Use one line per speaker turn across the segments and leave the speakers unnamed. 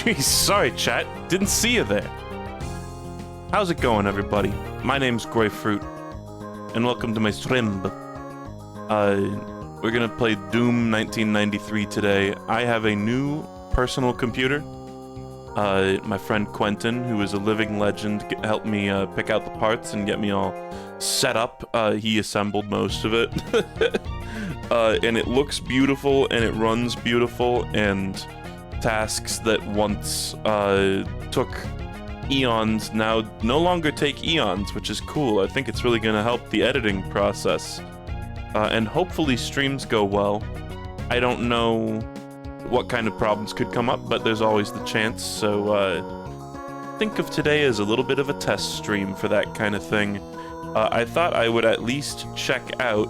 Jeez, sorry chat, didn't see you there. How's it going, everybody? My name's Greyfruit, and welcome to my stream. We're gonna play Doom 1993 today. I have a new personal computer. My friend Quentin, who is a living legend, helped me pick out the parts and get me all set up. He assembled most of it. And it looks beautiful, and it runs beautiful, and tasks that once took eons now no longer take eons, which is cool. I think it's really going to help the editing process. And hopefully streams go well. I don't know what kind of problems could come up, but there's always the chance, so think of today as a little bit of a test stream for that kind of thing. I thought I would at least check out.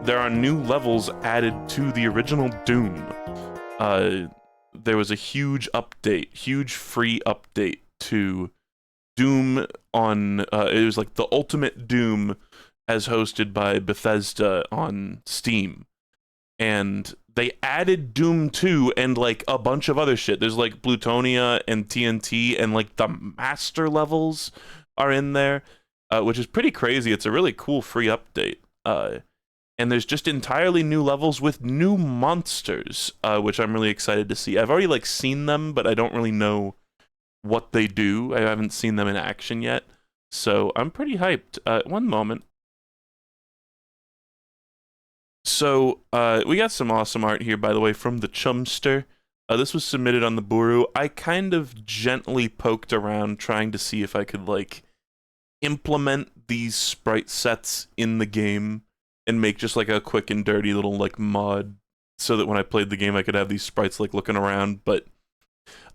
There are new levels added to the original Doom. There was a huge update, huge free update to Doom on, it was like the Ultimate Doom as hosted by Bethesda on Steam. And they added Doom 2 and like a bunch of other shit. There's like Plutonia and TNT, and like the master levels are in there, which is pretty crazy. It's a really cool free update. And there's just entirely new levels with new monsters, which I'm really excited to see. I've already like seen them, but I don't really know what they do. I haven't seen them in action yet, so I'm pretty hyped. One moment. So, we got some awesome art here, by the way, from the Chumster. This was submitted on the Buru. I kind of gently poked around trying to see if I could, like, implement these sprite sets in the game and make just, like, a quick and dirty little, like, mod so that when I played the game I could have these sprites, like, looking around, but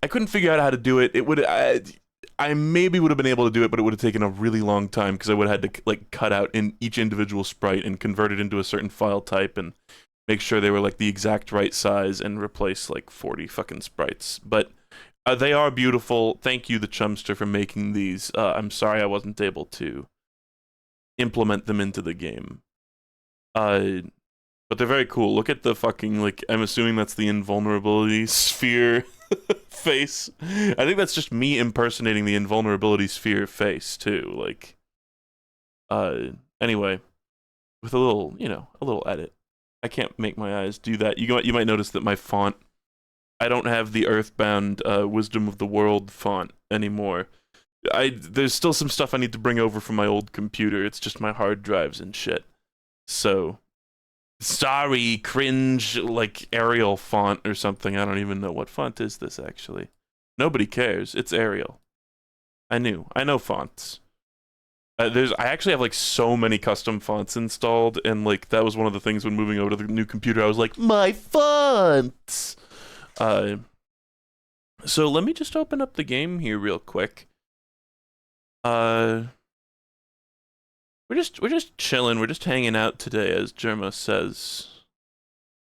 I couldn't figure out how to do it. It would... I maybe would have been able to do it, but it would have taken a really long time because I would have had to like cut out in each individual sprite and convert it into a certain file type and make sure they were like the exact right size and replace like 40 fucking sprites. But they are beautiful. Thank you, the Chumster, for making these. I'm sorry I wasn't able to implement them into the game. But they're very cool. Look at the fucking, like, I'm assuming that's the invulnerability sphere face. I think that's just me impersonating the invulnerability sphere face, too. Like, anyway, with a little, you know, a little edit. I can't make my eyes do that. You might notice that my font, I don't have the Earthbound Wisdom of the World font anymore. There's still some stuff I need to bring over from my old computer. It's just my hard drives and shit. So... sorry, cringe, like, Arial font or something. I don't even know. What font is this, actually? Nobody cares. It's Arial. I know fonts. I actually have, like, so many custom fonts installed, and, like, that was one of the things when moving over to the new computer. I was like, my fonts! So let me just open up the game here real quick. We're just chilling, we're just hanging out today, as Jerma says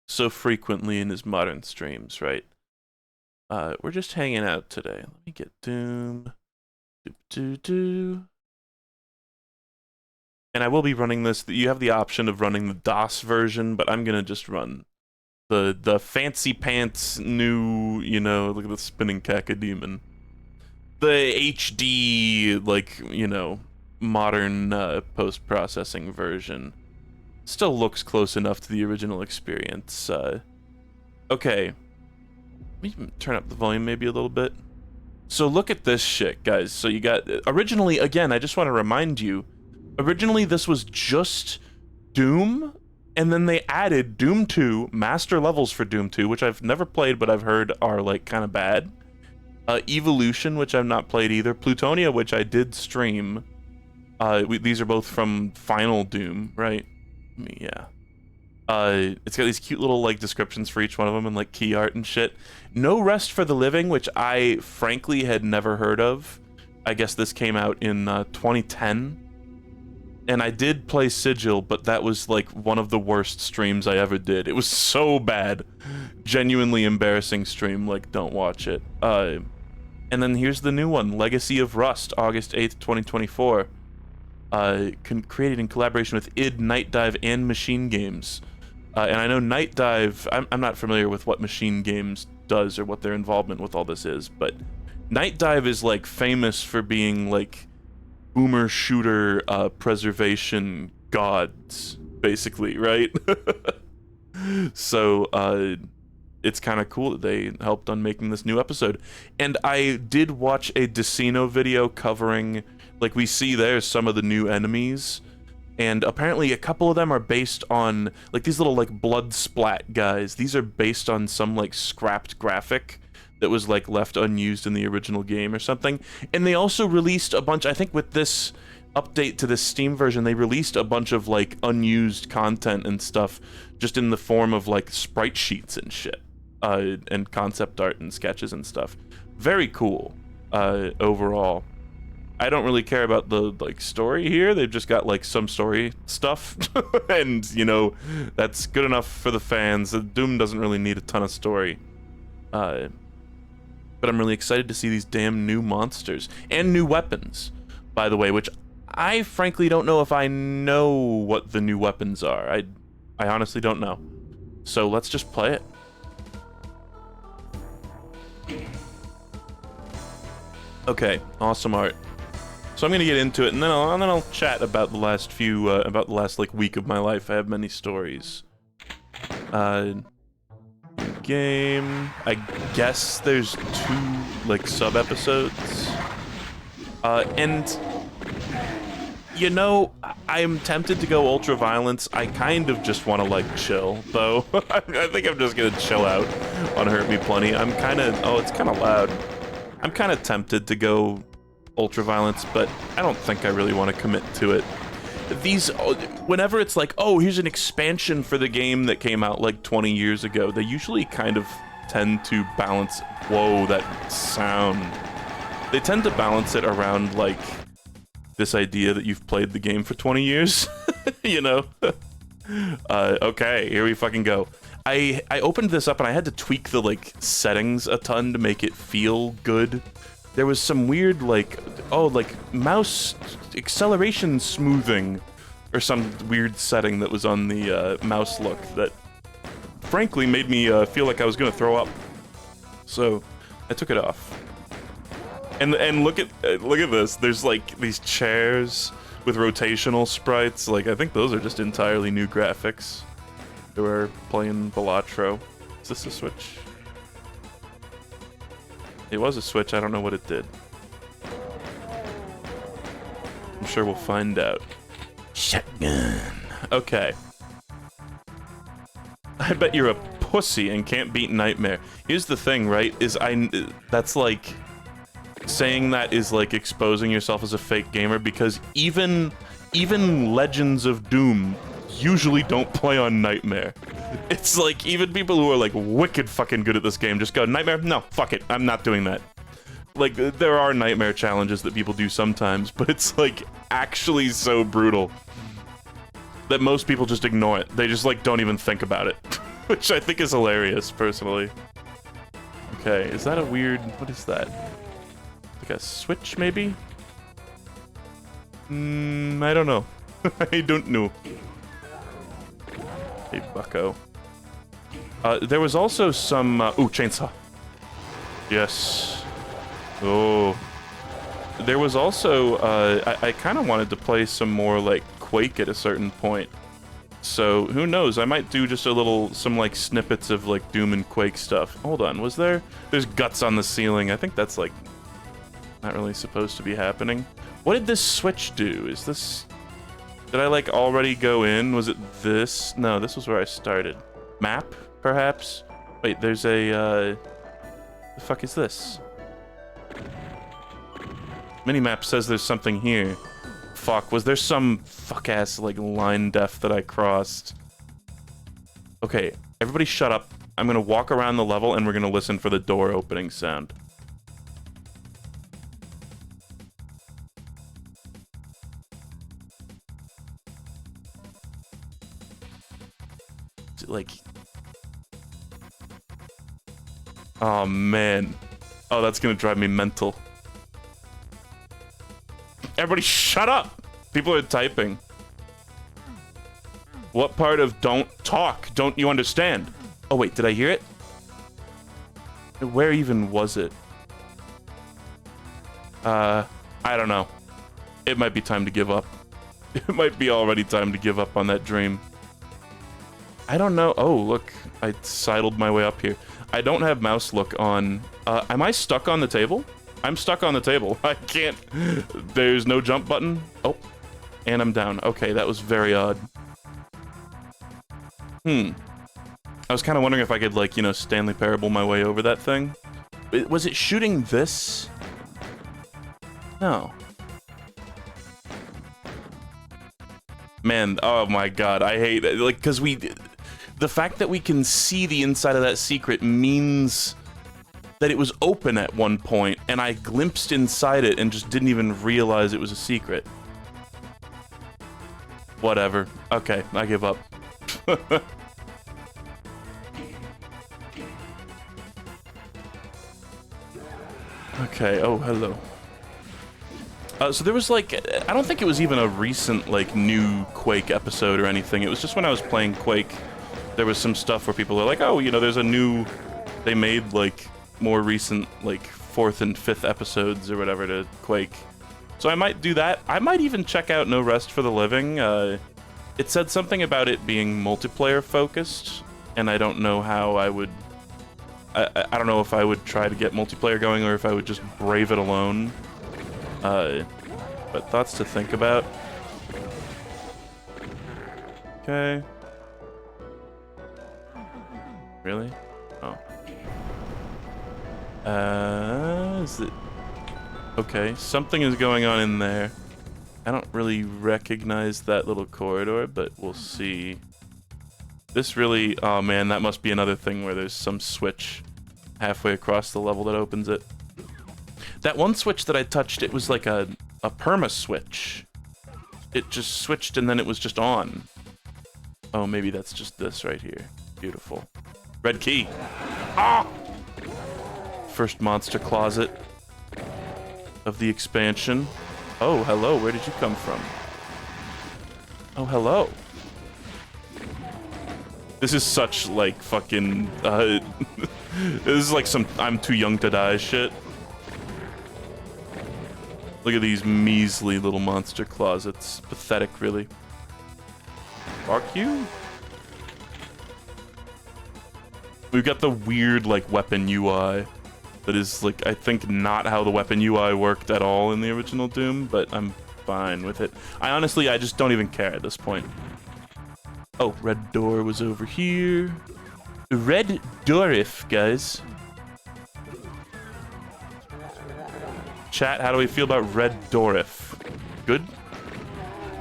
so frequently in his modern streams, right? We're just hanging out today. Let me get Doom. And I will be running this. You have the option of running the DOS version, but I'm gonna just run the fancy pants new, you know, look at the spinning cacodemon. The HD, like, you know, modern post-processing version. Still looks close enough to the original experience. Okay. Let me turn up the volume maybe a little bit. So look at this shit, guys. So you got... originally, again, I just want to remind you, originally this was just Doom, and then they added Doom 2, master levels for Doom 2, which I've never played, but I've heard are, like, kind of bad. Evolution, which I've not played either. Plutonia, which I did stream. These are both from Final Doom, right? Yeah. It's got these cute little, like, descriptions for each one of them and, like, key art and shit. No Rest for the Living, which I, frankly, had never heard of. I guess this came out in 2010. And I did play Sigil, but that was, like, one of the worst streams I ever did. It was so bad. Genuinely embarrassing stream. Like, don't watch it. And then here's the new one, Legacy of Rust, August 8th, 2024. Created in collaboration with id, Night Dive, and Machine Games. And I know Night Dive, I'm not familiar with what Machine Games does or what their involvement with all this is, but Nightdive is like famous for being like boomer shooter preservation gods, basically, right? So it's kind of cool that they helped on making this new episode. And I did watch a Decino video covering, like, we see there's some of the new enemies, and apparently a couple of them are based on, like, these little, like, blood splat guys. These are based on some, like, scrapped graphic that was, like, left unused in the original game or something. And they also released a bunch, I think with this update to this Steam version, they released a bunch of, like, unused content and stuff just in the form of, like, sprite sheets and shit. And concept art and sketches and stuff. Very cool, overall. I don't really care about the, like, story here. They've just got, like, some story stuff. And, you know, that's good enough for the fans. Doom doesn't really need a ton of story. But I'm really excited to see these damn new monsters. And new weapons, by the way, which I frankly don't know if I know what the new weapons are. I honestly don't know. So let's just play it. Okay, awesome art. So I'm gonna get into it, and then I'll chat about the last few, about the last, like, week of my life. I have many stories. Game. I guess there's 2, like, sub-episodes. And, you know, I'm tempted to go ultra-violence. I kind of just want to, like, chill, though. I think I'm just gonna chill out on Hurt Me Plenty. I'm kind of... Oh, it's kind of loud. I'm kind of tempted to go ultra-violence, but I don't think I really want to commit to it. These, whenever it's like, oh, here's an expansion for the game that came out like 20 years ago, they usually kind of tend to balance, whoa, that sound. They tend to balance it around, like, this idea that you've played the game for 20 years, you know? Okay, here we fucking go. I opened this up and I had to tweak the, like, settings a ton to make it feel good. There was some weird, like, oh, like, mouse acceleration smoothing or some weird setting that was on the mouse look that frankly made me feel like I was gonna throw up. So I took it off. And look at this. There's, like, these chairs with rotational sprites. Like, I think those are just entirely new graphics. They were playing Balatro. Is this a Switch? It was a Switch, I don't know what it did. I'm sure we'll find out. Shotgun. Okay. I bet you're a pussy and can't beat Nightmare. Here's the thing, right? That's like... Saying that is like exposing yourself as a fake gamer, because even Legends of Doom usually don't play on Nightmare. It's like, even people who are, like, wicked fucking good at this game just go, Nightmare? No, fuck it, I'm not doing that. Like, there are Nightmare challenges that people do sometimes, but it's, like, actually so brutal that most people just ignore it. They just, like, don't even think about it. Which I think is hilarious, personally. Okay, is that a weird... What is that? Like a switch, maybe? I don't know. I don't know. Hey, bucko. There was also some, ooh, chainsaw. Yes. Oh. There was also, I kind of wanted to play some more, like, Quake at a certain point. So, who knows, I might do just some, like, snippets of, like, Doom and Quake stuff. Hold on, was there? There's guts on the ceiling. I think that's, like, not really supposed to be happening. What did this switch do? Is this... Did I, like, already go in? Was it this? No, this was where I started. Map, perhaps? Wait, there's a, the fuck is this? Minimap says there's something here. Fuck, was there some fuck-ass, like, line def that I crossed? Okay, everybody shut up. I'm gonna walk around the level and we're gonna listen for the door opening sound. Like, oh man, oh, that's gonna drive me mental. Everybody shut up! People are typing. What part of don't talk don't you understand? Oh wait, did I hear it? Where even was it? I don't know. It might be time to give up. It might be already time to give up on that dream. I don't know. Oh, look. I sidled my way up here. I don't have mouse look on. Am I stuck on the table? I'm stuck on the table. I can't. There's no jump button. Oh. And I'm down. Okay, that was very odd. I was kind of wondering if I could, like, you know, Stanley Parable my way over that thing. Was it shooting this? No. Man, oh my god, I hate it. Like, because the fact that we can see the inside of that secret means that it was open at one point, and I glimpsed inside it and just didn't even realize it was a secret. Whatever. Okay, I give up. Okay, oh, hello. So there was, like, I don't think it was even a recent, like, new Quake episode or anything. It was just when I was playing Quake, there was some stuff where people are like, oh, you know, there's a new... They made, like, more recent, like, 4th and 5th episodes or whatever to Quake. So I might do that. I might even check out No Rest for the Living. It said something about it being multiplayer focused, and I don't know how I would... I don't know if I would try to get multiplayer going or if I would just brave it alone. But thoughts to think about. Okay. Really? Oh. Is it... Okay, something is going on in there. I don't really recognize that little corridor, but we'll see. This really... Oh man, that must be another thing where there's some switch halfway across the level that opens it. That one switch that I touched, it was like a perma switch. It just switched and then it was just on. Oh, maybe that's just this right here. Beautiful. Red key. Ah! First monster closet of the expansion. Oh, hello. Where did you come from? Oh, hello. This is such, like, fucking... this is like some I'm too young to die shit. Look at these measly little monster closets. Pathetic, really. Fuck you? We've got the weird, like, weapon UI that is, like, I think not how the weapon UI worked at all in the original Doom, but I'm fine with it. I just don't even care at this point. Oh, red door was over here. Red Dorif, guys. Chat, how do we feel about Red Dorif? Good?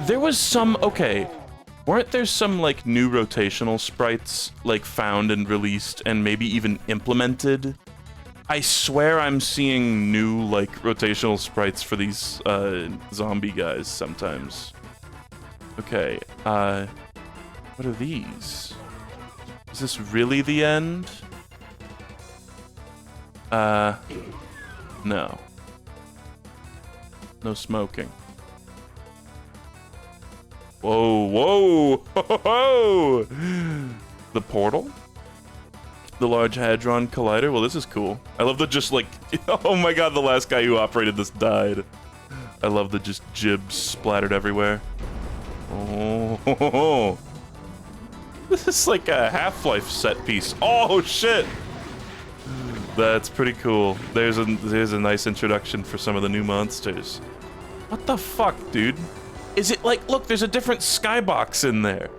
There was some... Okay. Weren't there some, like, new rotational sprites, like, found and released and maybe even implemented? I swear I'm seeing new, like, rotational sprites for these, zombie guys sometimes. Okay, what are these? Is this really the end? No. No smoking. Whoa, whoa, ho, ho, ho. The portal? The Large Hadron Collider? Well, this is cool. I love the just, like, oh my god, the last guy who operated this died. I love the just jibs splattered everywhere. Oh, ho, ho, ho. This is like a Half-Life set piece. Oh, shit! That's pretty cool. There's a nice introduction for some of the new monsters. What the fuck, dude? Is it like, look, there's a different skybox in there.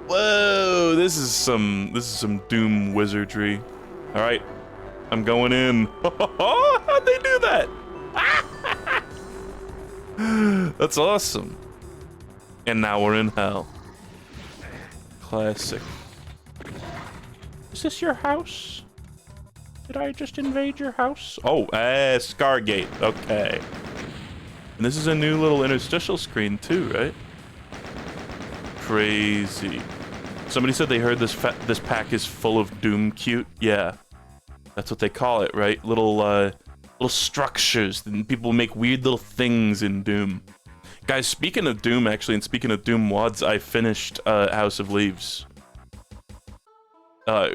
Whoa, this is some Doom wizardry. All right, I'm going in. How'd they do that? That's awesome. And now we're in hell. Classic. Is this your house? Did I just invade your house? Oh, Scargate. Okay. And this is a new little interstitial screen too, right? Crazy. Somebody said they heard this pack is full of Doom cute. Yeah, that's what they call it, right? Little structures. And people make weird little things in Doom. Guys, speaking of Doom, actually, and speaking of Doom WODs, I finished House of Leaves.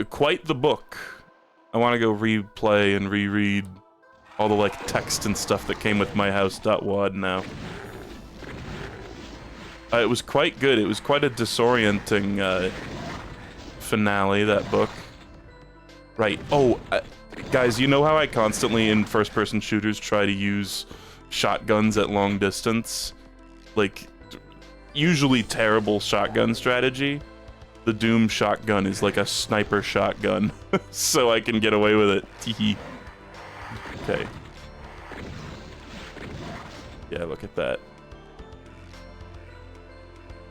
Quite the book. I want to go replay and reread all the like text and stuff that came with myhouse.wad now. It was quite good. It was quite a disorienting finale, that book. Right. Oh, guys, you know how I constantly in first-person shooters try to use shotguns at long distance? Like, usually terrible shotgun strategy. The Doom shotgun is like a sniper shotgun, so I can get away with it. Teehee. Okay. Yeah, look at that.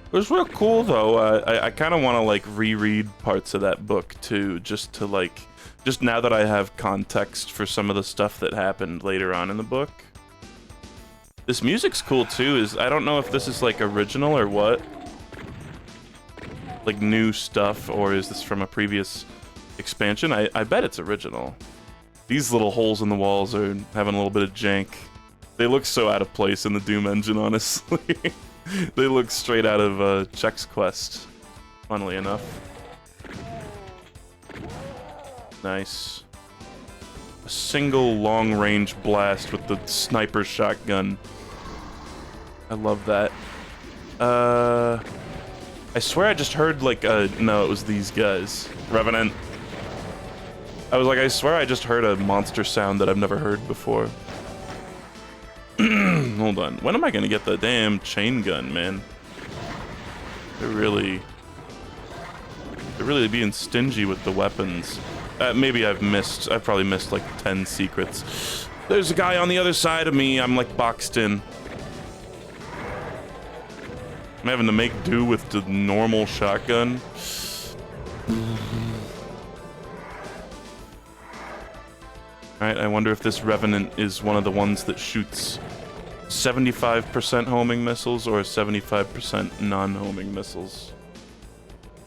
It was real cool, though. I kind of want to, like, reread parts of that book, too, just to, like... Just now that I have context for some of the stuff that happened later on in the book. This music's cool, too. I don't know if this is, like, original or what. Like, new stuff, or is this from a previous expansion? I bet it's original. These little holes in the walls are having a little bit of jank. They look so out of place in the Doom engine, honestly. They look straight out of Chex Quest, funnily enough. Nice. A single long-range blast with the sniper shotgun. I love that. I swear I just heard, like, no, it was these guys. Revenant. I was like, I swear I just heard a monster sound that I've never heard before. Hold on. When am I gonna get the damn chain gun, man? They're really being stingy with the weapons. Maybe I've probably missed like 10 secrets. There's a guy on the other side of me. I'm like boxed in. I'm having to make do with the normal shotgun. Alright, I wonder if this Revenant is one of the ones that shoots 75% homing missiles or 75% non-homing missiles.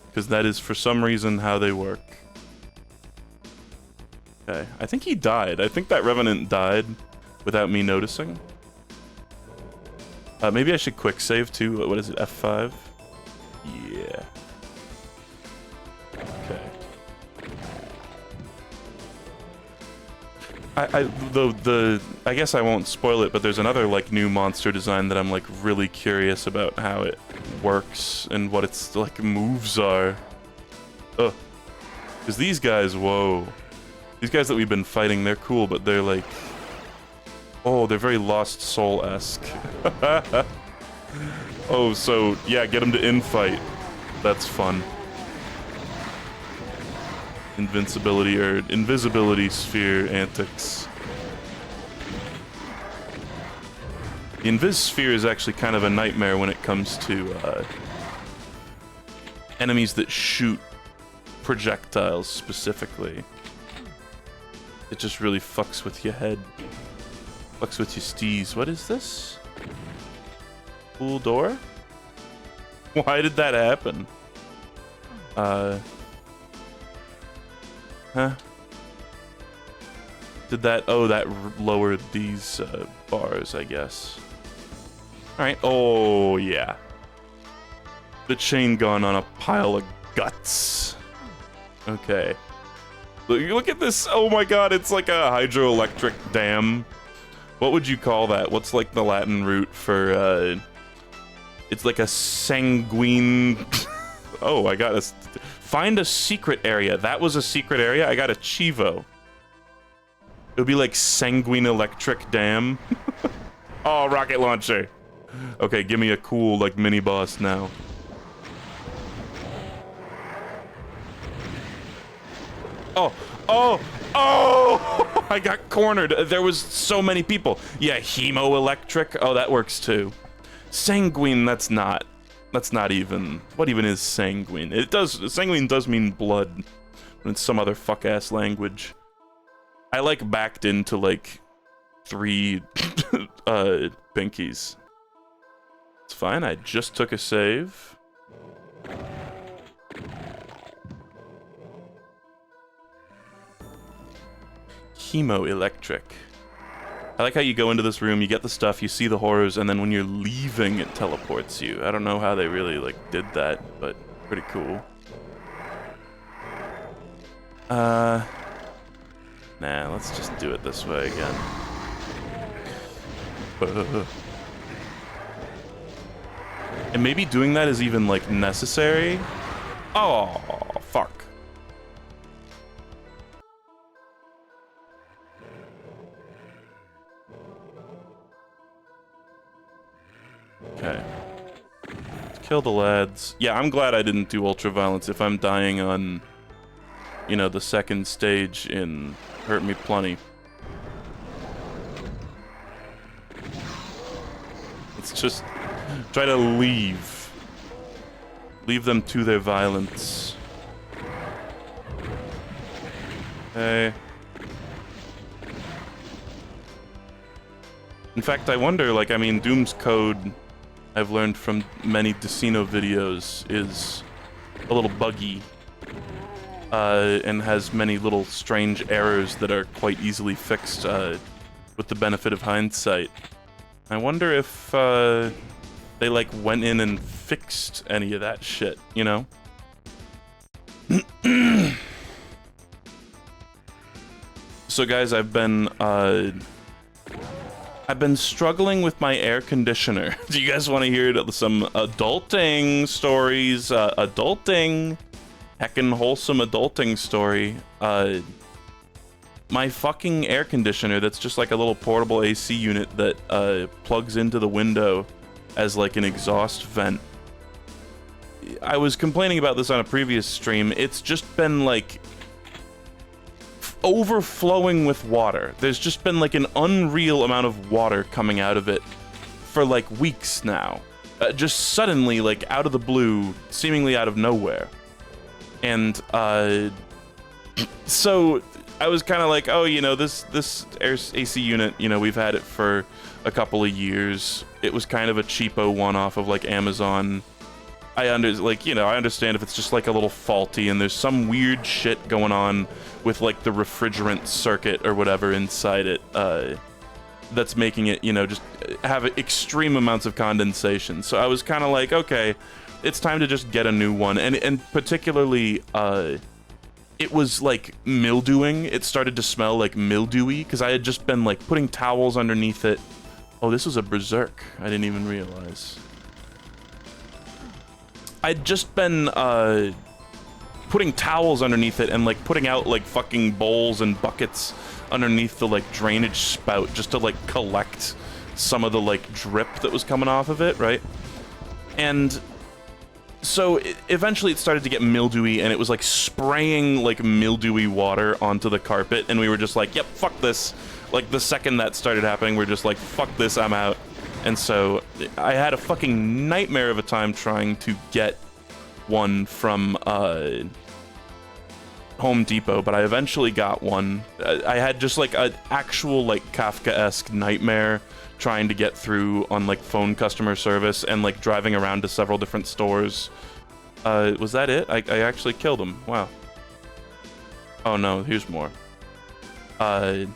Because that is, for some reason, how they work. Okay, I think he died. I think that Revenant died without me noticing. Maybe I should quick save too. What is it, F5? Yeah. Okay. I guess I won't spoil it, but there's another like new monster design that I'm like really curious about how it works and what its like moves are. Ugh. Because these guys, whoa. These guys that we've been fighting, they're cool, but they're like... Oh, they're very Lost Soul-esque. Oh, so, yeah, get them to infight. That's fun. Invincibility or invisibility sphere antics. The Invis sphere is actually kind of a nightmare when it comes to enemies that shoot projectiles specifically. It just really fucks with your head. Fucks with your steez. What is this? Cool door? Why did that happen? Huh? Did that... Oh, that lowered these bars, I guess. Alright. Oh, yeah. The chain gun on a pile of guts. Okay. Look at this. Oh my god, it's like a hydroelectric dam. What would you call that? What's like the Latin root for, it's like a sanguine... Oh, I got a... Find a secret area. That was a secret area? I got a Chivo. It would be like sanguine electric dam. Oh, rocket launcher. Okay, give me a cool, like, mini-boss now. Oh, oh, oh! I got cornered. There was so many people. Yeah, hemo-electric. Oh, that works too. Sanguine, that's not even... What even is sanguine? It does... Sanguine does mean blood. But it's some other fuck-ass language. I, like, backed into, like, 3, pinkies. It's fine, I just took a save. Hemo-electric. I like how you go into this room, you get the stuff, you see the horrors, and then when you're leaving, it teleports you. I don't know how they really, like, did that, but pretty cool. Nah, let's just do it this way again. And maybe doing that is even, like, necessary? Oh, fuck. Okay. Kill the lads. Yeah, I'm glad I didn't do ultraviolence if I'm dying on, you know, the second stage in Hurt Me Plenty. Let's just try to leave. Leave them to their violence. Okay. In fact, I wonder, like, I mean, Doom's code, I've learned from many Decino videos, is a little buggy. And has many little strange errors that are quite easily fixed with the benefit of hindsight. I wonder if they, like, went in and fixed any of that shit, you know? So guys, I've been struggling with my air conditioner. Do you guys want to hear some adulting stories? Adulting, heckin' wholesome adulting story. My fucking air conditioner that's just like a little portable AC unit that plugs into the window as like an exhaust vent. I was complaining about this on a previous stream. It's just been like overflowing with water. There's just been like an unreal amount of water coming out of it for like weeks now. Just suddenly, like out of the blue, seemingly out of nowhere. And so I was kind of like, oh, you know, this AC unit, you know, we've had it for a couple of years. It was kind of a cheapo one-off of like Amazon. I understand if it's just like a little faulty and there's some weird shit going on with like the refrigerant circuit or whatever inside it that's making it, you know, just have extreme amounts of condensation. So I was kind of like, okay, it's time to just get a new one. And particularly, it was like mildewing. It started to smell like mildewy because I had just been like putting towels underneath it. Oh, this was a berserk. I didn't even realize. I'd just been putting towels underneath it and like putting out like fucking bowls and buckets underneath the like drainage spout just to like collect some of the like drip that was coming off of it, right? And so eventually it started to get mildewy and it was like spraying like mildewy water onto the carpet, and we were just like, yep, fuck this. Like the second that started happening, we're just like, fuck this, I'm out. And so I had a fucking nightmare of a time trying to get one from Home Depot, but I eventually got one. I had just like an actual like Kafka-esque nightmare trying to get through on like phone customer service and like driving around to several different stores. Was that it? I actually killed him. Wow. Oh no, here's more. I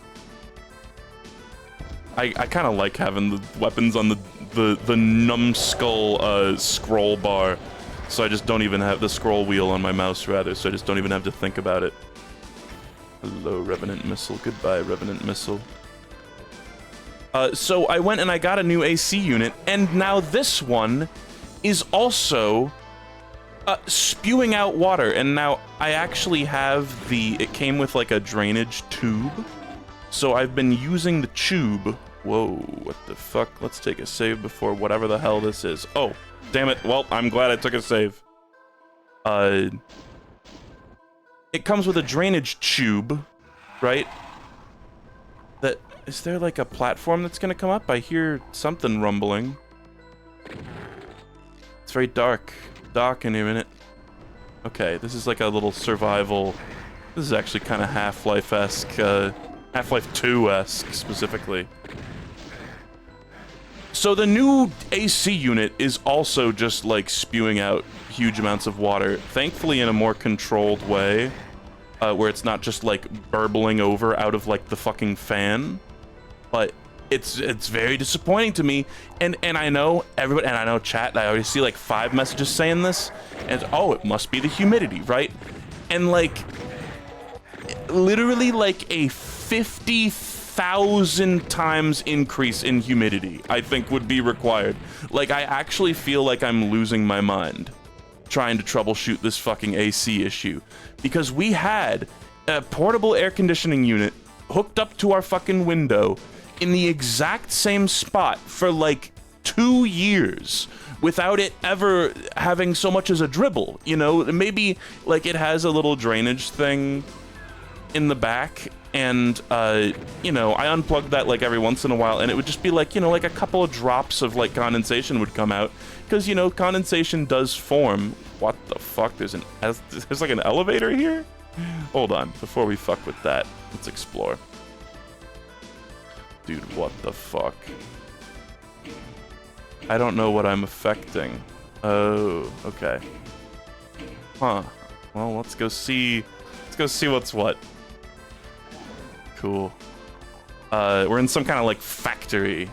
kind of like having the weapons on the numbskull scroll bar, so I just don't even have the scroll wheel on my mouse, rather, so I just don't even have to think about it. Hello, Revenant Missile. Goodbye, Revenant Missile. So I went and I got a new AC unit, and now this one is also spewing out water, and now I actually have it came with like a drainage tube, so I've been using the tube. Whoa, what the fuck? Let's take a save before whatever the hell this is. Oh, damn it. Well, I'm glad I took a save. It comes with a drainage tube, right? Is there like a platform that's gonna come up? I hear something rumbling. It's very dark. Dark in here, innit? Okay, this is like a little survival. This is actually kind of Half-Life-esque, Half-Life 2-esque specifically. So the new AC unit is also just like spewing out huge amounts of water, thankfully in a more controlled way, where it's not just like burbling over out of like the fucking fan. But it's very disappointing to me, and I know everybody, and I know chat, I already see like 5 messages saying this, and oh, it must be the humidity, right? And like, literally like a 50,000 times increase in humidity, I think would be required. Like, I actually feel like I'm losing my mind trying to troubleshoot this fucking AC issue. Because we had a portable air conditioning unit hooked up to our fucking window in the exact same spot for like 2 years without it ever having so much as a dribble, you know? Maybe like it has a little drainage thing in the back, and you know, I unplugged that like every once in a while, and it would just be like, you know, like a couple of drops of like condensation would come out, because, you know, condensation does form. What the fuck? There's like an elevator here? Hold on, before we fuck with that, let's explore. Dude, what the fuck? I don't know what I'm affecting. Oh, okay. Huh. Well, let's go see what's what. Cool. We're in some kind of like factory.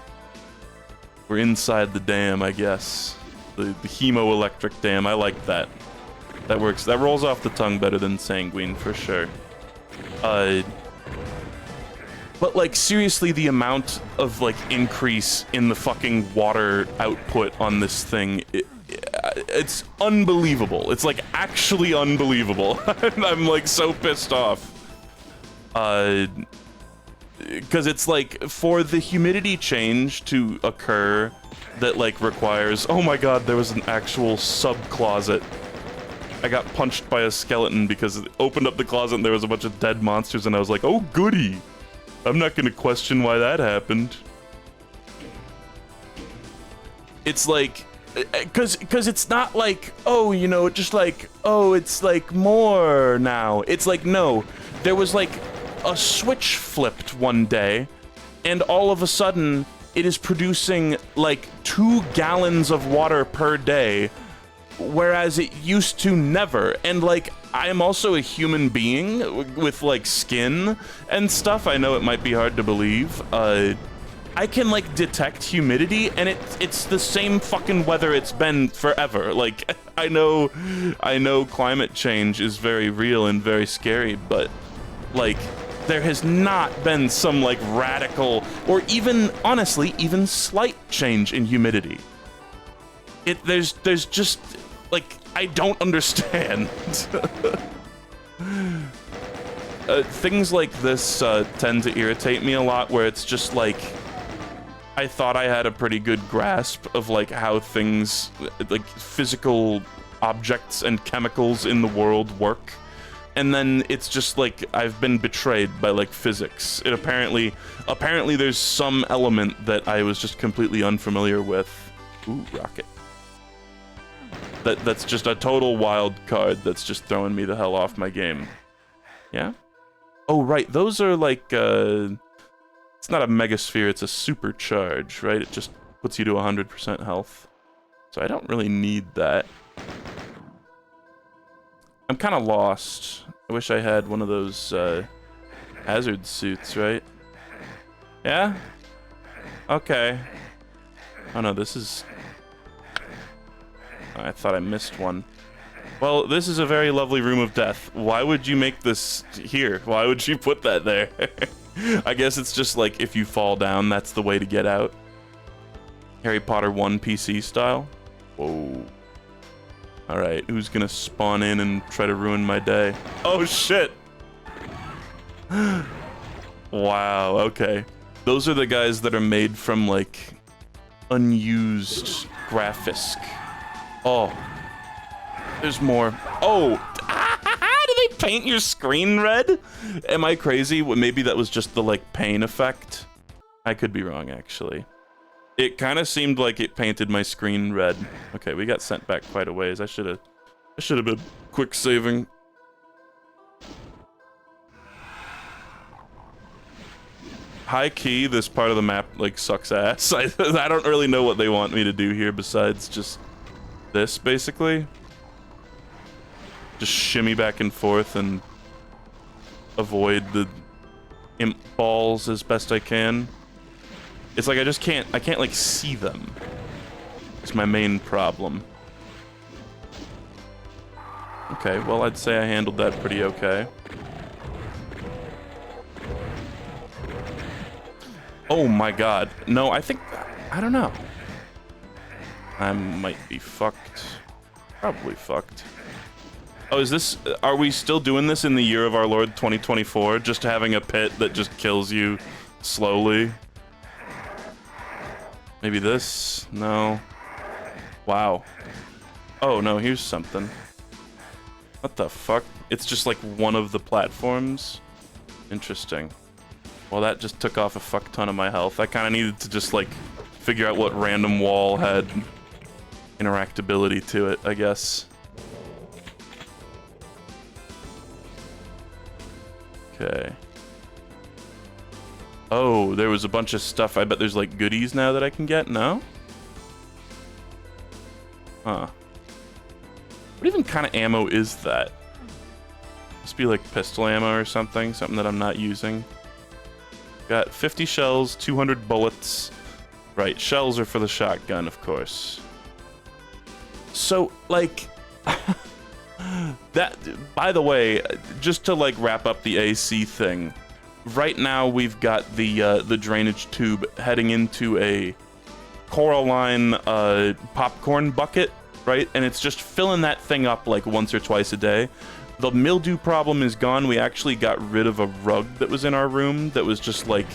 We're inside the dam, I guess. The hemoelectric dam. I like that. That works. That rolls off the tongue better than sanguine for sure. But like seriously, the amount of like increase in the fucking water output on this thing, it's unbelievable. It's like actually unbelievable. I'm like so pissed off. Because it's like for the humidity change to occur that like requires, oh my god, there was an actual sub-closet. I got punched by a skeleton because it opened up the closet and there was a bunch of dead monsters, and I was like, oh goody. I'm not gonna question why that happened. It's like, cause it's not like, oh, you know, just like, oh, it's like more now. It's like, no, there was like a switch flipped one day, and all of a sudden it is producing like 2 gallons of water per day, whereas it used to never. And like, I am also a human being with like skin and stuff. I know it might be hard to believe. I can like detect humidity, and it's the same fucking weather it's been forever. Like, I know climate change is very real and very scary, but like, there has not been some like radical or even honestly even slight change in humidity. There's just like, I don't understand. Things like this tend to irritate me a lot, where it's just like, I thought I had a pretty good grasp of like how things, like physical objects and chemicals in the world work, and then it's just like I've been betrayed by like physics. It apparently there's some element that I was just completely unfamiliar with. Ooh, rocket. That's just a total wild card that's just throwing me the hell off my game. Yeah? Oh, right, those are like, it's not a megasphere, it's a supercharge, right? It just puts you to 100% health. So I don't really need that. I'm kind of lost. I wish I had one of those, hazard suits, right? Yeah? Okay. Oh no, this is... I thought I missed one. Well, this is a very lovely room of death. Why would you make this here? Why would you put that there? I guess it's just like, if you fall down, that's the way to get out. Harry Potter 1 PC style. Whoa. Alright, who's gonna spawn in and try to ruin my day? Oh shit! Wow, okay. Those are the guys that are made from, like, unused Graphisk. Oh. There's more. Oh! Do they paint your screen red? Am I crazy? Well, maybe that was just the, like, paint effect. I could be wrong, actually. It kind of seemed like it painted my screen red. Okay, we got sent back quite a ways. I should have been quick saving. High key, this part of the map like sucks ass. I don't really know what they want me to do here besides just this, basically. Just shimmy back and forth and avoid the imp balls as best I can. It's like I can't like see them. It's my main problem. Okay, well, I'd say I handled that pretty okay. Oh my god. No, I think... I don't know. I might be fucked. Probably fucked. Oh, is this... Are we still doing this in the year of our Lord 2024? Just having a pit that just kills you slowly? Maybe this? No. Wow. Oh, no, here's something. What the fuck? It's just like one of the platforms? Interesting. Well, that just took off a fuck ton of my health. I kind of needed to just, like, figure out what random wall had interactability to it, I guess. Okay. Oh, there was a bunch of stuff. I bet there's, like, goodies now that I can get? No? Huh. What even kind of ammo is that? Must be, like, pistol ammo or something. Something that I'm not using. Got 50 shells, 200 bullets. Right, shells are for the shotgun, of course. So, like... that, by the way, just to, like, wrap up the AC thing. Right now, we've got the drainage tube heading into a Coraline popcorn bucket, right? And it's just filling that thing up, like, once or twice a day. The mildew problem is gone. We actually got rid of a rug that was in our room that was just, like,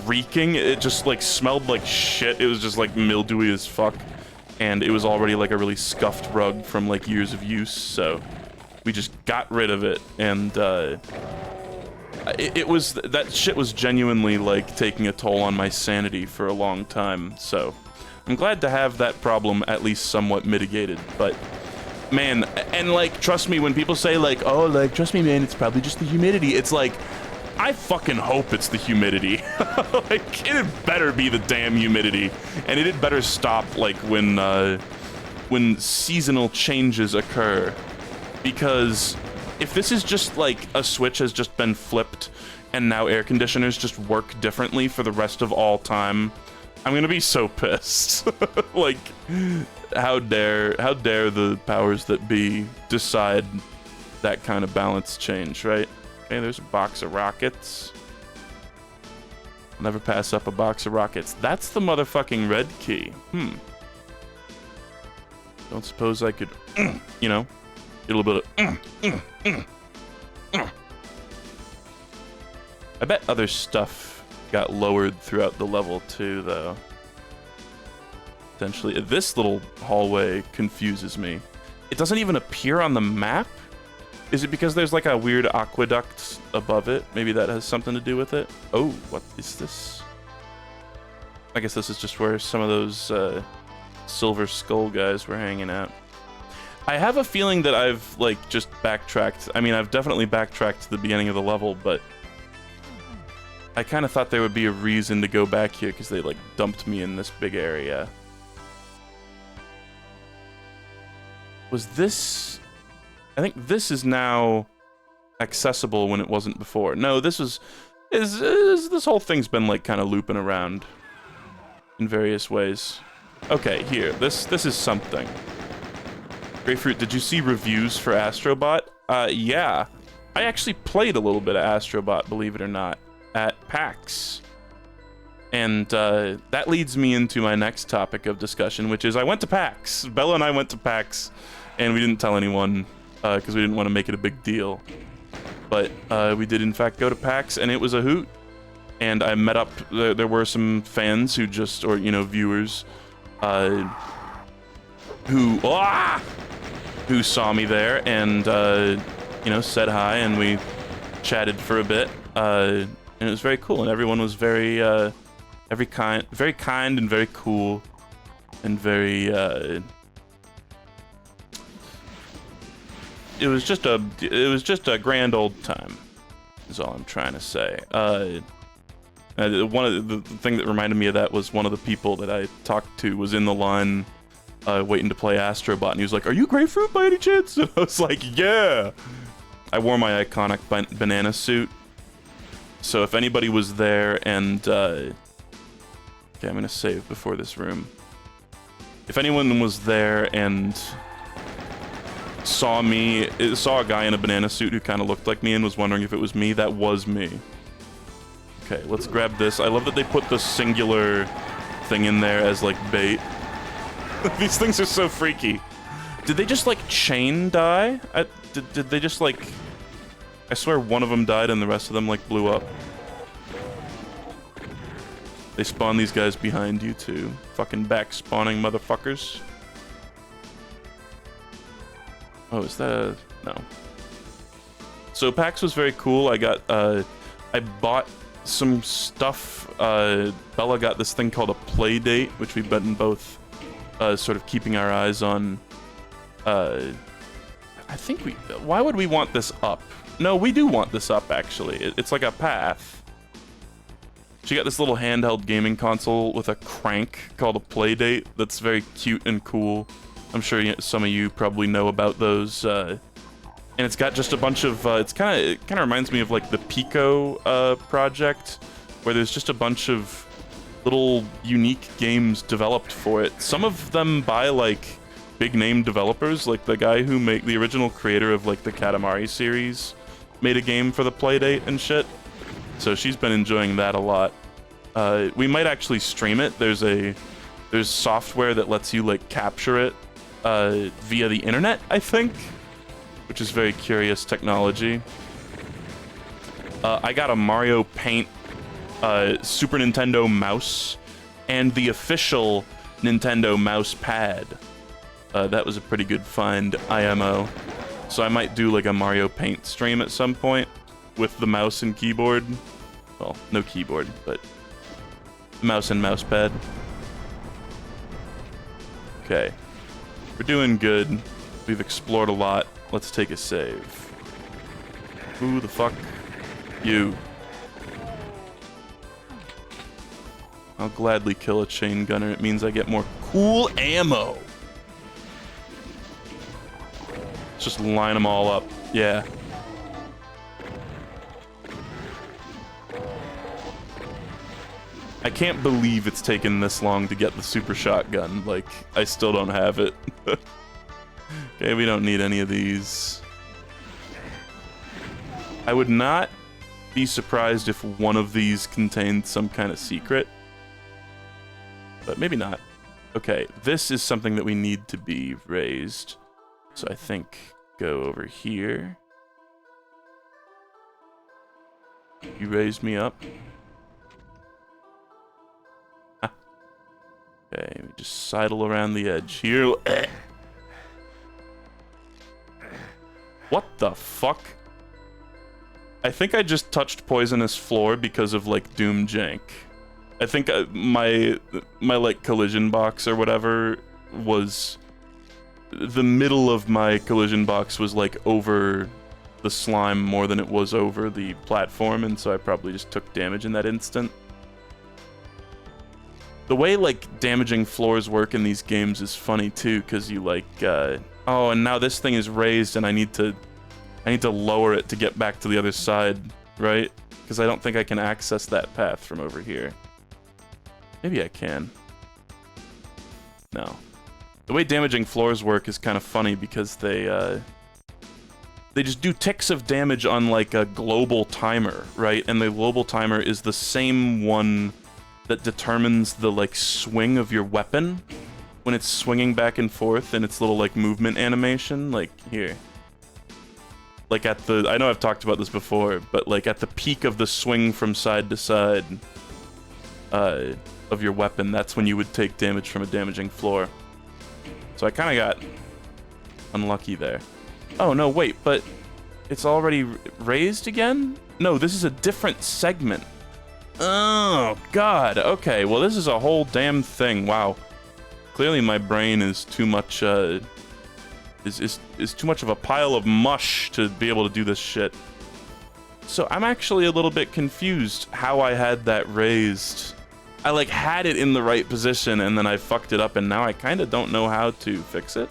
reeking. It just, like, smelled like shit. It was just, like, mildewy as fuck. And it was already, like, a really scuffed rug from, like, years of use. So we just got rid of it. And, it was... That shit was genuinely, like, taking a toll on my sanity for a long time. So I'm glad to have that problem at least somewhat mitigated. But... man, and like, trust me, when people say like, oh, like, trust me, man, it's probably just the humidity, it's like, I fucking hope it's the humidity. Like, it had better be the damn humidity, and it had better stop, like, when seasonal changes occur, because if this is just, like, a switch has just been flipped, and now air conditioners just work differently for the rest of all time, I'm gonna be so pissed. Like, how dare the powers that be decide that kind of balance change, right? Okay, there's a box of rockets. Never pass up a box of rockets. That's the motherfucking red key. Don't suppose I could, you know, get a little bit of, I bet other stuff got lowered throughout the level too, though. Potentially. This little hallway confuses me. It doesn't even appear on the map? Is it because there's like a weird aqueduct above it? Maybe that has something to do with it? Oh, what is this? I guess this is just where some of those Silver Skull guys were hanging out. I have a feeling that I've like just backtracked. I mean, I've definitely backtracked to the beginning of the level, but I kind of thought there would be a reason to go back here because they like dumped me in this big area. Was this... I think this is now accessible when it wasn't before. No, this was... this whole thing's been like kind of looping around in various ways. Okay, here. This is something. Grapefruit, did you see reviews for Astrobot? Yeah. I actually played a little bit of Astrobot, believe it or not, at PAX. And that leads me into my next topic of discussion, which is I went to PAX. Bella and I went to PAX, and we didn't tell anyone because we didn't want to make it a big deal. But we did, in fact, go to PAX, and it was a hoot. And I met up, there were some fans who just, or, you know, viewers, who saw me there and, you know, said hi, and we chatted for a bit. And it was very cool, and everyone was very kind and very cool, and very, it was just a grand old time, is all I'm trying to say. One of the thing that reminded me of that was one of the people that I talked to was in the line, waiting to play Astrobot, and he was like, "Are you Grapefruit by any chance?" And I was like, "Yeah." I wore my iconic banana suit. So if anybody was there and, okay, I'm gonna save before this room. If anyone was there and saw a guy in a banana suit who kind of looked like me and was wondering if it was me, that was me. Okay, let's grab this. I love that they put the singular thing in there as, like, bait. These things are so freaky. Did they just, like, chain die? Did they just, like... I swear one of them died and the rest of them, like, blew up. They spawn these guys behind you, too. Fucking back-spawning motherfuckers. Oh, is that a... No. So PAX was very cool. I got, I bought some stuff. Bella got this thing called a play date, which we've been both sort of keeping our eyes on. I think we... Why would we want this up? No, we do want this up, actually. It's like a path. She got this little handheld gaming console with a crank called a Playdate that's very cute and cool. I'm sure some of you probably know about those. And it's got just a bunch of... it kind of reminds me of like the Pico project, where there's just a bunch of little unique games developed for it. Some of them by like big name developers, like the guy who made the original creator of like the Katamari series made a game for the Playdate and shit. So she's been enjoying that a lot. We might actually stream it. There's software that lets you like capture it via the internet, I think, which is very curious technology. I got a Mario Paint Super Nintendo mouse and the official Nintendo mouse pad. That was a pretty good find, IMO. So I might do like a Mario Paint stream at some point with the mouse and keyboard. Well, no keyboard, but mouse and mouse pad. Okay. We're doing good. We've explored a lot. Let's take a save. Who the fuck? You. I'll gladly kill a chain gunner. It means I get more cool ammo. Let's just line them all up. Yeah. I can't believe it's taken this long to get the super shotgun. Like, I still don't have it. Okay, we don't need any of these. I would not be surprised if one of these contained some kind of secret. But maybe not. Okay, this is something that we need to be raised. So I think go over here. You raised me up. Okay, we just sidle around the edge here. What the fuck? I think I just touched poisonous floor because of like Doom jank. I think my like collision box or whatever was... The middle of my collision box was like over the slime more than it was over the platform, and so I probably just took damage in that instant. The way, like, damaging floors work in these games is funny, too, because you, like, oh, and now this thing is raised, and I need to lower it to get back to the other side, right? Because I don't think I can access that path from over here. Maybe I can. No. The way damaging floors work is kind of funny, because they just do ticks of damage on, like, a global timer, right? And the global timer is the same one that determines the, like, swing of your weapon when it's swinging back and forth in its little, like, movement animation. Like, here. Like, at the... I know I've talked about this before, but, like, at the peak of the swing from side to side of your weapon, that's when you would take damage from a damaging floor. So I kind of got unlucky there. Oh, no, wait, but it's already raised again? No, this is a different segment. Oh, God. Okay, well, this is a whole damn thing. Wow. Clearly my brain is too much, is too much of a pile of mush to be able to do this shit. So I'm actually a little bit confused how I had that raised. I, like, had it in the right position, and then I fucked it up, and now I kind of don't know how to fix it.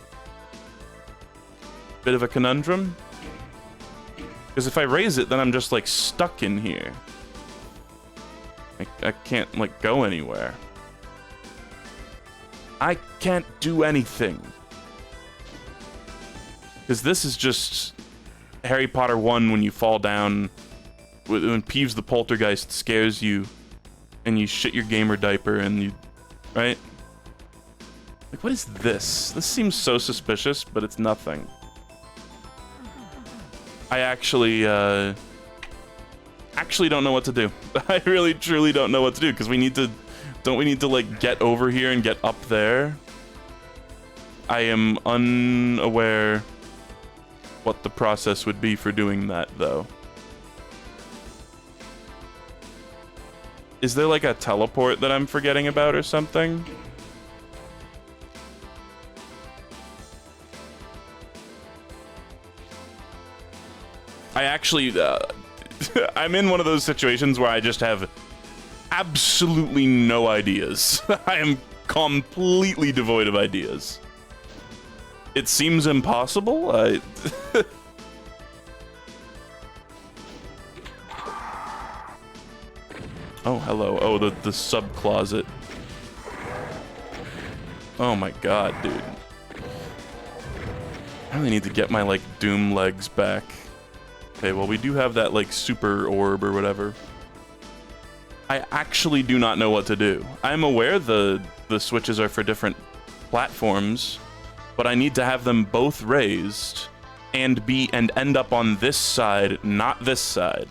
Bit of a conundrum. Because if I raise it, then I'm just, like, stuck in here. I can't, like, go anywhere. I can't do anything. Because this is just Harry Potter 1 when you fall down when Peeves the Poltergeist scares you and you shit your gamer diaper and you, right? Like, what is this? This seems so suspicious, but it's nothing. I actually don't know what to do. I really, truly don't know what to do, because we need to, don't we need to, like, get over here and get up there? I am unaware what the process would be for doing that, though. Is there, like, a teleport that I'm forgetting about or something? I actually, I'm in one of those situations where I just have absolutely no ideas. I am completely devoid of ideas. It seems impossible. Oh, hello. Oh, the sub-closet. Oh my god, dude. I really need to get my, like, Doom legs back. Okay, well, we do have that, like, super orb or whatever. I actually do not know what to do. I'm aware the switches are for different platforms, but I need to have them both raised and end up on this side, not this side,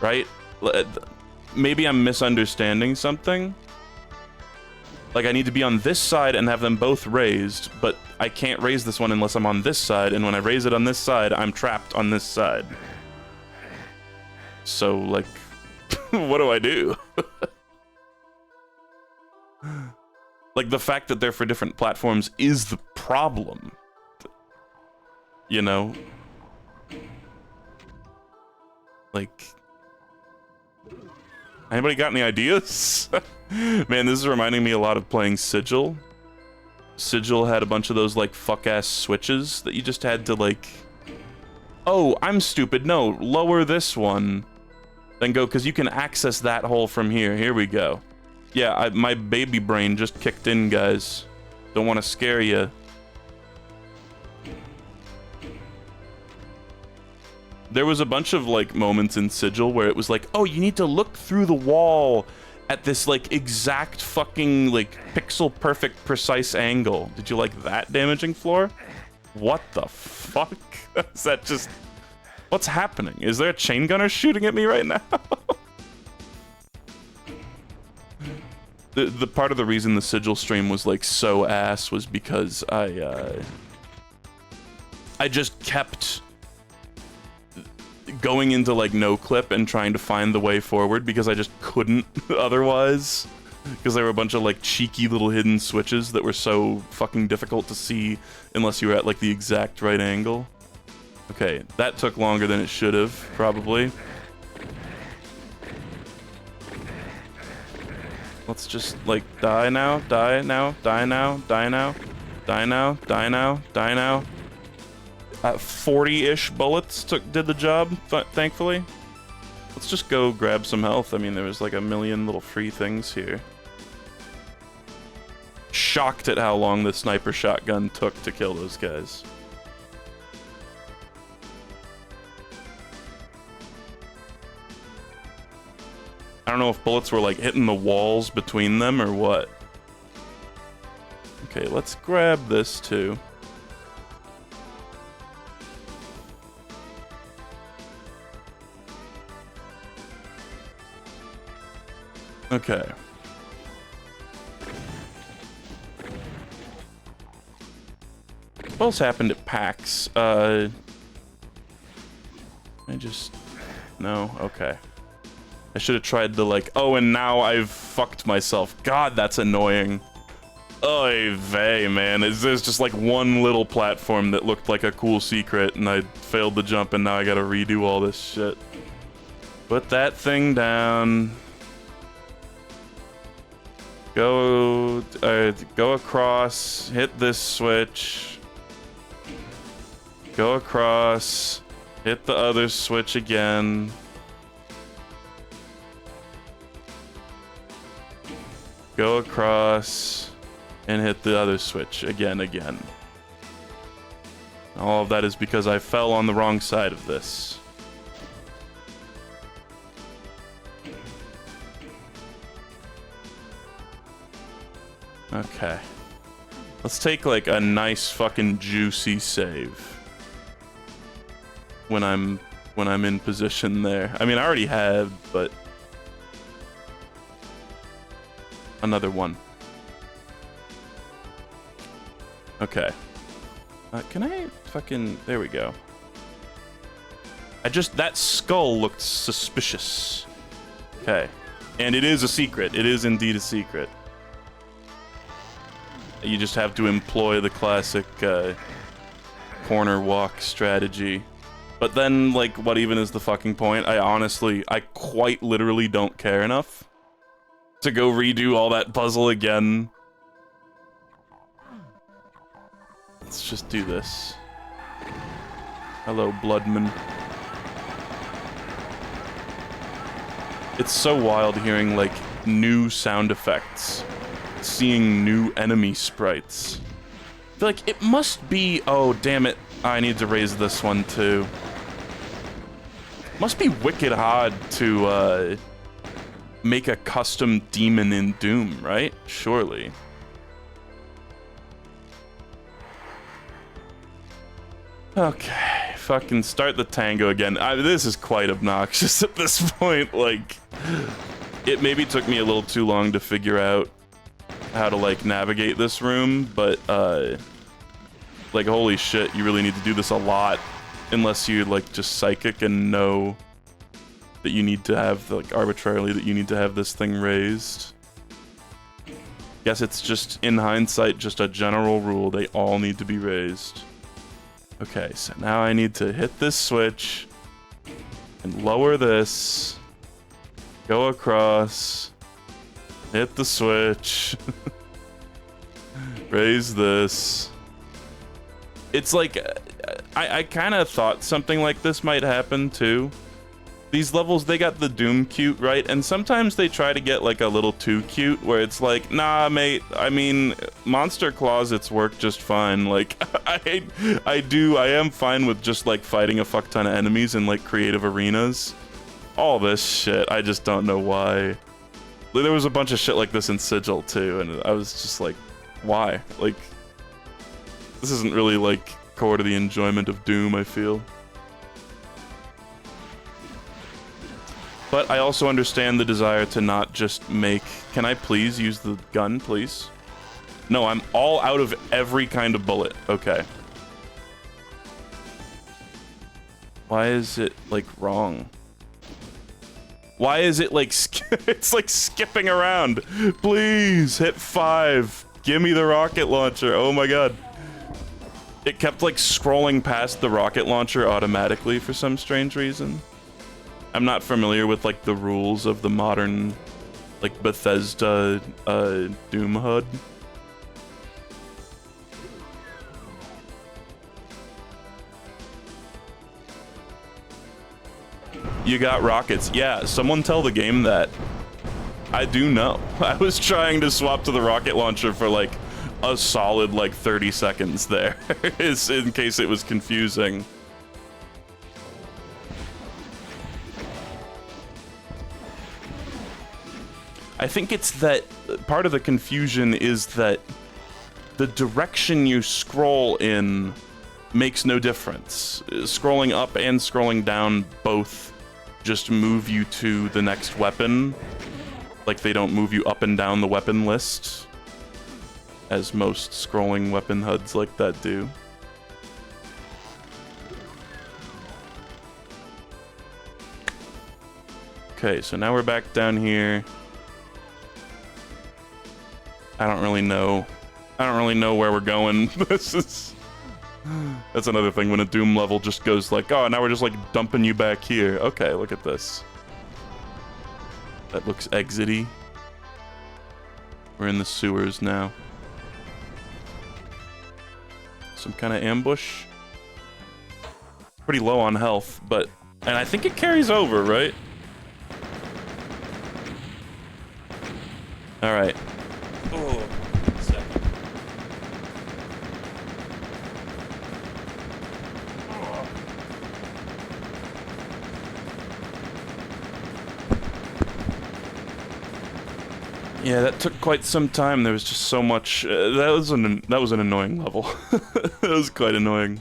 right? Maybe I'm misunderstanding something. Like, I need to be on this side and have them both raised, but I can't raise this one unless I'm on this side, and when I raise it on this side, I'm trapped on this side. So, like, what do I do? Like, the fact that they're for different platforms is the problem. You know? Like... Anybody got any ideas? Man, this is reminding me a lot of playing Sigil. Sigil had a bunch of those, like, fuck-ass switches that you just had to, like... Oh, I'm stupid. No, lower this one. Then go, because you can access that hole from here. Here we go. Yeah, my baby brain just kicked in, guys. Don't want to scare you. There was a bunch of, like, moments in Sigil where it was like, oh, you need to look through the wall at this, like, exact fucking, like, pixel-perfect, precise angle. Did you like that, Damaging Floor? What the fuck? Is that just... What's happening? Is there a chain gunner shooting at me right now? The part of the reason the Sigil stream was, like, so ass was because I just kept going into, like, no clip and trying to find the way forward because I just couldn't otherwise, because there were a bunch of, like, cheeky little hidden switches that were so fucking difficult to see unless you were at, like, the exact right angle. Okay, that took longer than it should have, probably. Let's just, like, die now, die now, die now, die now, die now, die now, die now. 40-ish bullets did the job, thankfully. Let's just go grab some health. I mean, there was like a million little free things here. Shocked at how long the sniper shotgun took to kill those guys. I don't know if bullets were like hitting the walls between them or what. Okay, let's grab this too. Okay. What else happened at PAX? I just... No? Okay. I should have tried to, like... Oh, and now I've fucked myself. God, that's annoying. Oy vey, man. There's just, like, one little platform that looked like a cool secret, and I failed to jump, and now I gotta redo all this shit. Put that thing down. Go across, hit this switch. Go across, hit the other switch again. Go across, and hit the other switch again. All of that is because I fell on the wrong side of this. Okay. Let's take like a nice fucking juicy save. When I'm in position there. I mean, I already have, but another one. Okay. Can I fucking... There we go. That skull looked suspicious. Okay. And it is a secret. It is indeed a secret. You just have to employ the classic corner walk strategy. But then, like, what even is the fucking point? I quite literally don't care enough to go redo all that puzzle again. Let's just do this. Hello, Bloodman. It's so wild hearing, like, new sound effects. Seeing new enemy sprites. I feel like it must be... Oh, damn it. I need to raise this one, too. Must be wicked hard to, make a custom demon in Doom, right? Surely. Okay, fucking start the tango again. This is quite obnoxious at this point. Like, it maybe took me a little too long to figure out how to, like, navigate this room, but, like, holy shit, you really need to do this a lot. Unless you, like, just psychic and know that you need to have, like, arbitrarily that you need to have this thing raised. Guess it's just, in hindsight, just a general rule. They all need to be raised. Okay, so now I need to hit this switch and lower this, go across, hit the switch, raise this. It's like, I kind of thought something like this might happen too. These levels, they got the Doom cute, right? And sometimes they try to get like a little too cute where it's like, nah, mate, I mean, monster closets work just fine. Like, I am fine with just like fighting a fuck ton of enemies in like creative arenas. All this shit, I just don't know why. There was a bunch of shit like this in Sigil too, and I was just like, why? Like, this isn't really like core to the enjoyment of Doom, I feel. But I also understand the desire to not just make... Can I please use the gun, please? No, I'm all out of every kind of bullet. Okay. Why is it, like, wrong? Why is it, like, it's, like, skipping around? Please, hit 5. Give me the rocket launcher. Oh, my God. It kept, like, scrolling past the rocket launcher automatically for some strange reason. I'm not familiar with, like, the rules of the modern, like, Bethesda, Doom HUD. You got rockets. Yeah, someone tell the game that. I do know. I was trying to swap to the rocket launcher for, like, a solid, like, 30 seconds there, in case it was confusing. I think it's that part of the confusion is that the direction you scroll in makes no difference. Scrolling up and scrolling down both just move you to the next weapon. Like, they don't move you up and down the weapon list, as most scrolling weapon HUDs like that do. Okay, so now we're back down here. I don't really know where we're going. That's another thing when a Doom level just goes like, oh, now we're just like dumping you back here. Okay, look at this. That looks exity. We're in the sewers now. Some kind of ambush. Pretty low on health, and I think it carries over, right? All right. Oh, second. Yeah, that took quite some time. There was just so much. That was an annoying level. That was quite annoying.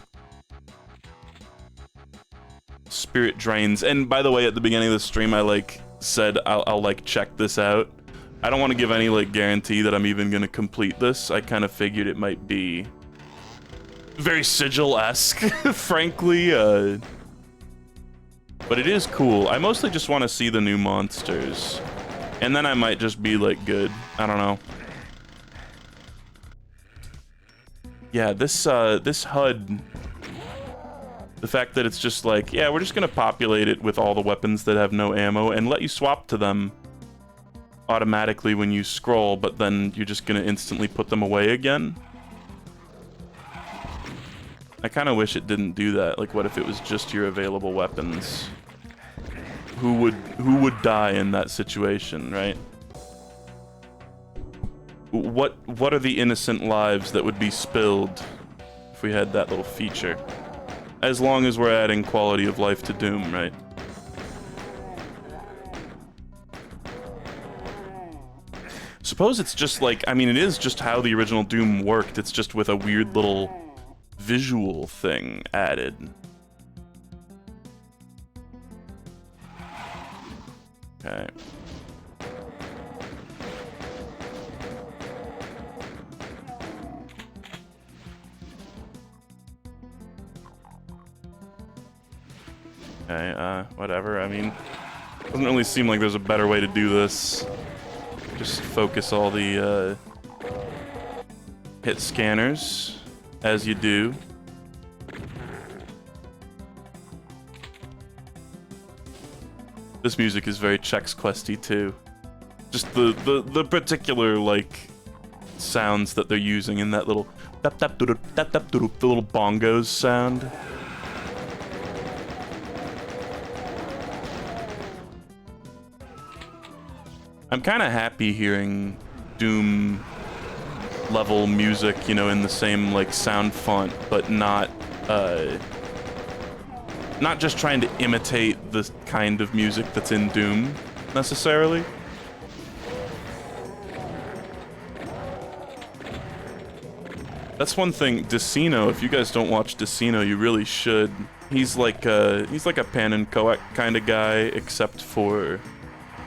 Spirit drains. And by the way, at the beginning of the stream, I like said I'll like check this out. I don't want to give any like guarantee that I'm even gonna complete this. I kind of figured it might be very Sigil-esque, frankly. But it is cool. I mostly just want to see the new monsters. And then I might just be, like, good. I don't know. Yeah, this HUD... The fact that it's just like, yeah, we're just gonna populate it with all the weapons that have no ammo and let you swap to them automatically when you scroll, but then you're just gonna instantly put them away again. I kind of wish it didn't do that. Like, what if it was just your available weapons? Who would die in that situation, right? What are the innocent lives that would be spilled if we had that little feature? As long as we're adding quality of life to Doom, right? Suppose it's just like, I mean, it is just how the original Doom worked. It's just with a weird little visual thing added. Okay. Okay, whatever. I mean, doesn't really seem like there's a better way to do this. Just focus all the, hit scanners, as you do. This music is very Chex Questy too. Just the particular like sounds that they're using in that little tap tap doo tap tap doo the little bongos sound. I'm kind of happy hearing Doom level music, you know, in the same like sound font, but not just trying to imitate the kind of music that's in Doom, necessarily. That's one thing, Decino, if you guys don't watch Decino, you really should. He's like a Pan and Koak kind of guy, except for...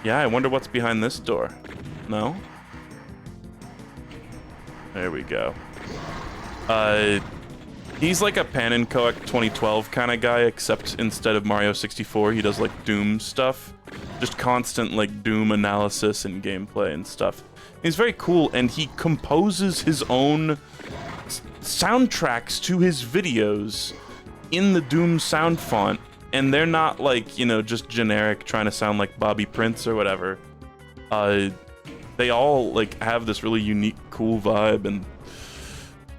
Yeah, I wonder what's behind this door. No? There we go. He's like a Pan and Koak 2012 kind of guy, except instead of Mario 64, he does like Doom stuff. Just constant like Doom analysis and gameplay and stuff. He's very cool, and he composes his own soundtracks to his videos in the Doom sound font, and they're not like, you know, just generic trying to sound like Bobby Prince or whatever. They all like have this really unique, cool vibe, and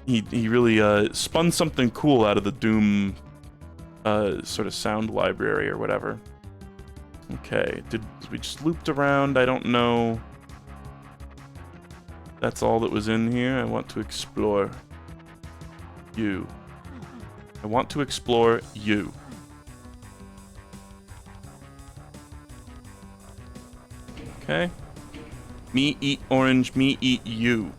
he really spun something cool out of the Doom sort of sound library or whatever. Okay, did we just looped around? I don't know. That's all that was in here. I want to explore you. I want to explore you. Okay. Me eat orange, me eat you.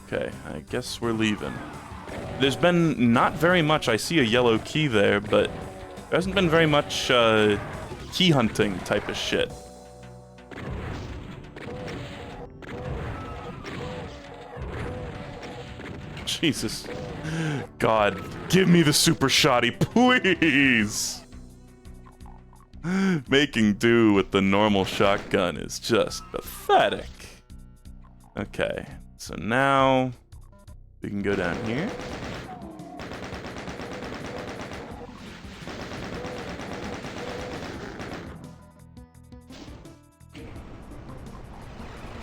Okay, I guess we're leaving. There's been not very much. I see a yellow key there, but there hasn't been very much key hunting type of shit. Jesus. God, give me the super shoddy, please! Making do with the normal shotgun is just pathetic. Okay, so now we can go down here.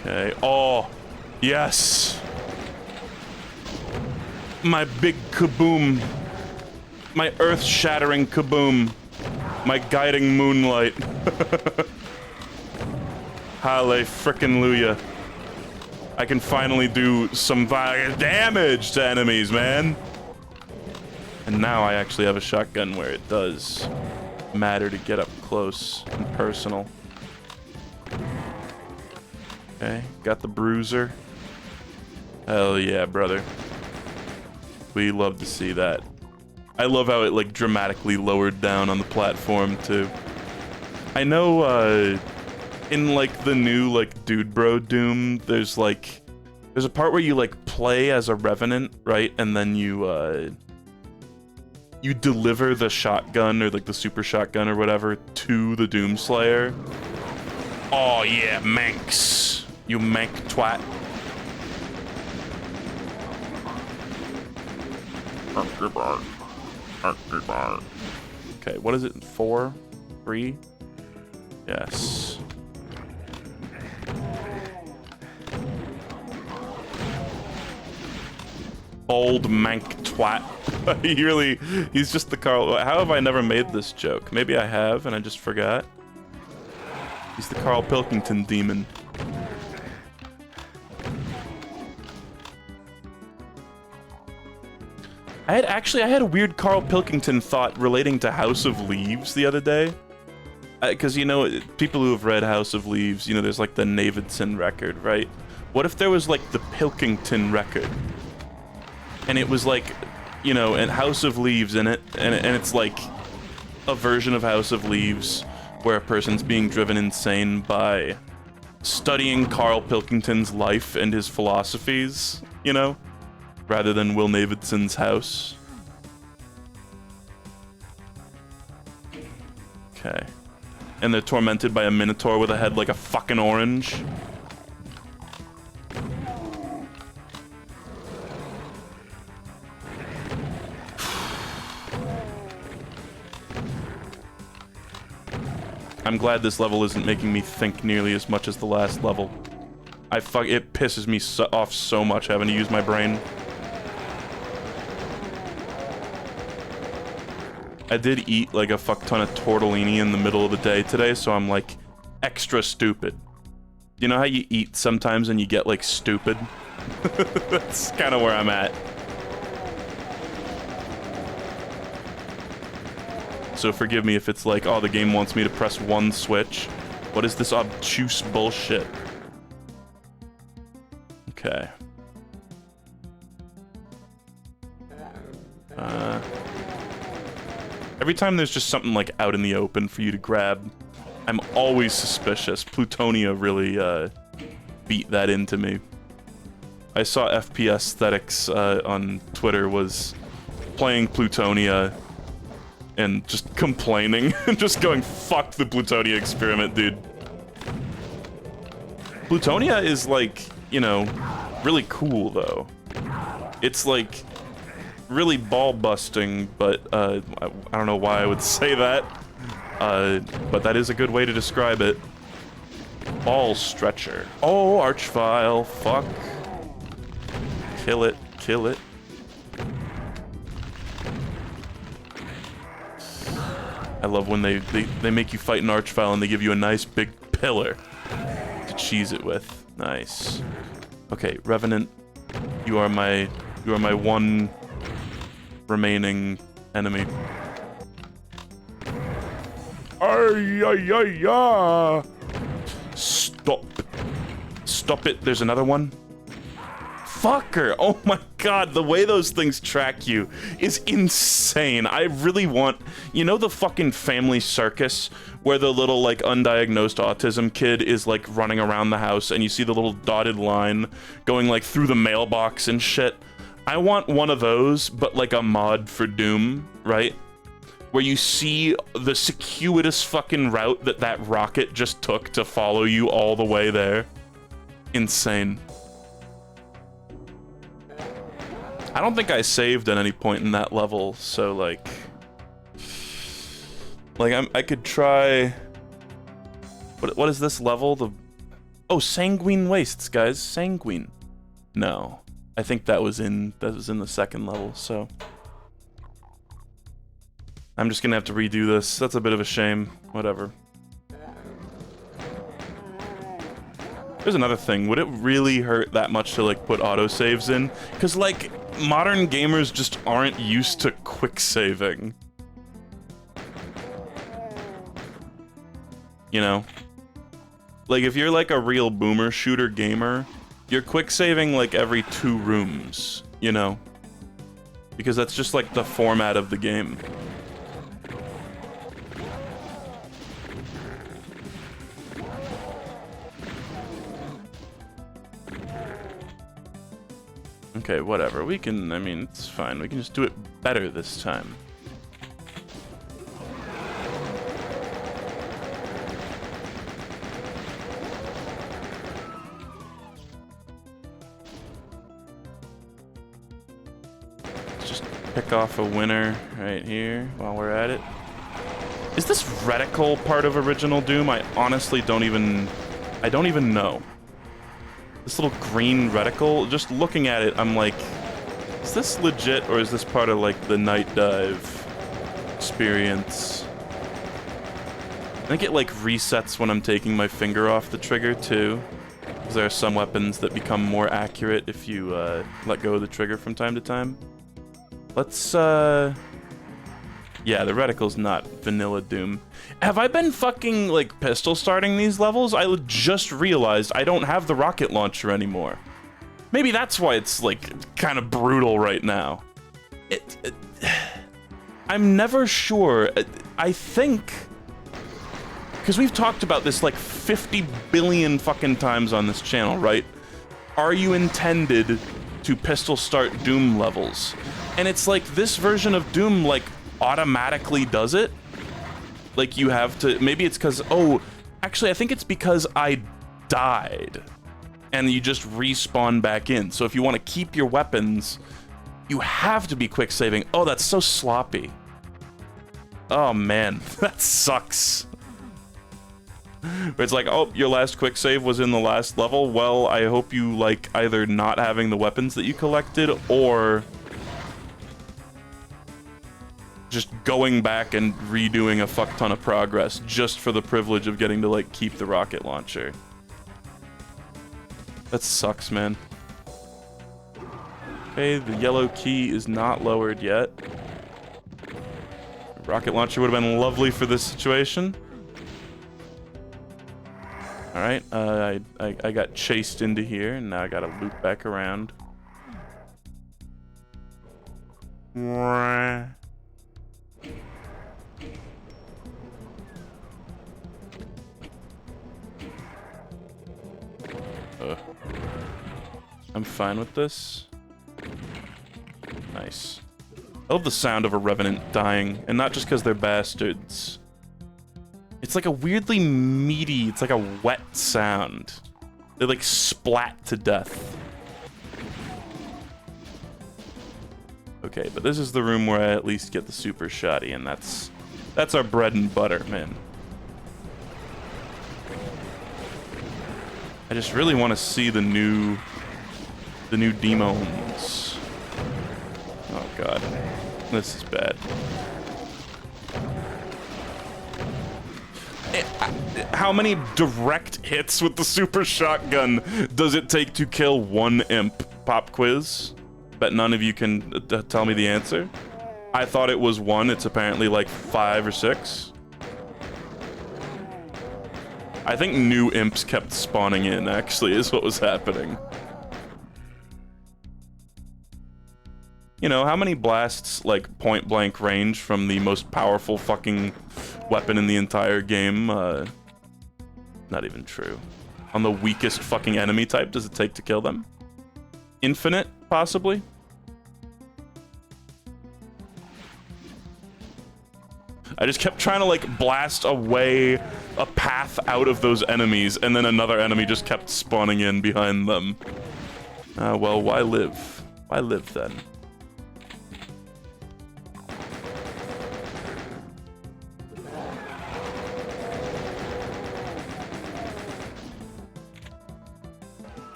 Okay, oh, yes! My big kaboom. My earth-shattering kaboom. My guiding moonlight. Halle frickin' Luya. I can finally do some damage to enemies, man. And now I actually have a shotgun where it does matter to get up close and personal. Okay, got the bruiser. Hell yeah, brother. We love to see that. I love how it, like, dramatically lowered down on the platform, too. I know, in, like, the new, like, Dude Bro Doom, there's a part where you, like, play as a Revenant, right? And then you deliver the shotgun, or, like, the super shotgun or whatever, to the Doomslayer. Oh, yeah, Manx. You Mank twat. Okay, what is it? 4? 3? Yes. Old Mank twat. He's just the Carl. How have I never made this joke? Maybe I have and I just forgot. He's the Carl Pilkington demon. I had a weird Carl Pilkington thought relating to House of Leaves the other day. Because, you know, people who have read House of Leaves, you know, there's like the Navidson record, right? What if there was like the Pilkington record? And it was like, you know, and House of Leaves in it, and it's like a version of House of Leaves where a person's being driven insane by studying Carl Pilkington's life and his philosophies, you know? Rather than Will Navidson's house. Okay. And they're tormented by a minotaur with a head like a fucking orange. I'm glad this level isn't making me think nearly as much as the last level. It pisses me off so much having to use my brain. I did eat like a fuck ton of tortellini in the middle of the day today, so I'm like extra stupid. You know how you eat sometimes and you get like stupid? That's kind of where I'm at. So forgive me if it's like, oh, the game wants me to press one switch. What is this obtuse bullshit? Okay. Every time there's just something like out in the open for you to grab, I'm always suspicious. Plutonia really beat that into me. I saw FPS Aesthetics on Twitter was playing Plutonia and just complaining and just going, fuck the Plutonia experiment, dude. Plutonia is like, you know, really cool though. It's like really ball busting, but I don't know why I would say that. But that is a good way to describe it. Ball stretcher. Oh, Archvile, fuck. Kill it, kill it. I love when they make you fight an Archvile and they give you a nice big pillar to cheese it with. Nice. Okay, Revenant, you are my one remaining enemy. Ay, ay, ay, ay. Stop. Stop it. There's another one. Fucker. Oh my god, the way those things track you is insane. I really want... You know the fucking Family Circus where the little, like, undiagnosed autism kid is, like, running around the house and you see the little dotted line going, like, through the mailbox and shit? I want one of those, but like a mod for Doom, right? Where you see the circuitous fucking route that rocket just took to follow you all the way there. Insane. I don't think I saved at any point in that level, so like I could try... What is this level? Oh, Sanguine Wastes, guys. Sanguine. No. I think that was in the second level, so I'm just gonna have to redo this. That's a bit of a shame. Whatever. There's another thing. Would it really hurt that much to like put autosaves in? Because like modern gamers just aren't used to quick saving. You know? Like, if you're like a real boomer shooter gamer, you're quick saving like every 2 rooms, you know? Because that's just like the format of the game. Okay, whatever. We can, I mean, it's fine. We can just do it better this time. Let's just pick off a winner right here while we're at it. Is this reticle part of original Doom? I honestly don't even know. This little green reticle, just looking at it, I'm like, is this legit or is this part of like the Night Dive experience? I think it like resets when I'm taking my finger off the trigger too. Because there are some weapons that become more accurate if you let go of the trigger from time to time. Let's, yeah, the reticle's not vanilla Doom. Have I been fucking, like, pistol starting these levels? I just realized I don't have the rocket launcher anymore. Maybe that's why it's, like, kind of brutal right now. I'm never sure. I think... Because we've talked about this, like, 50 billion fucking times on this channel, right? Are you intended to pistol start Doom levels? And it's like, this version of Doom, like, automatically does it. Like, you have to, maybe it's because, oh, actually I think it's because I died and you just respawn back in. So if you want to keep your weapons, you have to be quick saving. Oh, that's so sloppy. Oh man, that sucks. It's like, oh, your last quick save was in the last level. Well, I hope you like either not having the weapons that you collected or just going back and redoing a fuck ton of progress just for the privilege of getting to, like, keep the rocket launcher. That sucks, man. Okay, the yellow key is not lowered yet. Rocket launcher would have been lovely for this situation. Alright, I got chased into here, and now I gotta loop back around. I'm fine with this. Nice. I love the sound of a Revenant dying, and not just because they're bastards. It's like a weirdly meaty, it's like a wet sound. They like splat to death. Okay, but this is the room where I at least get the super shotty, and that's our bread and butter, man. I just really want to see the new demons. Oh god, this is bad. How many direct hits with the super shotgun does it take to kill one imp? Pop quiz. Bet none of you can tell me the answer. I thought it was 1. It's apparently like 5 or 6. I think new imps kept spawning in, actually, is what was happening. You know, how many blasts, like, point blank range from the most powerful fucking weapon in the entire game? Not even true. On the weakest fucking enemy type does it take to kill them? Infinite, possibly? I just kept trying to, like, blast away a path out of those enemies, and then another enemy just kept spawning in behind them. Well, why live? Why live, then?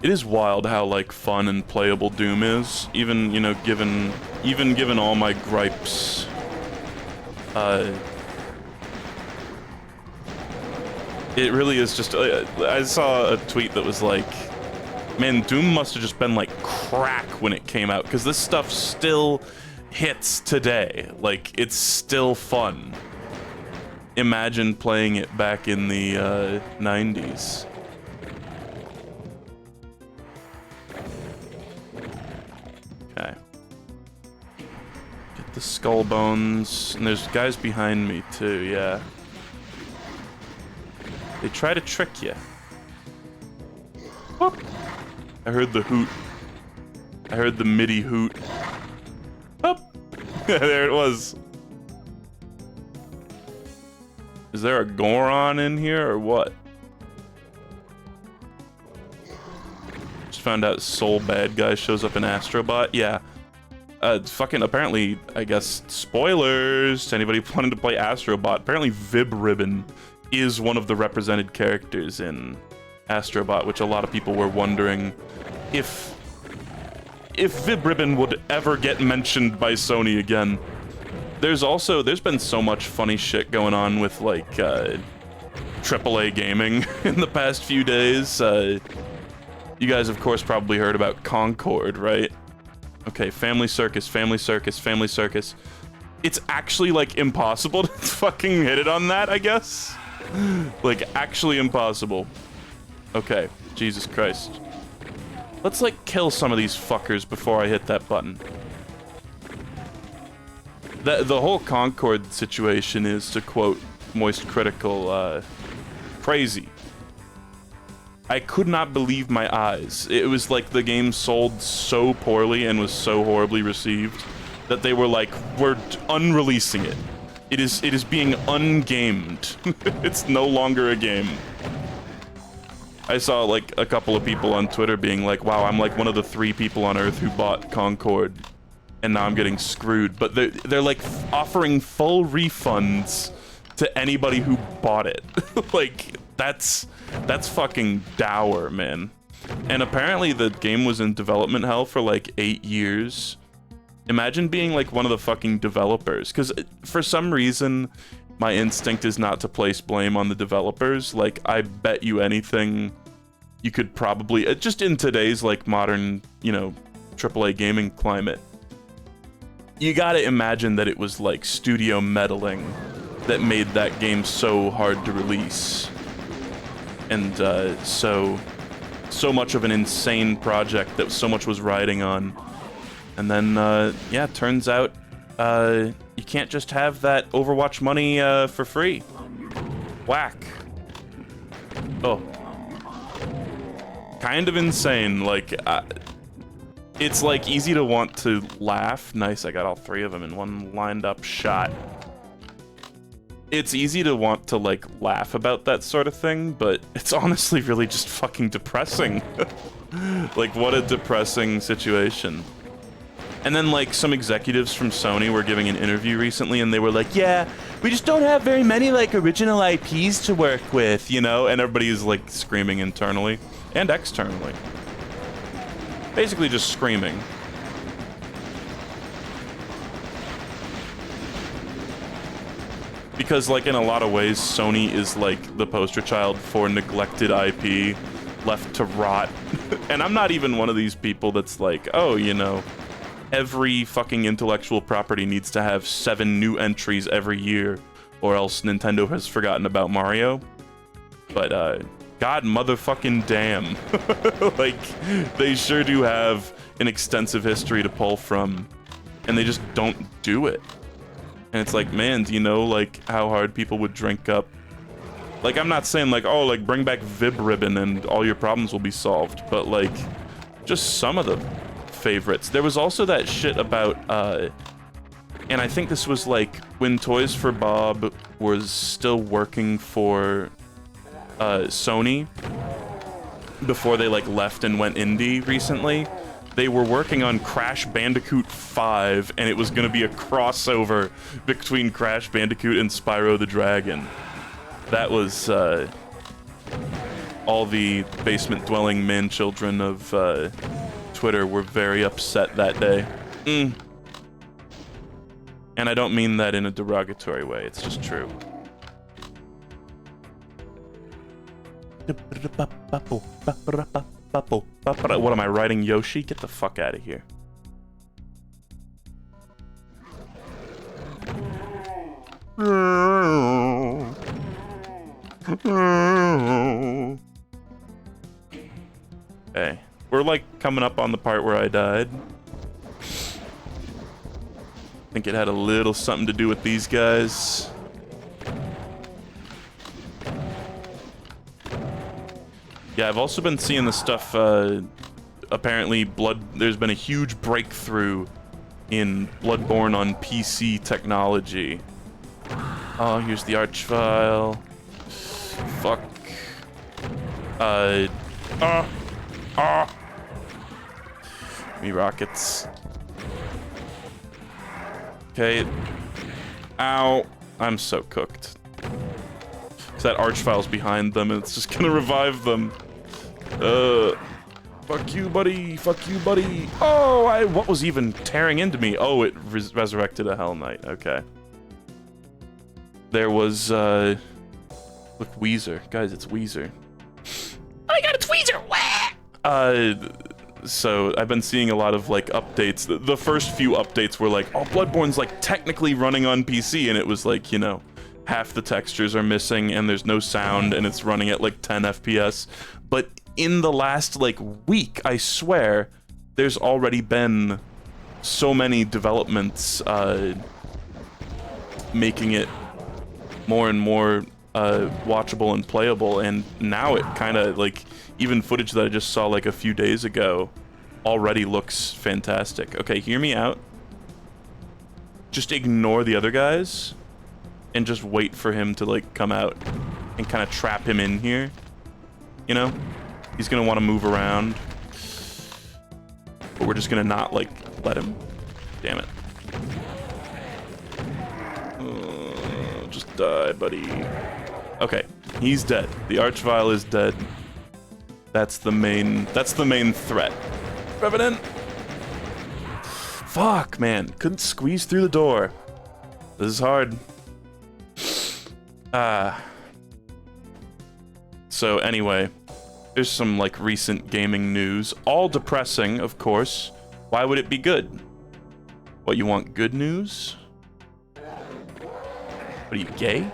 It is wild how, like, fun and playable Doom is, even, you know, given all my gripes. It really is just, I saw a tweet that was like, man, Doom must have just been like crack when it came out, because this stuff still hits today. Like, it's still fun. imagine playing it back in the 90s. Okay. Get the skull bones. And there's guys behind me too, yeah. They try to trick you. Whoop. I heard the hoot. I heard the MIDI hoot. Whoop. There it was. Is there a Goron in here or what? Just found out Soul Bad Guy shows up in Astrobot. Yeah. Fucking apparently, I guess, spoilers to anybody wanting to play Astrobot. Apparently Vib Ribbon is one of the represented characters in Astrobot, which a lot of people were wondering if Vib Ribbon would ever get mentioned by Sony again. There's been so much funny shit going on with, like, AAA gaming in the past few days. You guys, of course, probably heard about Concord, right? Okay, Family Circus, Family Circus, Family Circus. It's actually, like, impossible to fucking hit it on that, I guess? Like, actually impossible. Okay, Jesus Christ. Let's, like, kill some of these fuckers before I hit that button. The whole Concord situation is, to quote Moist Critical, crazy. I could not believe my eyes. It was like the game sold so poorly and was so horribly received that they were like, we're unreleasing it. It is being ungamed. It's no longer a game. I saw like a couple of people on Twitter being like, wow, I'm like one of the 3 people on Earth who bought Concord. And now I'm getting screwed. But they're like offering full refunds to anybody who bought it. Like, that's fucking dour, man. And apparently the game was in development hell for like 8 years. Imagine being like one of the fucking developers. Because for some reason, my instinct is not to place blame on the developers. Like, I bet you anything you could probably, just in today's like modern, you know, AAA gaming climate, you gotta imagine that it was like studio meddling that made that game so hard to release. And so much of an insane project that so much was riding on. And then, yeah, turns out you can't just have that Overwatch money for free. Whack. Oh. Kind of insane, like, it's like easy to want to laugh. Nice, I got all 3 of them in one lined up shot. It's easy to want to like laugh about that sort of thing, but it's honestly really just fucking depressing. Like, what a depressing situation. And then like some executives from Sony were giving an interview recently and they were like, yeah, we just don't have very many like original IPs to work with, you know? And everybody's like screaming internally and externally. Basically just screaming. Because, like, in a lot of ways, Sony is, like, the poster child for neglected IP left to rot. And I'm not even one of these people that's like, oh, you know, every fucking intellectual property needs to have 7 new entries every year, or else Nintendo has forgotten about Mario. But, god motherfucking damn. Like, they sure do have an extensive history to pull from, and they just don't do it. And it's like, man, do you know, like, how hard people would drink up? Like, I'm not saying, like, oh, like, bring back Vib Ribbon and all your problems will be solved, but, like, just some of the favorites. There was also that shit about, and I think this was, like, when Toys for Bob was still working for Sony, before they, like, left and went indie recently. They were working on Crash Bandicoot 5, and it was going to be a crossover between Crash Bandicoot and Spyro the Dragon. That was, all the basement-dwelling man-children of, Twitter were very upset that day. And I don't mean that in a derogatory way, it's just true. What am I writing, Yoshi? Get the fuck out of here. Okay. We're like coming up on the part where I died. I think it had a little something to do with these guys. Yeah, I've also been seeing the stuff, apparently there's been a huge breakthrough in Bloodborne on PC technology. Oh, here's the Archvile. Fuck. Me rockets. Okay. Ow. I'm so cooked. So that Archvile's behind them, and it's just gonna revive them. Fuck you, buddy. Fuck you, buddy. Oh, what was even tearing into me? Oh, it resurrected a Hell Knight. Okay. There was, look, Weezer. Guys, it's Weezer. Oh my god, it's Weezer! Wah! So I've been seeing a lot of, like, updates. The first few updates were like, oh, Bloodborne's, like, technically running on PC, and it was like, you know, half the textures are missing, and there's no sound, and it's running at, like, 10 FPS. But in the last, like, week, I swear, there's already been so many developments, making it more and more watchable and playable, and now it kind of, like, even footage that I just saw like a few days ago already looks fantastic. Okay, hear me out. Just ignore the other guys and just wait for him to like come out and kind of trap him in here. You know? He's gonna want to move around, but we're just gonna not like let him. Damn it. Just die, buddy. Okay, he's dead. The Archvile is dead. That's the main threat. Revenant! Fuck, man. Couldn't squeeze through the door. This is hard. So anyway, there's some like recent gaming news. All depressing, of course. Why would it be good? What, you want good news? What are you, gay?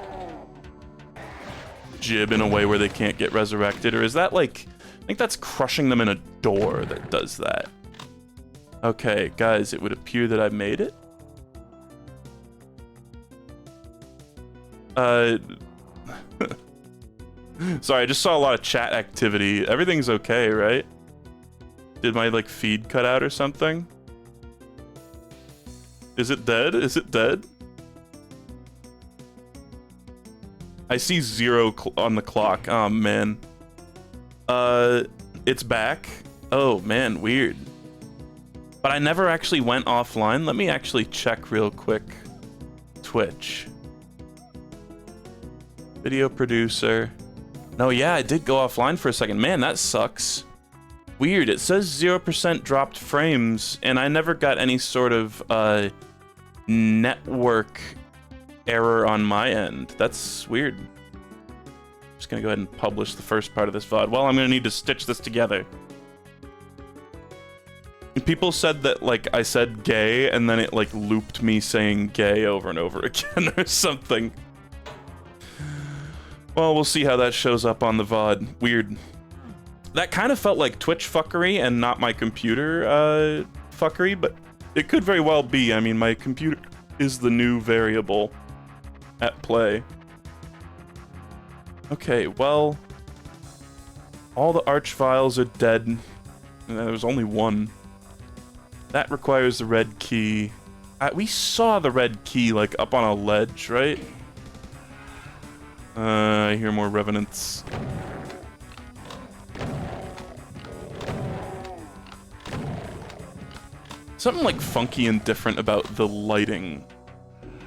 Jib in a way where they can't get resurrected? Or is that like... I think that's crushing them in a door that does that. Okay, guys, it would appear that I made it. Sorry, I just saw a lot of chat activity. Everything's okay, right? Did my, like, feed cut out or something? Is it dead? Is it dead? I see 0 on the clock. Oh, man. It's back. Oh, man, weird. But I never actually went offline. Let me actually check real quick. Twitch. Video producer. No, yeah, I did go offline for a second. Man, that sucks. Weird. It says 0% dropped frames, and I never got any sort of, network error on my end. That's weird. Just gonna go ahead and publish the first part of this VOD. Well, I'm gonna need to stitch this together. People said that, like, I said gay, and then it, like, looped me saying gay over and over again or something. Well, we'll see how that shows up on the VOD. Weird. That kind of felt like Twitch fuckery and not my computer, fuckery, but it could very well be. I mean, my computer is the new variable at play. Okay, well, all the Archviles are dead. And there's only one. That requires the red key. We saw the red key, like, up on a ledge, right? I hear more revenants. Something, like, funky and different about the lighting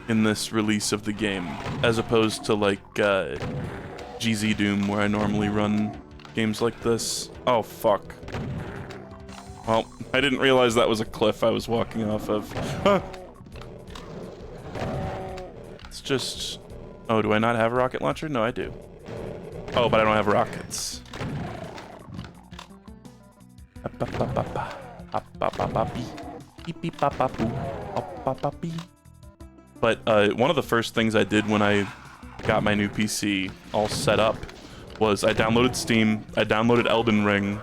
in this release of the game, as opposed to, like, GZ Doom, where I normally run games like this. Oh, fuck. Well, I didn't realize that was a cliff I was walking off of. Huh. It's just... Oh, do I not have a rocket launcher? No, I do. Oh, but I don't have rockets. But one of the first things I did when I got my new PC all set up was I downloaded Steam, I downloaded Elden Ring,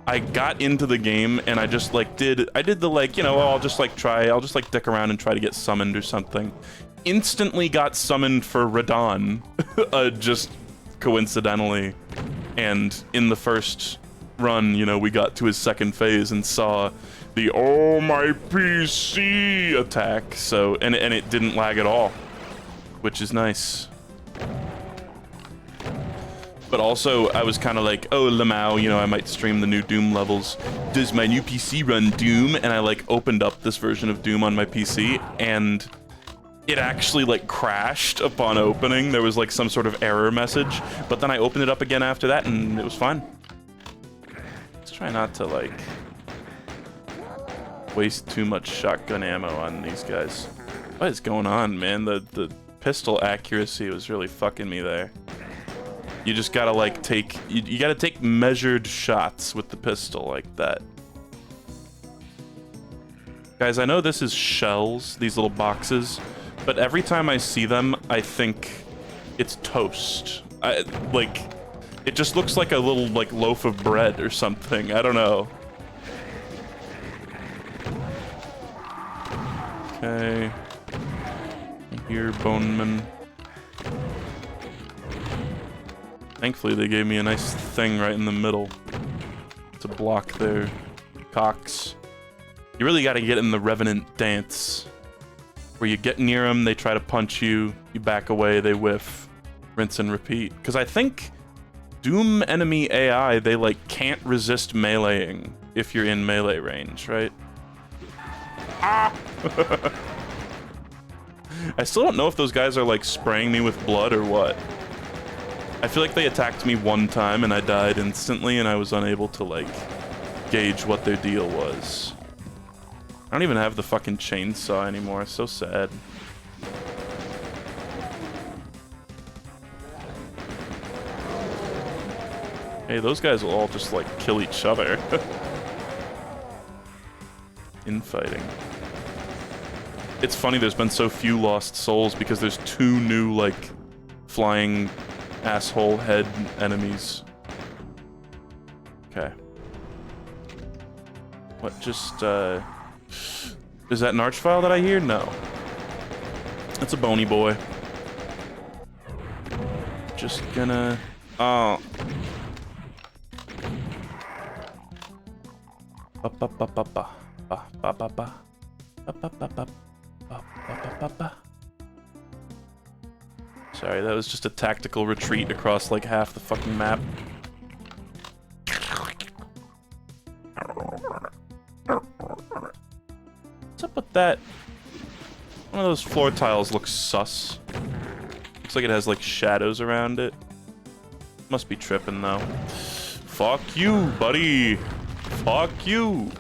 I got into the game, and I just like did the like, you know, I'll just like dick around and try to get summoned or something. Instantly got summoned for Radahn, just coincidentally. And in the first run, you know, we got to his second phase and saw the "oh my PC" attack. So and it didn't lag at all, which is nice. But also, I was kind of like, oh, Lamau, you know, I might stream the new Doom levels. Does my new PC run Doom? And I like opened up this version of Doom on my PC, and it actually like crashed upon opening. There was like some sort of error message, but then I opened it up again after that, and it was fine. Let's try not to like waste too much shotgun ammo on these guys. What is going on, man? The pistol accuracy was really fucking me there. You just gotta like take, you gotta take measured shots with the pistol like that. Guys, I know this is shells, these little boxes, but every time I see them, I think it's toast. Like, it just looks like a little like loaf of bread or something, I don't know. Okay. Here, Boneman. Thankfully, they gave me a nice thing right in the middle to block their cocks. You really gotta get in the Revenant dance, where you get near them, they try to punch you, you back away, they whiff, rinse and repeat. Because I think Doom enemy AI, they like can't resist meleeing if you're in melee range, right? Ah! I still don't know if those guys are like spraying me with blood or what. I feel like they attacked me one time and I died instantly, and I was unable to like gauge what their deal was. I don't even have the fucking chainsaw anymore, it's so sad. Hey, those guys will all just like kill each other. Infighting. It's funny there's been so few lost souls because there's 2 new like flying asshole head enemies. Okay. What, just, is that an archvile that I hear? No. That's a bony boy. Just gonna... Oh. Sorry, that was just a tactical retreat across like half the fucking map. What's up with that? One of those floor tiles looks sus. Looks like it has like shadows around it. Must be tripping though. Fuck you, buddy. Fuck you.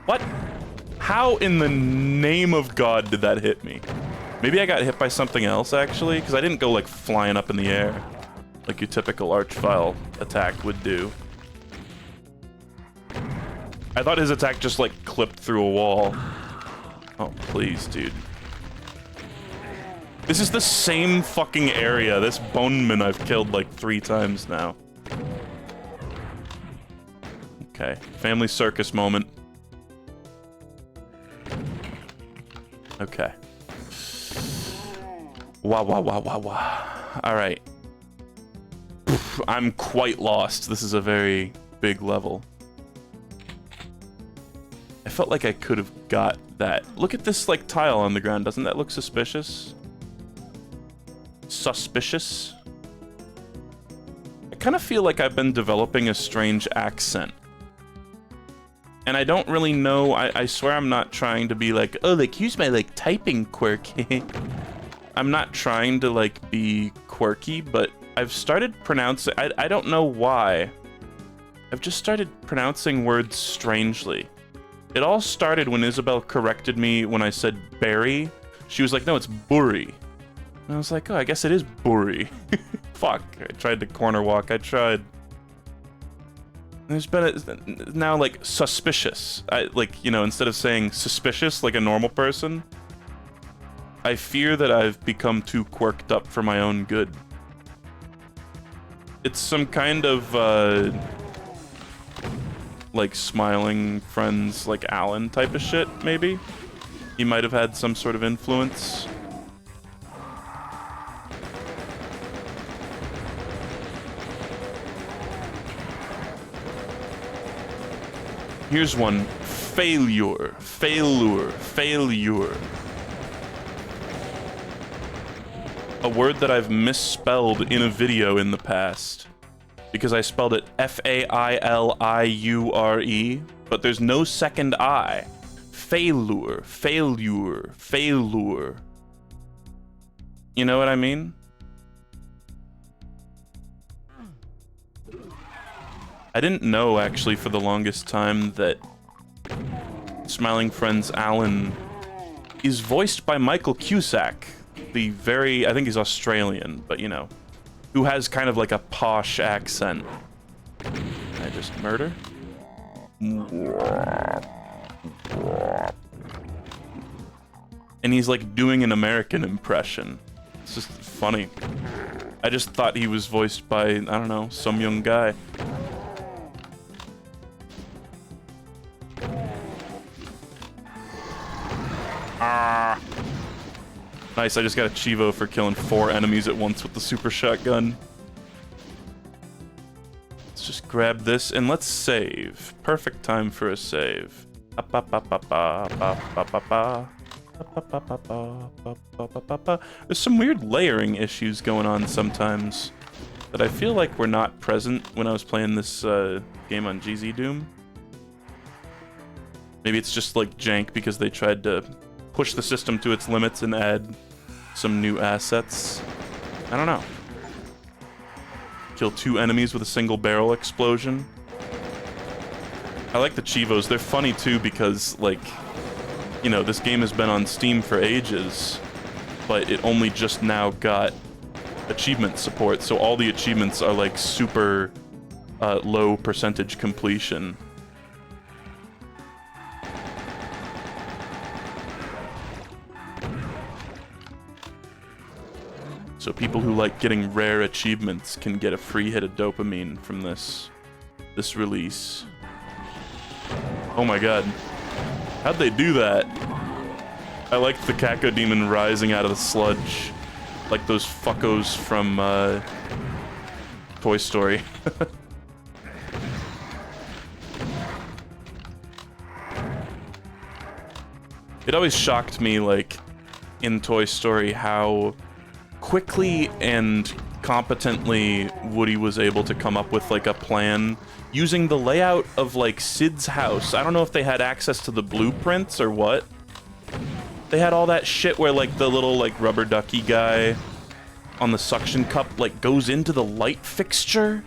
What? How in the name of God did that hit me? Maybe I got hit by something else, actually, because I didn't go, like, flying up in the air like your typical archvile attack would do. I thought his attack just, like, clipped through a wall. Oh, please, dude. This is the same fucking area. This Boneman I've killed, like, 3 times now. Okay, family circus moment. Okay. Wow, wow, wow, wow, wow. Alright. I'm quite lost. This is a very big level. I felt like I could have got that. Look at this, like, tile on the ground. Doesn't that look suspicious? Suspicious? I kind of feel like I've been developing a strange accent. And I don't really know, I swear I'm not trying to be like, oh, like, use my, like, typing quirk. I'm not trying to, like, be quirky, but I've started pronouncing... I don't know why. I've just started pronouncing words strangely. It all started when Isabel corrected me when I said berry. She was like, no, it's burry. And I was like, oh, I guess it is burry. Fuck, I tried to corner walk, I tried. There's been now, like, suspicious. Like, you know, instead of saying suspicious like a normal person, I fear that I've become too quirked up for my own good. It's some kind of, like, smiling friends like Alan type of shit, maybe? He might have had some sort of influence. Here's one. Failure. Failure. Failure. A word that I've misspelled in a video in the past. Because I spelled it F-A-I-L-I-U-R-E, but there's no second I. Failure. Failure. Failure. You know what I mean? I didn't know, actually, for the longest time that Smiling Friends Alan is voiced by Michael Cusack, the very, I think he's Australian, but you know, who has kind of like a posh accent. Can I just murder? And he's like doing an American impression. It's just funny. I just thought he was voiced by, I don't know, some young guy. Nice, I just got a Chivo for killing 4 enemies at once with the super shotgun. Let's just grab this and let's save. Perfect time for a save. There's some weird layering issues going on sometimes that I feel like were not present when I was playing this game on GZ Doom. Maybe it's just like jank because they tried to push the system to its limits and add some new assets. I don't know. Kill 2 enemies with a single barrel explosion. I like the Chivos. They're funny too because, like, you know, this game has been on Steam for ages, but it only just now got achievement support, so all the achievements are like super low percentage completion. So people who like getting rare achievements can get a free hit of dopamine from this release. Oh my god. How'd they do that? I liked the Cacodemon rising out of the sludge. Like those fuckos from Toy Story. It always shocked me, like, in Toy Story, how quickly and competently Woody was able to come up with like a plan using the layout of like Sid's house. I don't know if they had access to the blueprints or what. They had all that shit where like the little like rubber ducky guy on the suction cup like goes into the light fixture,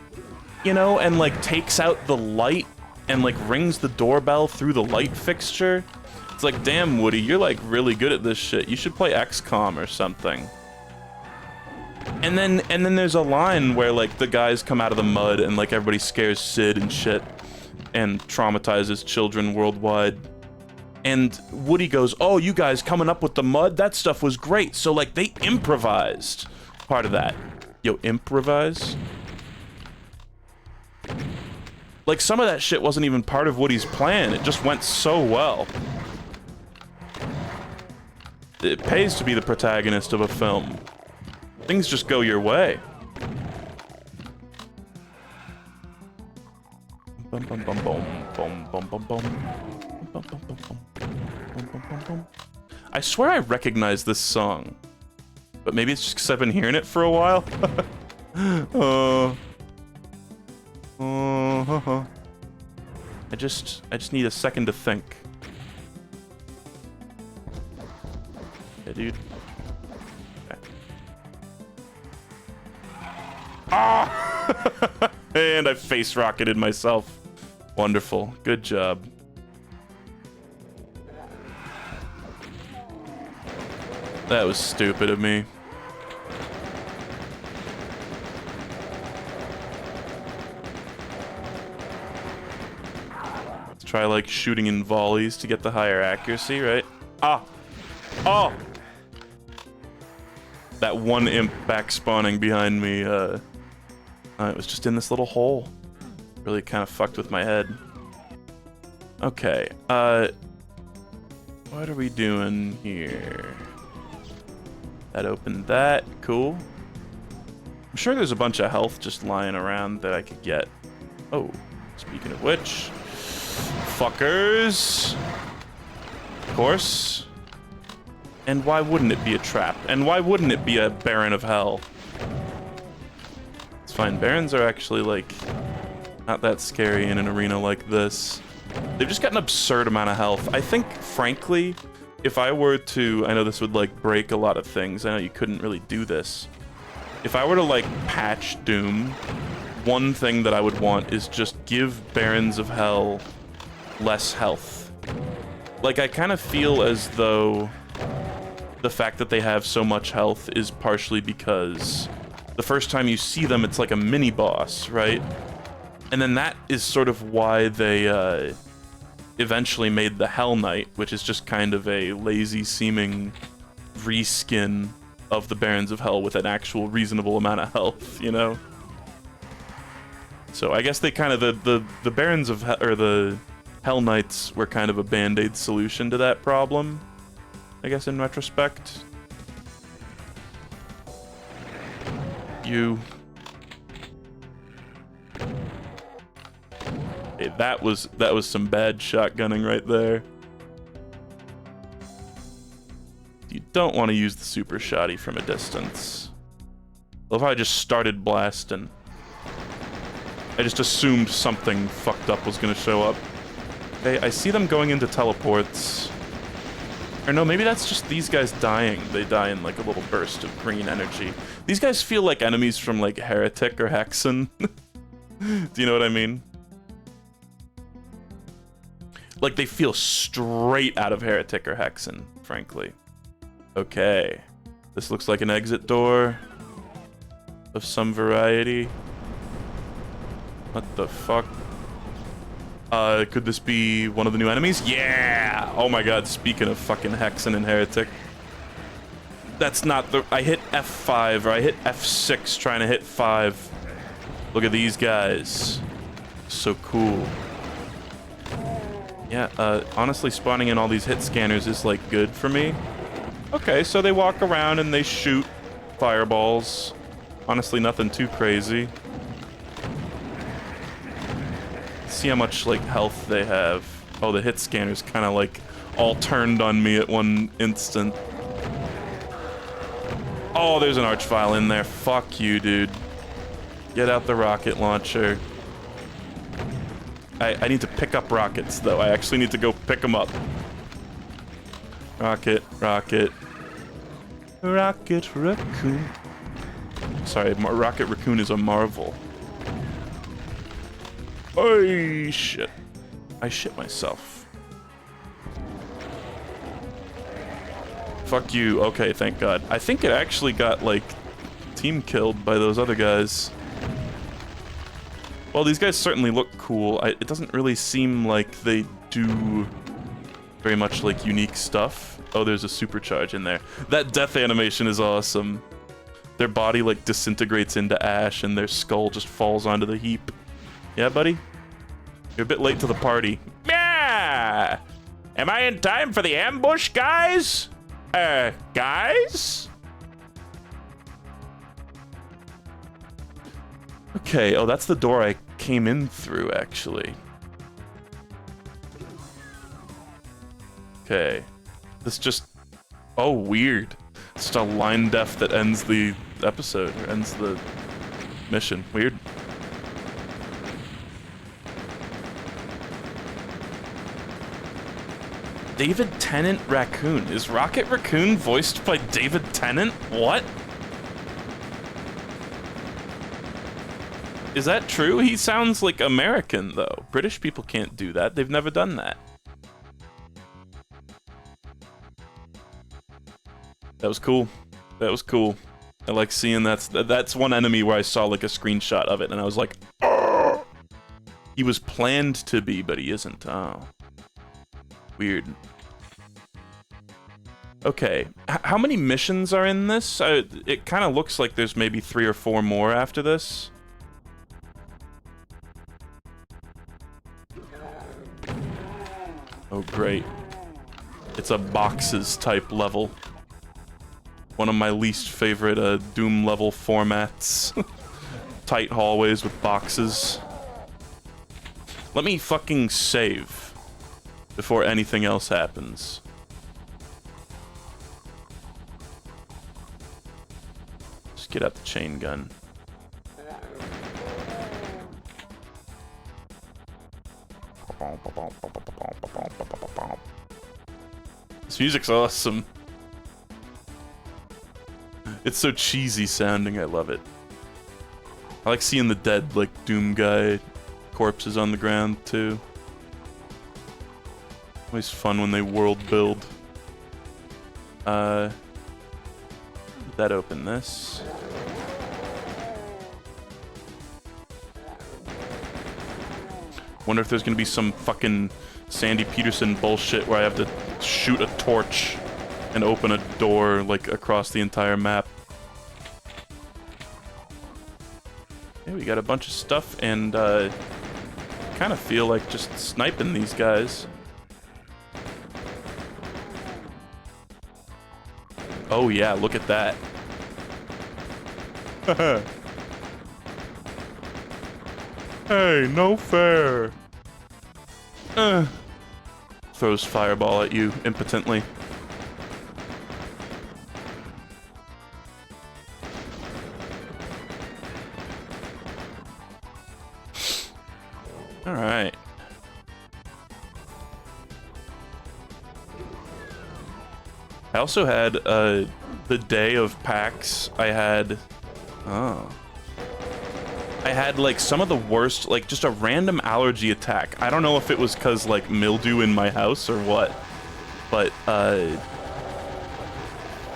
you know, and like takes out the light and like rings the doorbell through the light fixture. It's like, damn, Woody, you're like really good at this shit. You should play XCOM or something. And then there's a line where like the guys come out of the mud and like everybody scares Sid and shit and traumatizes children worldwide. And Woody goes, "Oh, you guys coming up with the mud? That stuff was great." So like they improvised part of that. Yo, improvise? Like some of that shit wasn't even part of Woody's plan. It just went so well. It pays to be the protagonist of a film. Things just go your way. Bum bum bum bum bum bum bum bum. Bum, bum, bum, bum. Bum, bum, bum, bum. I swear I recognize this song, but maybe it's just because I've been hearing it for a while. I just need a second to think. Yeah, dude. Ah! And I face rocketed myself. Wonderful. Good job. That was stupid of me. Let's try like shooting in volleys to get the higher accuracy, right? Ah! Oh! that one imp back spawning behind me, it was just in this little hole. Really kind of fucked with my head. Okay, what are we doing here? That opened that, cool. I'm sure there's a bunch of health just lying around that I could get. Oh, speaking of which, fuckers. Of course. And why wouldn't it be a trap? And why wouldn't it be a Baron of Hell? It's fine, Barons are actually, like, not that scary in an arena like this. They've just got an absurd amount of health. I think, frankly, if I were to... I know this would, like, break a lot of things. I know you couldn't really do this. If I were to, like, patch Doom, one thing that I would want is just give Barons of Hell less health. Like, I kind of feel as though the fact that they have so much health is partially because the first time you see them, it's like a mini-boss, right? And then that is sort of why they eventually made the Hell Knight, which is just kind of a lazy-seeming reskin of the Barons of Hell with an actual reasonable amount of health, you know? So I guess they kind of, the Barons of Hell, or the Hell Knights were kind of a band-aid solution to that problem, I guess, in retrospect. You. Hey, that was some bad shotgunning right there. You don't want to use the super shotty from a distance. I love how I just started blasting. I just assumed something fucked up was gonna show up. Okay, I see them going into teleports. Or no, maybe that's just these guys dying. They die in like a little burst of green energy. These guys feel like enemies from like Heretic or Hexen. Do you know what I mean? Like they feel straight out of Heretic or Hexen, frankly. Okay, this looks like an exit door of some variety. What the fuck? Could this be one of the new enemies? Yeah! Oh my god, speaking of fucking Hexen and Heretic. That's not the... I hit F5, or I hit F6 trying to hit 5. Look at these guys. So cool. Yeah, honestly, spawning in all these hit scanners is, like, good for me. Okay, so they walk around and they shoot fireballs. Honestly, nothing too crazy. See how much, like, health they have. Oh, the hit scanner's kind of, like, all turned on me at one instant. Oh, there's an Archvile in there. Fuck you, dude. Get out the rocket launcher. I need to pick up rockets, though. I actually need to go pick them up. Rocket, rocket. Rocket Raccoon. Sorry, Rocket Raccoon is a marvel. Oh, shit. I shit myself. Fuck you. Okay, thank God. I think it actually got, like, team killed by those other guys. Well, these guys certainly look cool. It doesn't really seem like they do very much, like, unique stuff. Oh, there's a supercharge in there. That death animation is awesome. Their body, like, disintegrates into ash and their skull just falls onto the heap. Yeah, buddy? You're a bit late to the party. Yeah! Am I in time for the ambush, guys? Guys? Okay, oh, that's the door I came in through, actually. Okay. This just... Oh, weird. It's just a line def that ends the episode, or ends the mission. Weird. David Tennant Raccoon. Is Rocket Raccoon voiced by David Tennant? What? Is that true? He sounds like American, though. British people can't do that. They've never done that. That was cool. That was cool. I like seeing that's one enemy where I saw like a screenshot of it and I was like, "Argh!" He was planned to be, but he isn't. Oh. Weird. Okay, how many missions are in this? It kind of looks like there's maybe 3 or 4 more after this. Oh, great. It's a boxes type level. One of my least favorite Doom level formats. Tight hallways with boxes. Let me fucking save before anything else happens. Just get out the chain gun. This music's awesome. It's so cheesy sounding, I love it. I like seeing the dead, like, Doom guy corpses on the ground, too. Always fun when they world build. Did that open this? Wonder if there's gonna be some fucking Sandy Peterson bullshit where I have to shoot a torch and open a door, like, across the entire map. Yeah, we got a bunch of stuff, and, kind of feel like just sniping these guys. Oh yeah, look at that. Hey, no fair. Throws fireball at you impotently. All right. I also had the day of PAX. I had like some of the worst, like just a random allergy attack. I don't know if it was cause like mildew in my house or what, but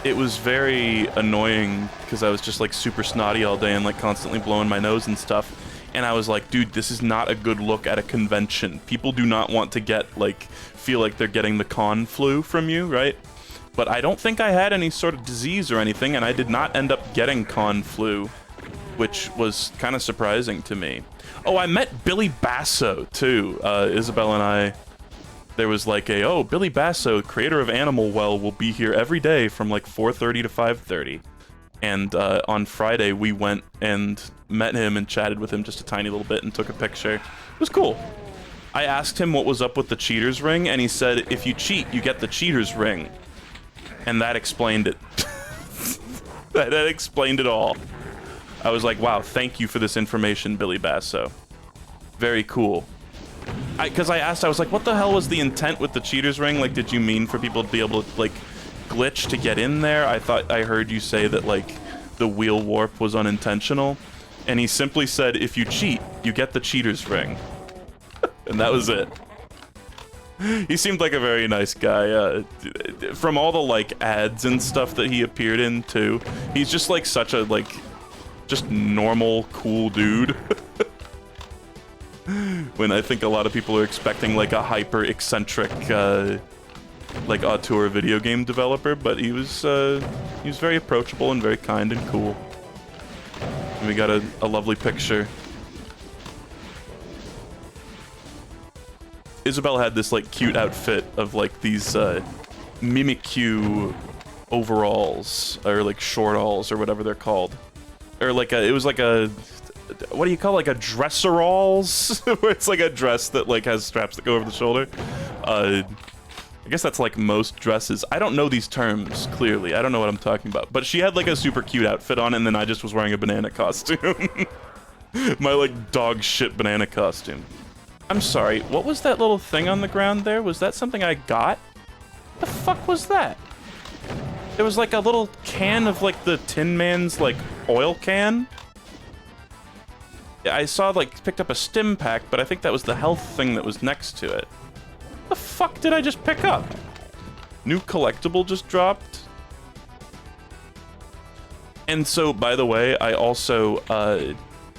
it was very annoying because I was just like super snotty all day and like constantly blowing my nose and stuff. And I was like, dude, this is not a good look at a convention. People do not want to get like, feel like they're getting the con flu from you, right? But I don't think I had any sort of disease or anything, and I did not end up getting con flu, which was kind of surprising to me. Oh, I met Billy Basso, too. Isabel and I, there was like a, oh, Billy Basso, creator of Animal Well, will be here every day from like 4:30 to 5:30. And on Friday, we went and met him and chatted with him just a tiny little bit and took a picture. It was cool. I asked him what was up with the cheater's ring, and he said, if you cheat, you get the cheater's ring. And that explained it. that explained it all. I was like, wow, thank you for this information, Billy Basso. Very cool. Because I asked, I was like, what the hell was the intent with the cheater's ring? Like, did you mean for people to be able to, like, glitch to get in there? I thought I heard you say that, like, the wheel warp was unintentional. And he simply said, if you cheat, you get the cheater's ring. And that was it. He seemed like a very nice guy. From all the, like, ads and stuff that he appeared in, too, he's just, like, such a, like, just normal, cool dude. When I think a lot of people are expecting, like, a hyper-eccentric, like, auteur video game developer, but he was very approachable and very kind and cool. And we got a lovely picture. Isabel had this, like, cute outfit of, like, these, Mimikyu overalls, or, like, shortalls, or whatever they're called. Or, like, it was like a, what do you call it? Like a dresseralls? Where it's, like, a dress that, like, has straps that go over the shoulder. I guess that's, like, most dresses. I don't know these terms, clearly. I don't know what I'm talking about. But she had, like, a super cute outfit on, and then I just was wearing a banana costume. My, like, dog shit banana costume. I'm sorry, what was that little thing on the ground there? Was that something I got? The fuck was that? It was like a little can of like the Tin Man's like oil can. Yeah, I saw like picked up a stim pack, but I think that was the health thing that was next to it. The fuck did I just pick up? New collectible just dropped. And so, by the way, I also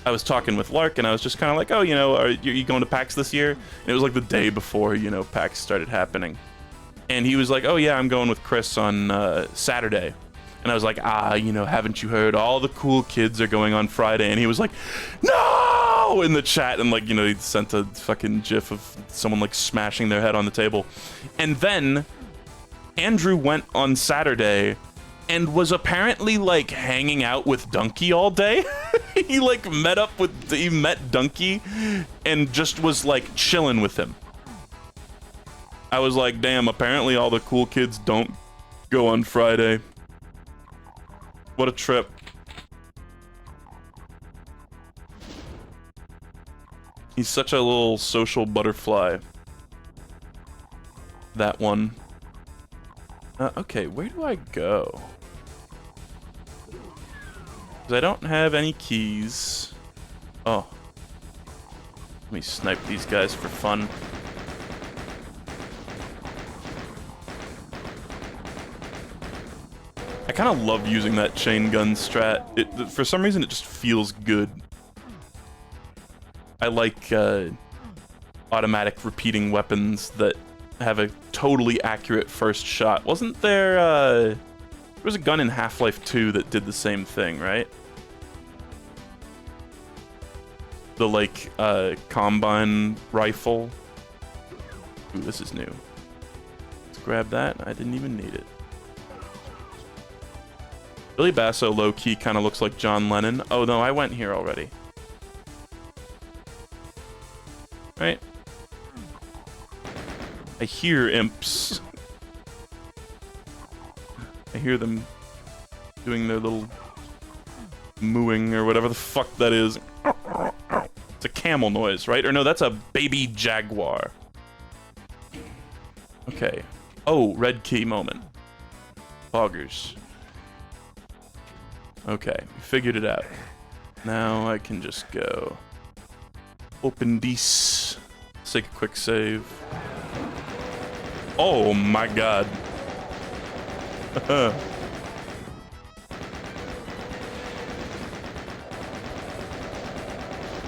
I was talking with Lark, and I was just kind of like, oh, you know, are you going to PAX this year? And it was like the day before, you know, PAX started happening. And he was like, oh yeah, I'm going with Chris on Saturday. And I was like, you know, haven't you heard? All the cool kids are going on Friday. And he was like, no! In the chat. And like, you know, he sent a fucking gif of someone like smashing their head on the table. And then Andrew went on Saturday and was apparently like hanging out with Donkey all day. He like met Donkey and just was like chilling with him. I was like, damn, apparently all the cool kids don't go on Friday. What a trip. He's such a little social butterfly. That one. Okay, where do I go? Because I don't have any keys. Oh. Let me snipe these guys for fun. I kind of love using that chain gun strat. For some reason, it just feels good. I like automatic repeating weapons that have a totally accurate first shot. Wasn't there, there was a gun in Half-Life 2 that did the same thing, right? The, like, combine rifle. Ooh, this is new. Let's grab that. I didn't even need it. Billy Basso low-key kind of looks like John Lennon. Oh, no, I went here already. Right? I hear imps. I hear them doing their little mooing or whatever the fuck that is. It's a camel noise, right? Or no, that's a baby jaguar. Okay. Oh, red key moment. Boggers. Okay, we figured it out. Now I can just go. Open these. Let's take a quick save. Oh my god.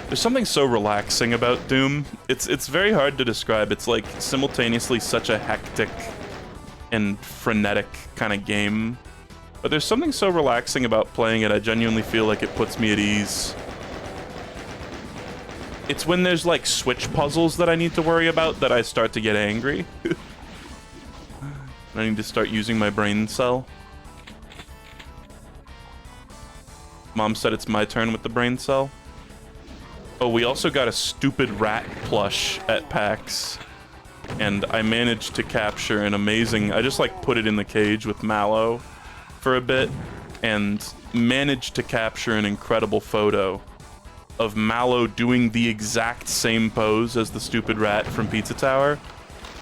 There's something so relaxing about Doom. It's very hard to describe. It's like simultaneously such a hectic and frenetic kind of game. But there's something so relaxing about playing it. I genuinely feel like it puts me at ease. It's when there's like switch puzzles that I need to worry about that I start to get angry. I need to start using my brain cell. Mom said it's my turn with the brain cell. Oh, we also got a stupid rat plush at PAX. And I managed to capture an amazing... I just like put it in the cage with Mallow for a bit and managed to capture an incredible photo of Mallow doing the exact same pose as the stupid rat from Pizza Tower.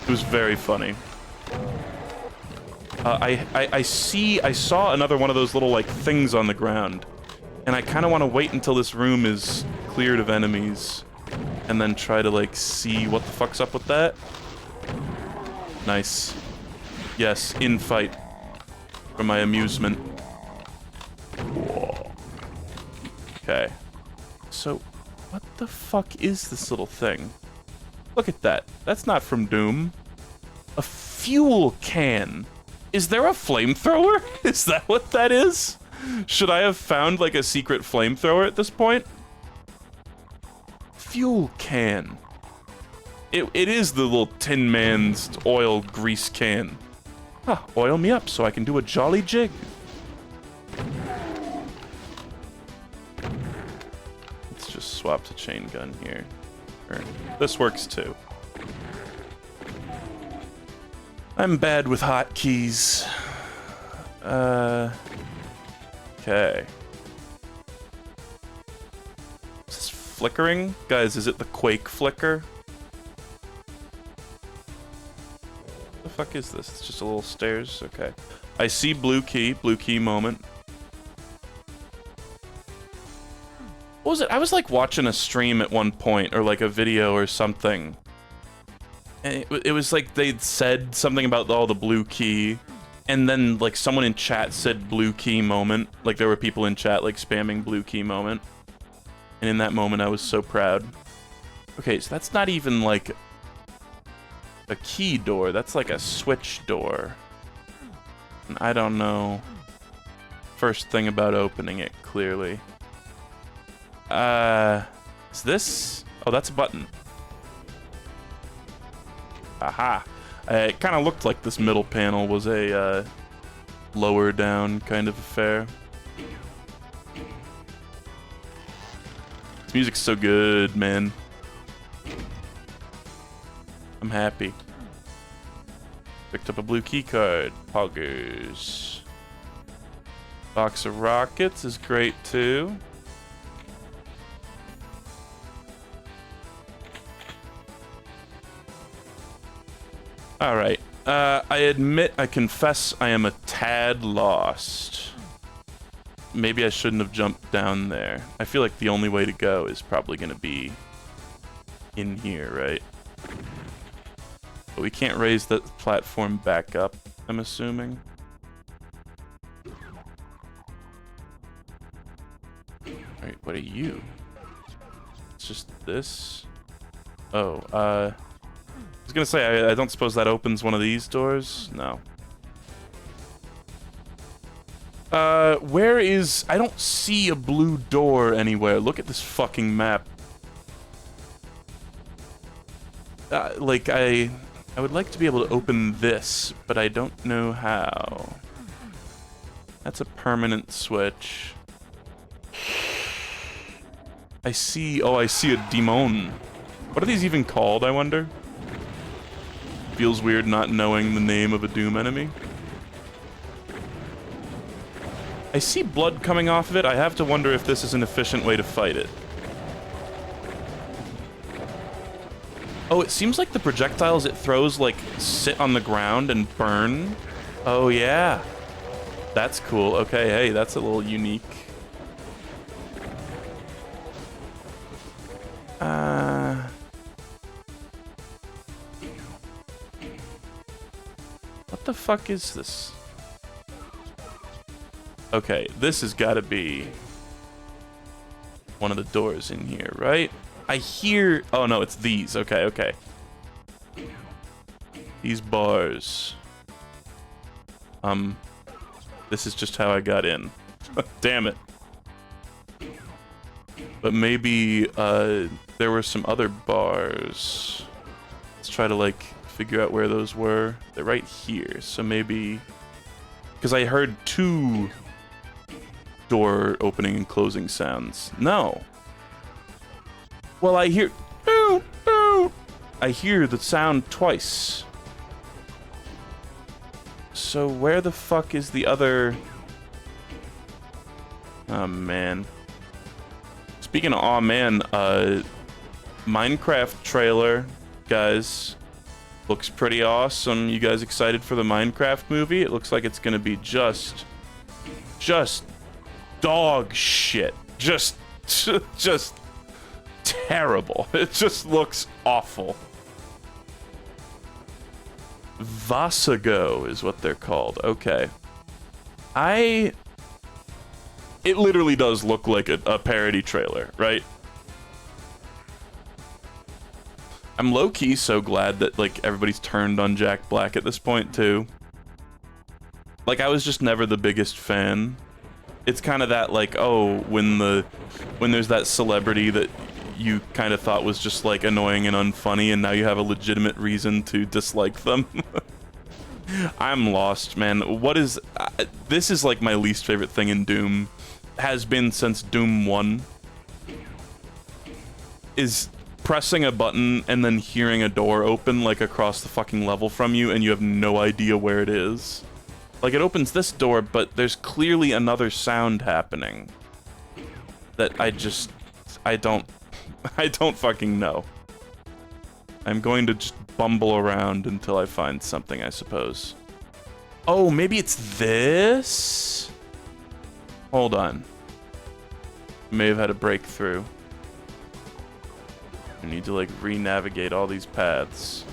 It was very funny. I saw another one of those little like things on the ground, and I kind of want to wait until this room is cleared of enemies and then try to like see what the fuck's up with that. Nice. Yes, in fight. For my amusement. Whoa. Okay. So, what the fuck is this little thing? Look at that. That's not from Doom. A fuel can. Is there a flamethrower? Is that what that is? Should I have found like a secret flamethrower at this point? Fuel can. It is the little Tin Man's oil grease can. Ah, oil me up so I can do a jolly jig. Let's just swap to chain gun here. This works too. I'm bad with hotkeys. Okay. Is this flickering? Guys, is it the Quake flicker? The fuck is this? It's just a little stairs. Okay. I see blue key moment. What was it? I was like watching a stream at one point or like a video or something. And it was like they'd said something about all the blue key, and then like someone in chat said blue key moment. Like there were people in chat like spamming blue key moment. And in that moment I was so proud. Okay, so that's not even like... a key door. That's like a switch door. And I don't know first thing about opening it, clearly. Is this? Oh, that's a button. Aha. It kind of looked like this middle panel was a lower down kind of affair. This music's so good, man. I'm happy. Picked up a blue key card. Poggers. Box of rockets is great too. Alright. I confess I am a tad lost. Maybe I shouldn't have jumped down there. I feel like the only way to go is probably going to be in here, right? But we can't raise the platform back up, I'm assuming. Alright, what are you? It's just this? Oh, I was gonna say, I don't suppose that opens one of these doors? No. Where is... I don't see a blue door anywhere. Look at this fucking map. Like, I would like to be able to open this, but I don't know how. That's a permanent switch. I see... Oh, I see a demon. What are these even called, I wonder? Feels weird not knowing the name of a Doom enemy. I see blood coming off of it. I have to wonder if this is an efficient way to fight it. Oh, it seems like the projectiles it throws, like, sit on the ground and burn. Oh, yeah. That's cool. Okay, hey, that's a little unique. What the fuck is this? Okay, this has got to be one of the doors in here, right? I hear... Oh, no, it's these. Okay, okay. These bars. This is just how I got in. Damn it. But maybe, there were some other bars. Let's try to, like, figure out where those were. They're right here, so maybe... Because I heard two door opening and closing sounds. No. Well, I hear... Boo! Boo! I hear the sound twice. So where the fuck is the other... Oh, man. Speaking of aw man, Minecraft trailer, guys, looks pretty awesome. You guys excited for the Minecraft movie? It looks like it's gonna be just dog shit. Just terrible. It just looks awful. Vasago is what they're called. Okay. It literally does look like a parody trailer, right? I'm low-key so glad that, like, everybody's turned on Jack Black at this point, too. Like, I was just never the biggest fan. It's kind of that, like, oh, when there's that celebrity that you kind of thought was just, like, annoying and unfunny, and now you have a legitimate reason to dislike them. I'm lost, man. What is... this is, like, my least favorite thing in Doom. Has been since Doom 1. Is pressing a button and then hearing a door open, like, across the fucking level from you, and you have no idea where it is. Like, it opens this door, but there's clearly another sound happening. That I don't fucking know. I'm going to just bumble around until I find something, I suppose. Oh, maybe it's this? Hold on. May have had a breakthrough. I need to, like, re-navigate all these paths.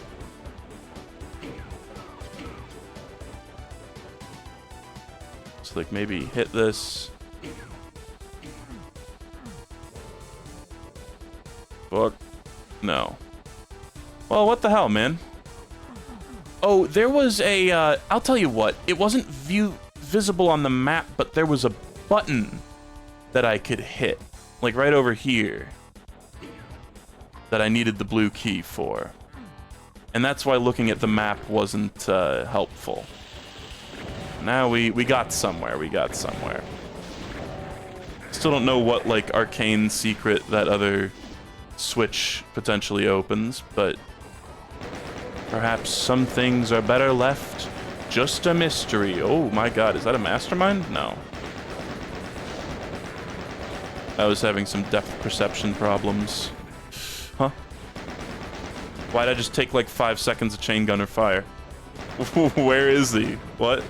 So, like, maybe hit this. Fuck. No. Well, what the hell, man? Oh, there was a, I'll tell you what, it wasn't visible on the map, but there was a button that I could hit, like right over here, that I needed the blue key for. And that's why looking at the map wasn't helpful. Now we got somewhere, Still don't know what, like, arcane secret that other switch potentially opens, but perhaps some things are better left just a mystery. Oh my god, is that a mastermind? No. I was having some depth perception problems. Huh? Why'd I just take like 5 seconds of chain gunner fire? Where is he? What?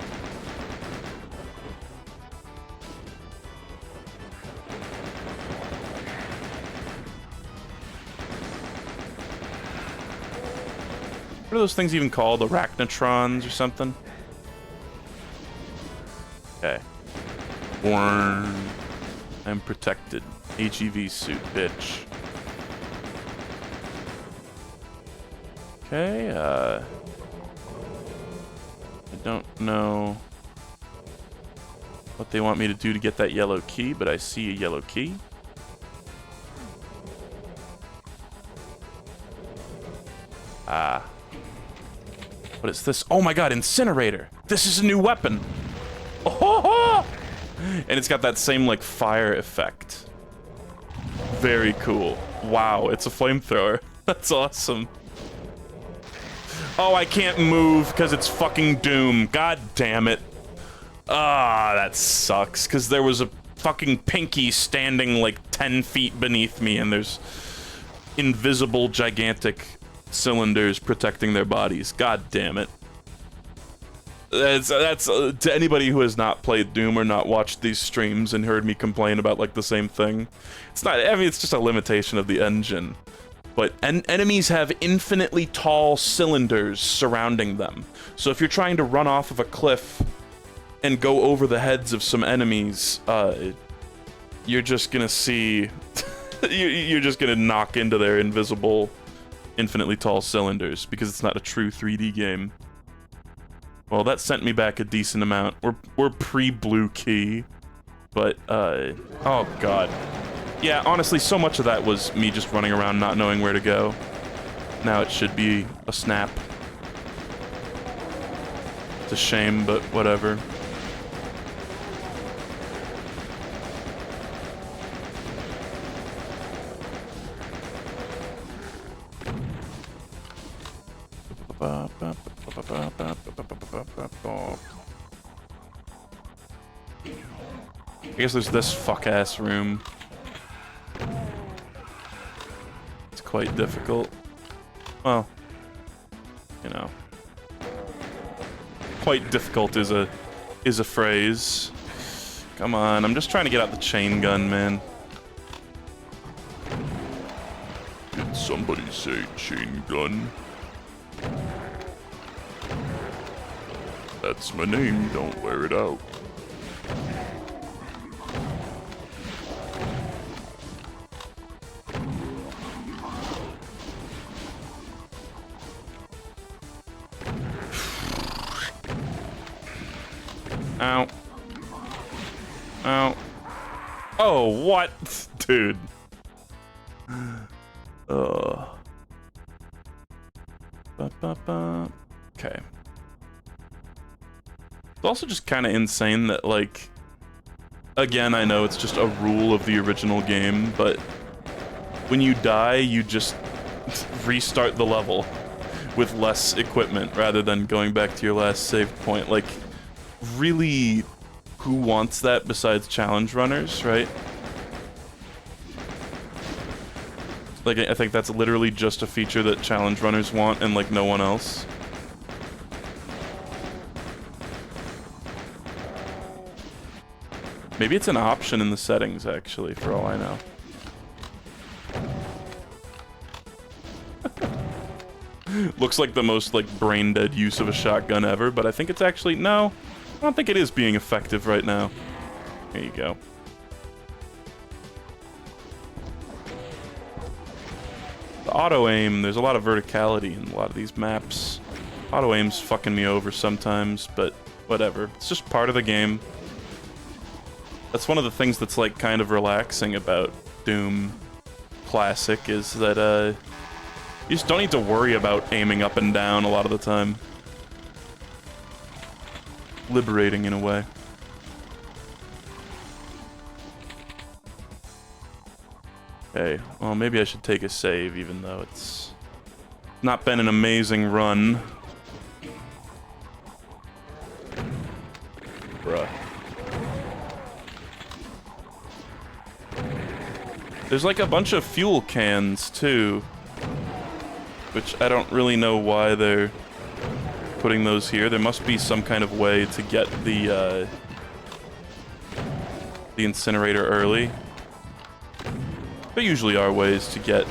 What are those things even called? Arachnotrons or something? Okay. I'm protected. HEV suit, bitch. Okay, I don't know what they want me to do to get that yellow key, but I see a yellow key. Ah. What is this? Oh my god, incinerator! This is a new weapon! Oh! And it's got that same, like, fire effect. Very cool. Wow, it's a flamethrower. That's awesome. Oh, I can't move because it's fucking Doom. God damn it. Ah, that sucks, because there was a fucking pinky standing, like, 10 feet beneath me, and there's invisible, gigantic cylinders protecting their bodies. God damn it. That's to anybody who has not played Doom or not watched these streams and heard me complain about like the same thing. It's not, I mean, it's just a limitation of the engine. But enemies have infinitely tall cylinders surrounding them. So if you're trying to run off of a cliff and go over the heads of some enemies, you're just gonna see you're just gonna knock into their invisible infinitely tall cylinders because it's not a true 3D game. Well, that sent me back a decent amount. We're pre-blue key, but oh god. Yeah, honestly, so much of that was me just running around not knowing where to go. Now it should be a snap. It's a shame, but whatever. I guess there's this fuck-ass room. It's quite difficult. Well, you know. Quite difficult is a phrase. Come on, I'm just trying to get out the chain gun, man. Did somebody say chain gun? That's my name, don't wear it out. Ow. Ow. Oh, what? Dude. Okay. It's also just kind of insane that, like, again, I know it's just a rule of the original game, but when you die, you just restart the level with less equipment rather than going back to your last save point. Like, really, who wants that besides challenge runners, right? Like, I think that's literally just a feature that challenge runners want and, like, no one else. Maybe it's an option in the settings, actually, for all I know. Looks like the most, like, brain-dead use of a shotgun ever, but I think it's actually... No, I don't think it is being effective right now. There you go. The auto-aim, there's a lot of verticality in a lot of these maps. Auto-aim's fucking me over sometimes, but whatever. It's just part of the game. That's one of the things that's, like, kind of relaxing about Doom Classic, is that, you just don't need to worry about aiming up and down a lot of the time. Liberating in a way. Okay, well, maybe I should take a save, even though it's not been an amazing run. Bruh. There's like a bunch of fuel cans, too. Which I don't really know why they're putting those here. There must be some kind of way to get the incinerator early. There usually are ways to get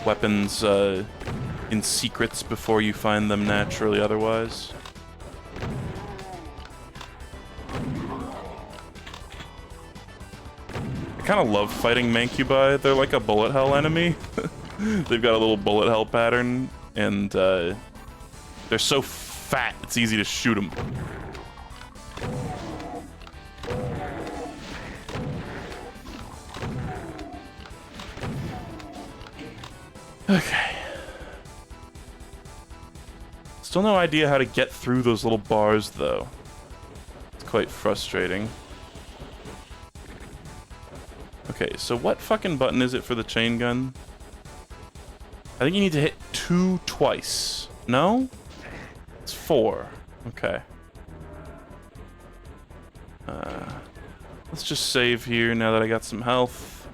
weapons in secrets before you find them naturally otherwise. I kind of love fighting Mancubi. They're like a bullet hell enemy. They've got a little bullet hell pattern, and they're so fat, it's easy to shoot them. Okay. Still no idea how to get through those little bars, though. It's quite frustrating. Okay, so what fucking button is it for the chain gun? I think you need to hit 2 twice. No? It's 4. Okay. Let's just save here now that I got some health.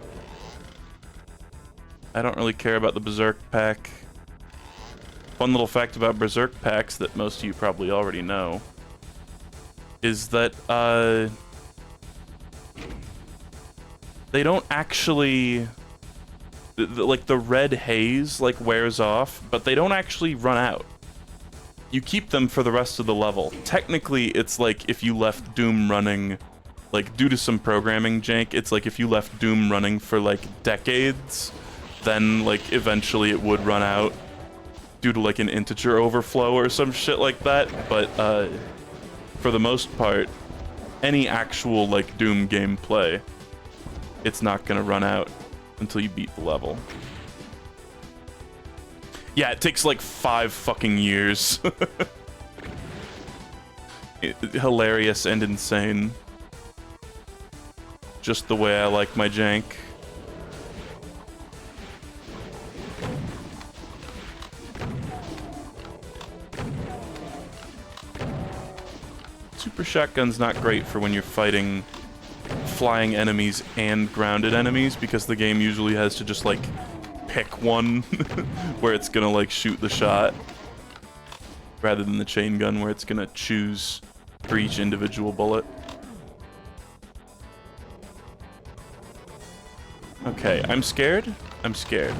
I don't really care about the Berserk pack. One little fact about Berserk packs that most of you probably already know is that, they don't actually... like, the red haze, like, wears off, but they don't actually run out. You keep them for the rest of the level. Technically, it's like if you left Doom running, like, due to some programming jank, it's like if you left Doom running for, like, decades, then, like, eventually it would run out due to, like, an integer overflow or some shit like that. But, for the most part, any actual, like, Doom gameplay, it's not gonna run out until you beat the level. Yeah, it takes like 5 fucking years. Hilarious and insane. Just the way I like my jank. Super shotgun's not great for when you're fighting flying enemies and grounded enemies, because the game usually has to just like pick one where it's gonna like shoot the shot, rather than the chain gun where it's gonna choose for each individual bullet. Okay, I'm scared. I'm scared.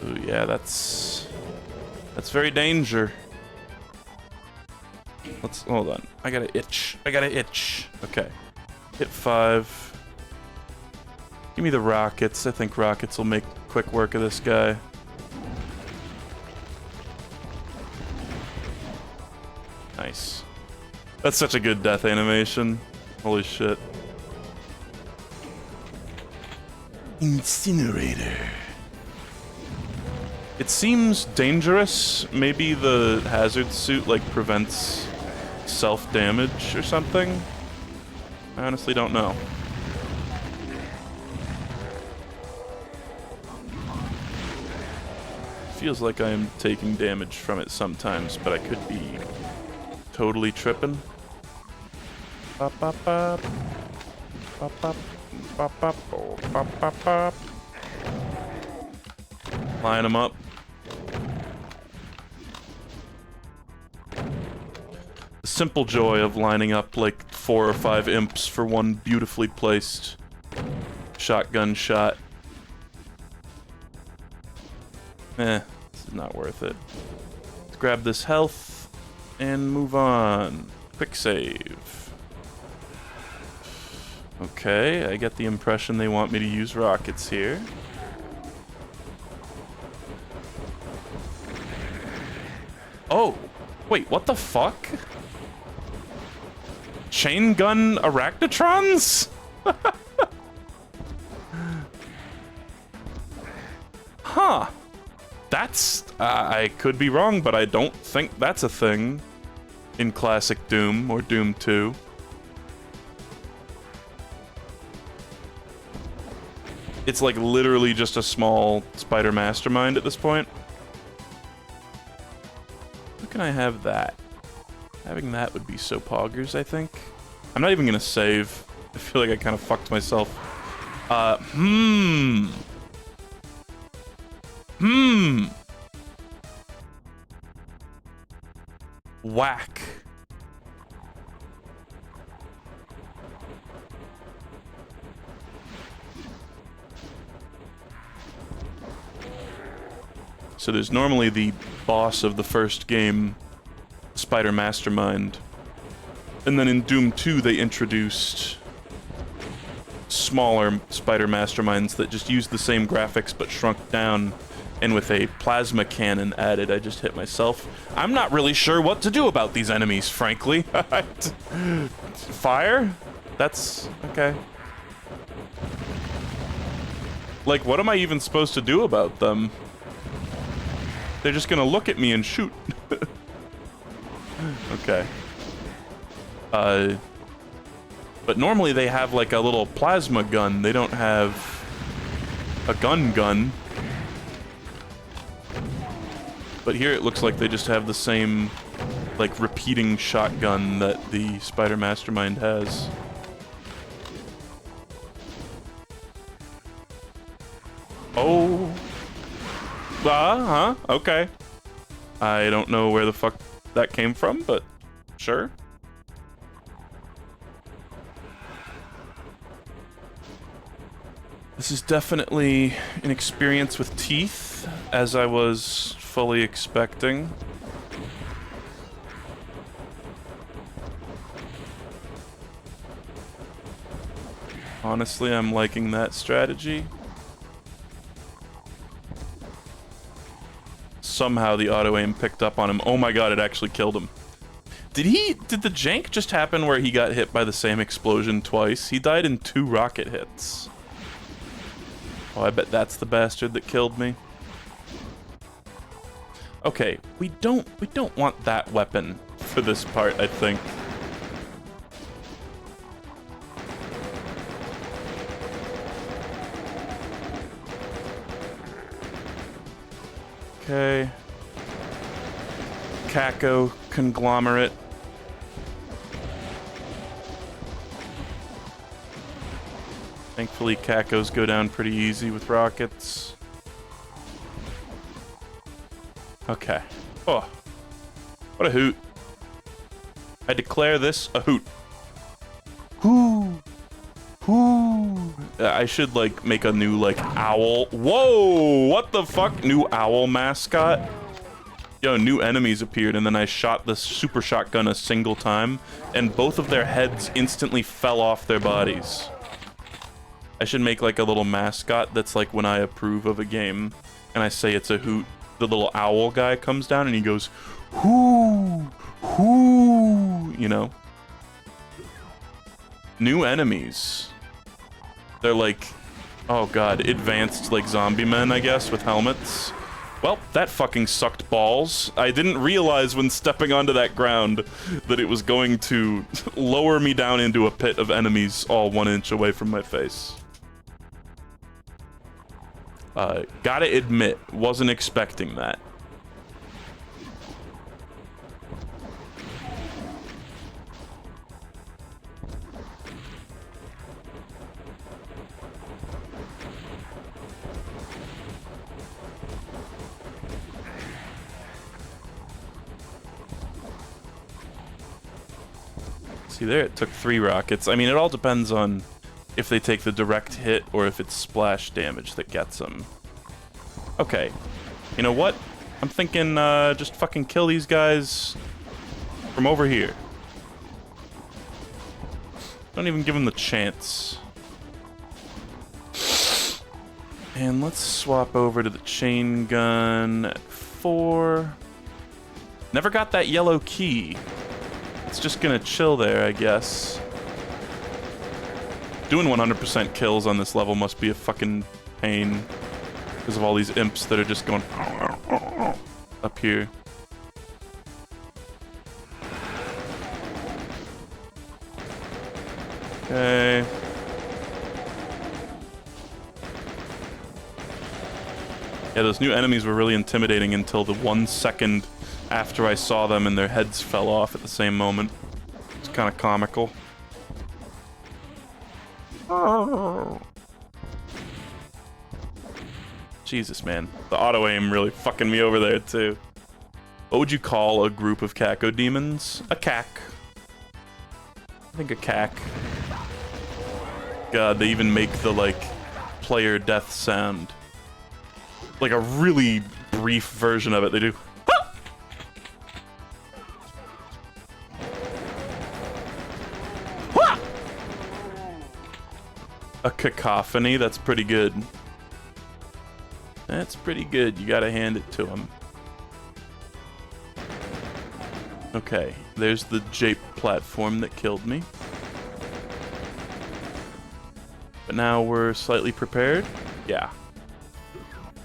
Ooh, yeah, that's very danger. Let's hold on. I got an itch. I got an itch. Okay. Hit 5. Give me the rockets. I think rockets will make quick work of this guy. Nice. That's such a good death animation. Holy shit. Incinerator. It seems dangerous. Maybe the hazard suit like prevents self-damage or something. I honestly don't know. Feels like I am taking damage from it sometimes, but I could be totally tripping. Bop, bop, bop. Bop, bop. Bop, bop, oh, bop, bop, bop. Line them up. The simple joy of lining up like 4 or 5 imps for one beautifully placed shotgun shot. This is not worth it. Let's grab this health and move on. Quick save. Okay, I get the impression they want me to use rockets here. Oh, wait, what the fuck? Chain gun arachnotrons? Huh. That's... I could be wrong, but I don't think that's a thing in classic Doom or Doom 2. It's like literally just a small spider mastermind at this point. How can I have that? Having that would be so poggers, I think. I'm not even gonna save. I feel like I kind of fucked myself. Whack. So there's normally the boss of the first game, Spider Mastermind. And then in Doom 2 they introduced smaller Spider Masterminds that just used the same graphics but shrunk down, and with a plasma cannon added. I just hit myself. I'm not really sure what to do about these enemies, frankly. Fire? That's... okay. Like, what am I even supposed to do about them? They're just gonna look at me and shoot. Okay. But normally they have like a little plasma gun. They don't have a gun. But here it looks like they just have the same, like, repeating shotgun that the Spider Mastermind has. Oh. Okay. I don't know where the fuck that came from, but sure. This is definitely an experience with teeth, as I was fully expecting. Honestly, I'm liking that strategy. Somehow the auto-aim picked up on him. Oh my god, it actually killed him. Did the jank just happen where he got hit by the same explosion twice? He died in 2 rocket hits. Oh, I bet that's the bastard that killed me. Okay, we don't want that weapon for this part, I think. Okay. Caco conglomerate. Thankfully, Cacos go down pretty easy with rockets. Okay. Oh. What a hoot. I declare this a hoot. Hoo. Hoo. I should, like, make a new, like, owl. Whoa! What the fuck? New owl mascot? Yo, new enemies appeared, and then I shot the super shotgun a single time, and both of their heads instantly fell off their bodies. I should make, like, a little mascot that's, like, when I approve of a game, and I say it's a hoot, the little owl guy comes down, and he goes, hoo! Hoo! You know? New enemies. They're like, oh god, advanced, like, zombie men, I guess, with helmets. Well, that fucking sucked balls. I didn't realize when stepping onto that ground that it was going to lower me down into a pit of enemies all 1 inch away from my face. Gotta admit, wasn't expecting that. See there, it took 3 rockets. I mean, it all depends on if they take the direct hit or if it's splash damage that gets them. Okay. You know what? I'm thinking, just fucking kill these guys from over here. Don't even give them the chance. And let's swap over to the chain gun at 4. Never got that yellow key. It's just gonna chill there, I guess. Doing 100% kills on this level must be a fucking pain because of all these imps that are just going up here. Okay. Yeah, those new enemies were really intimidating until the 1 second after I saw them and their heads fell off at the same moment. It's kind of comical. Oh. Jesus, man. The auto-aim really fucking me over there, too. What would you call a group of cacodemons? A cack. I think a cack. God, they even make the, like, player death sound. Like a really brief version of it. They do. A cacophony, that's pretty good. That's pretty good, you gotta hand it to him. Okay, there's the Jape platform that killed me. But now we're slightly prepared? Yeah.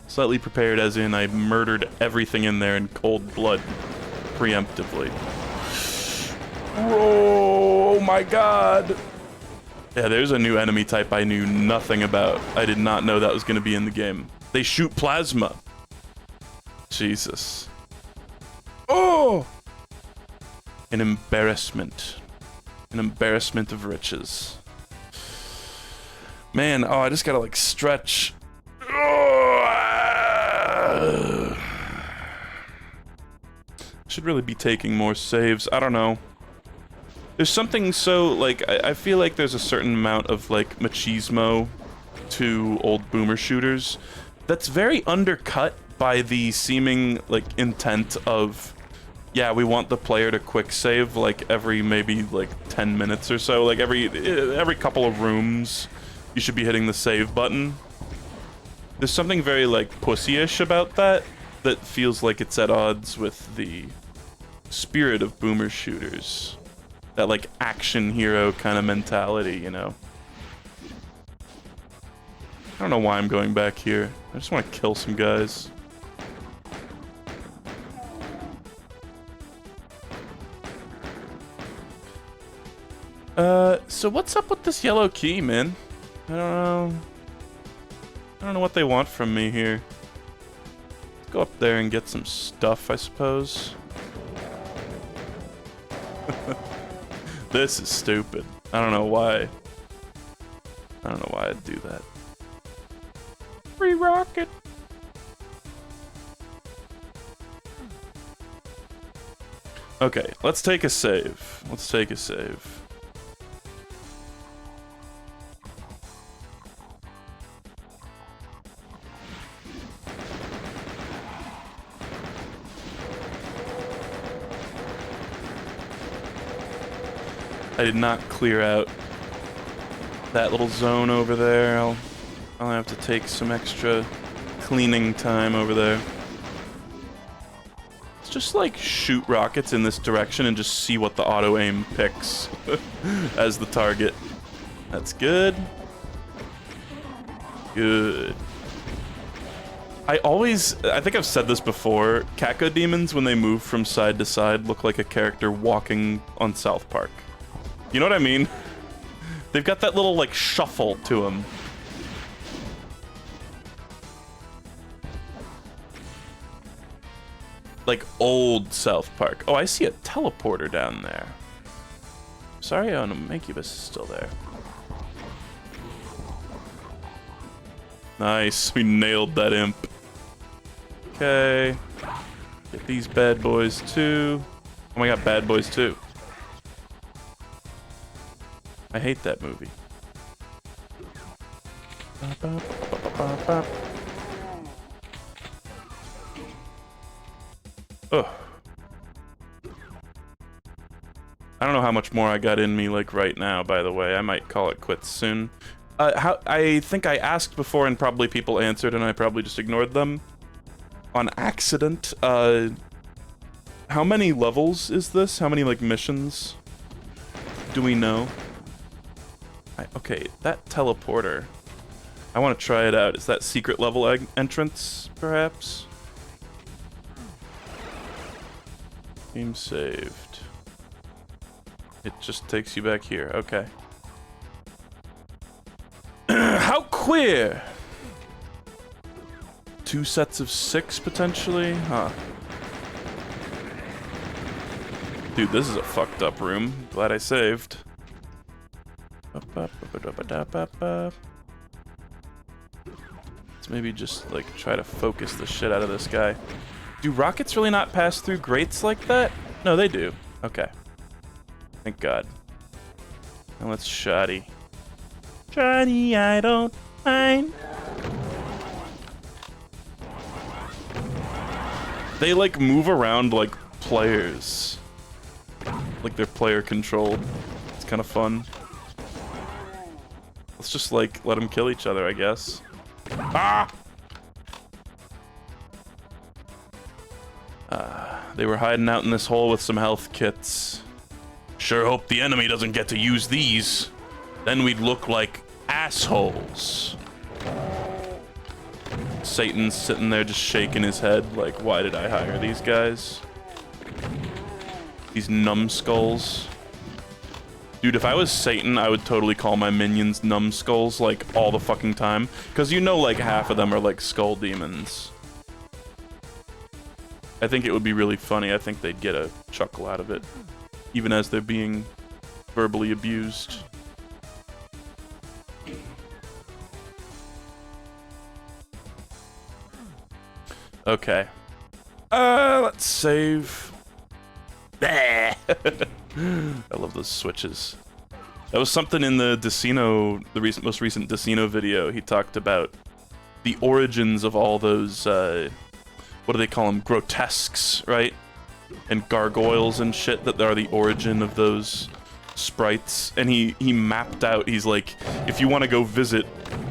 Slightly prepared as in I murdered everything in there in cold blood, preemptively. Oh my god! Yeah, there's a new enemy type I knew nothing about. I did not know that was going to be in the game. They shoot plasma. Jesus. Oh! An embarrassment. An embarrassment of riches. Man, oh, I just gotta, like, stretch. Oh, should really be taking more saves. I don't know. There's something so, like, I feel like there's a certain amount of, like, machismo to old boomer shooters that's very undercut by the seeming, like, intent of, yeah, we want the player to quick save, like, every maybe, like, 10 minutes or so. Like, every couple of rooms, you should be hitting the save button. There's something very, like, pussy-ish about that feels like it's at odds with the spirit of boomer shooters. That, like, action hero kind of mentality, you know? I don't know why I'm going back here. I just want to kill some guys. So what's up with this yellow key, man? I don't know what they want from me here. Let's go up there and get some stuff, I suppose. This is stupid. I don't know why. I don't know why I'd do that. Free rocket. Okay, let's take a save. Let's take a save. I did not clear out that little zone over there. I'll have to take some extra cleaning time over there. Let's just, like, shoot rockets in this direction and just see what the auto-aim picks as the target. That's good. Good. I think I've said this before, cacodemons, when they move from side to side, look like a character walking on South Park. You know what I mean? They've got that little, like, shuffle to them. Like old South Park. Oh, I see a teleporter down there. Sorry, Incubus is still there. Nice, we nailed that imp. Okay. Get these bad boys too. Oh my god, Bad Boys 2. I hate that movie. Ugh. I don't know how much more I got in me, like, right now, by the way. I might call it quits soon. I think I asked before and probably people answered and I probably just ignored them. On accident, How many levels is this? How many, like, missions do we know? Okay, that teleporter. I want to try it out. Is that secret level entrance, perhaps? Game saved. It just takes you back here. Okay. How queer! 2 sets of 6, potentially? Huh. Dude, this is a fucked up room. Glad I saved. Let's maybe just, like, try to focus the shit out of this guy. Do rockets really not pass through grates like that? No, they do. Okay. Thank God. Now let's shoddy. Shoddy, I don't mind. They, like, move around like players. Like they're player controlled. It's kind of fun. Let's just, like, let them kill each other, I guess. Ah! They were hiding out in this hole with some health kits. Sure hope the enemy doesn't get to use these. Then we'd look like assholes. Satan's sitting there just shaking his head like, why did I hire these guys? These numbskulls. Dude, if I was Satan, I would totally call my minions numbskulls, like, all the fucking time. Because you know, like, half of them are, like, skull demons. I think it would be really funny. I think they'd get a chuckle out of it. Even as they're being verbally abused. Okay. Let's save. I love those switches. That was something in the Decino, the most recent Decino video. He talked about the origins of all those, what do they call them? Grotesques, right? And gargoyles and shit that are the origin of those sprites. And he mapped out, he's like, if you want to go visit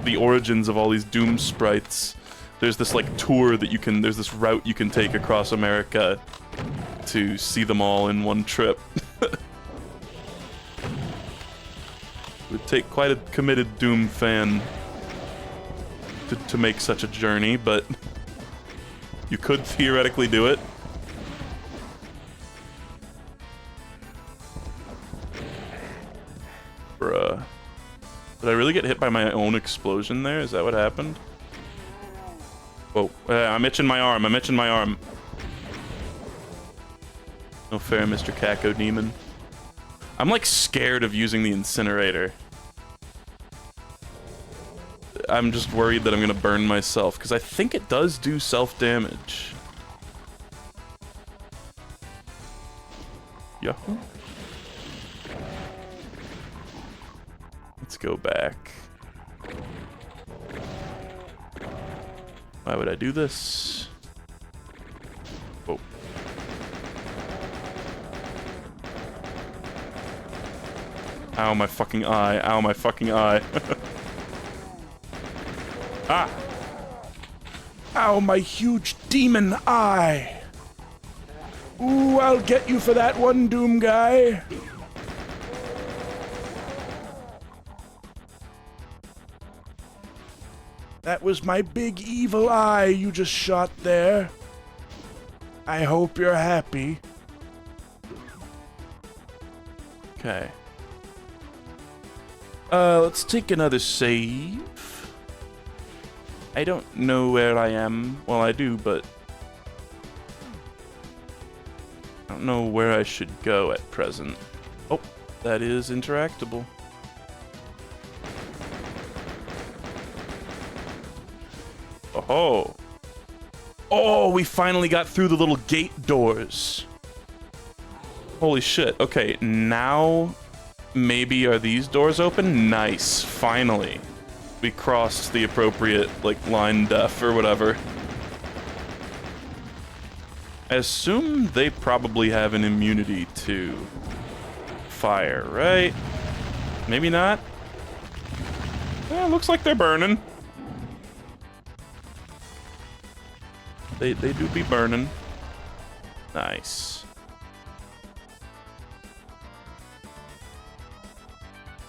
the origins of all these Doom sprites, there's this, like, tour that you can, there's this route you can take across America to see them all in one trip. It would take quite a committed Doom fan to make such a journey, but you could theoretically do it. Bruh. Did I really get hit by my own explosion there? Is that what happened? Whoa. I'm itching my arm. I'm itching my arm. No fair, Mr. Caco Demon. I'm, like, scared of using the incinerator. I'm just worried that I'm gonna burn myself, because I think it does do self-damage. Yahoo! Let's go back. Why would I do this? Oh. Ow, my fucking eye. Ow, my fucking eye. Ah! Ow, my huge demon eye! Ooh, I'll get you for that one, Doom guy! That was my big evil eye you just shot there. I hope you're happy. Okay. Let's take another save. I don't know where I am. Well, I do, but I don't know where I should go at present. Oh, that is interactable. Oh. Oh, we finally got through the little gate doors. Holy shit. Okay, now maybe are these doors open? Nice, finally. We crossed the appropriate, like, line def or whatever. I assume they probably have an immunity to fire, right? Maybe not? Yeah, looks like they're burning. They do be burning. Nice.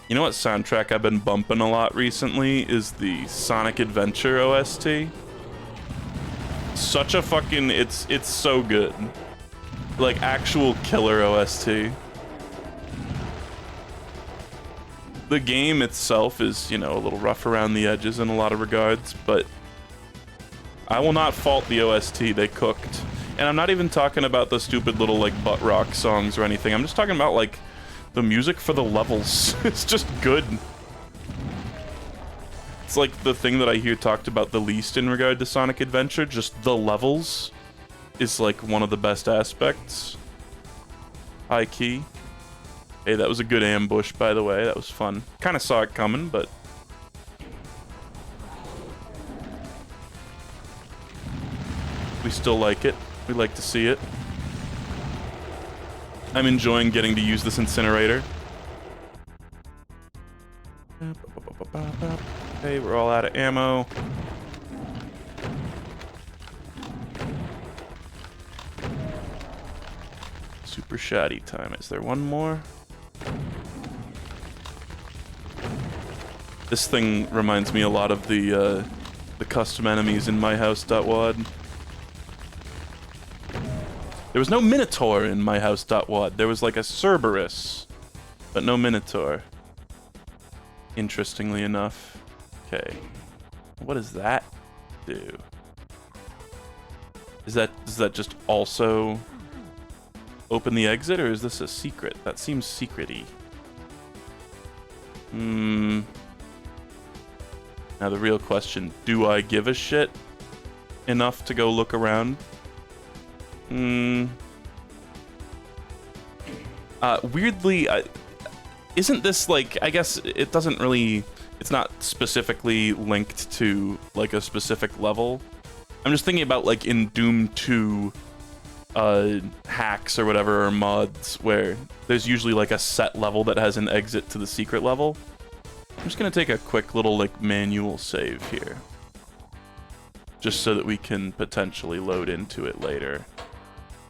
You know what soundtrack I've been bumping a lot recently is the Sonic Adventure OST. Such a fucking, it's so good. Like actual killer OST. The game itself is, you know, a little rough around the edges in a lot of regards, but I will not fault the OST they cooked. And I'm not even talking about the stupid little like butt rock songs or anything. I'm just talking about like the music for the levels. It's just good. It's like the thing that I hear talked about the least in regard to Sonic Adventure. Just the levels is like one of the best aspects. High key. Hey, that was a good ambush, by the way. That was fun. Kind of saw it coming, but... we still like it. We like to see it. I'm enjoying getting to use this incinerator. Okay, we're all out of ammo. Super shoddy time. Is there one more? This thing reminds me a lot of the custom enemies in myhouse.wad. There was no Minotaur in myhouse.wad. There was like a Cerberus, but no Minotaur. Interestingly enough. Okay. What does that do? Does that just also open the exit, or is this a secret? That seems secret-y. Now the real question, do I give a shit enough to go look around? Weirdly, isn't this like, I guess it doesn't really, it's not specifically linked to like a specific level. I'm just thinking about like in Doom 2 hacks or whatever, or mods, where there's usually like a set level that has an exit to the secret level. I'm just gonna take a quick little like manual save here, just so that we can potentially load into it later,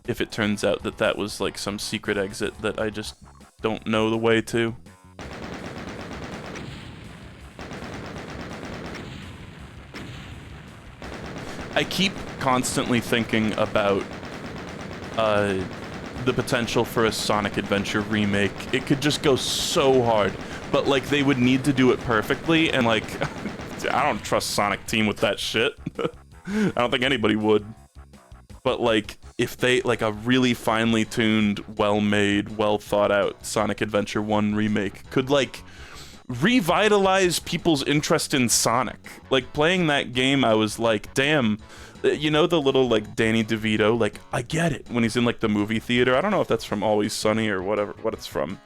if it turns out that that was like some secret exit that I just don't know the way to. I keep constantly thinking about the potential for a Sonic Adventure remake. It could just go so hard, but like they would need to do it perfectly, and like I don't trust Sonic Team with that shit. I don't think anybody would. But like if they, like a really finely tuned, well-made, well-thought-out Sonic Adventure 1 remake could like revitalize people's interest in Sonic. Like playing that game, I was like, damn, you know the little like Danny DeVito, like I get it when he's in like the movie theater. I don't know if that's from Always Sunny or whatever, what it's from.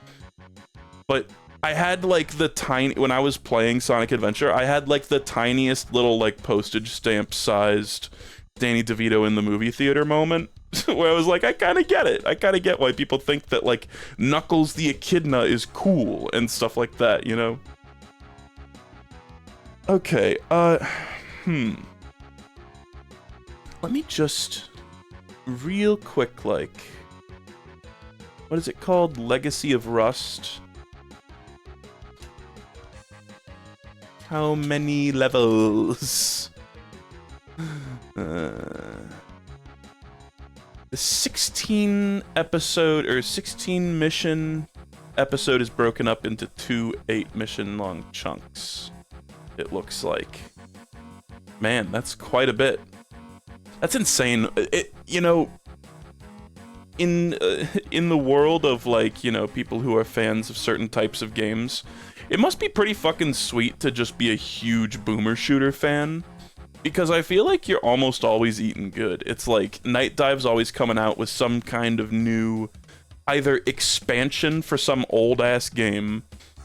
But I had like the tiny, when I was playing Sonic Adventure, I had like the tiniest little like postage stamp sized Danny DeVito in the movie theater moment. Where I was like, I kind of get it. I kind of get why people think that, like, Knuckles the Echidna is cool and stuff like that, you know? Okay, let me just, real quick, like, what is it called? Legacy of Rust? How many levels? The 16 episode, or 16 mission episode is broken up into 2 8-mission long chunks, it looks like. Man, that's quite a bit. That's insane. It, you know, in the world of, like, you know, people who are fans of certain types of games, it must be pretty fucking sweet to just be a huge boomer shooter fan. Because I feel like you're almost always eating good. It's like Night Dive's always coming out with some kind of new either expansion for some old-ass game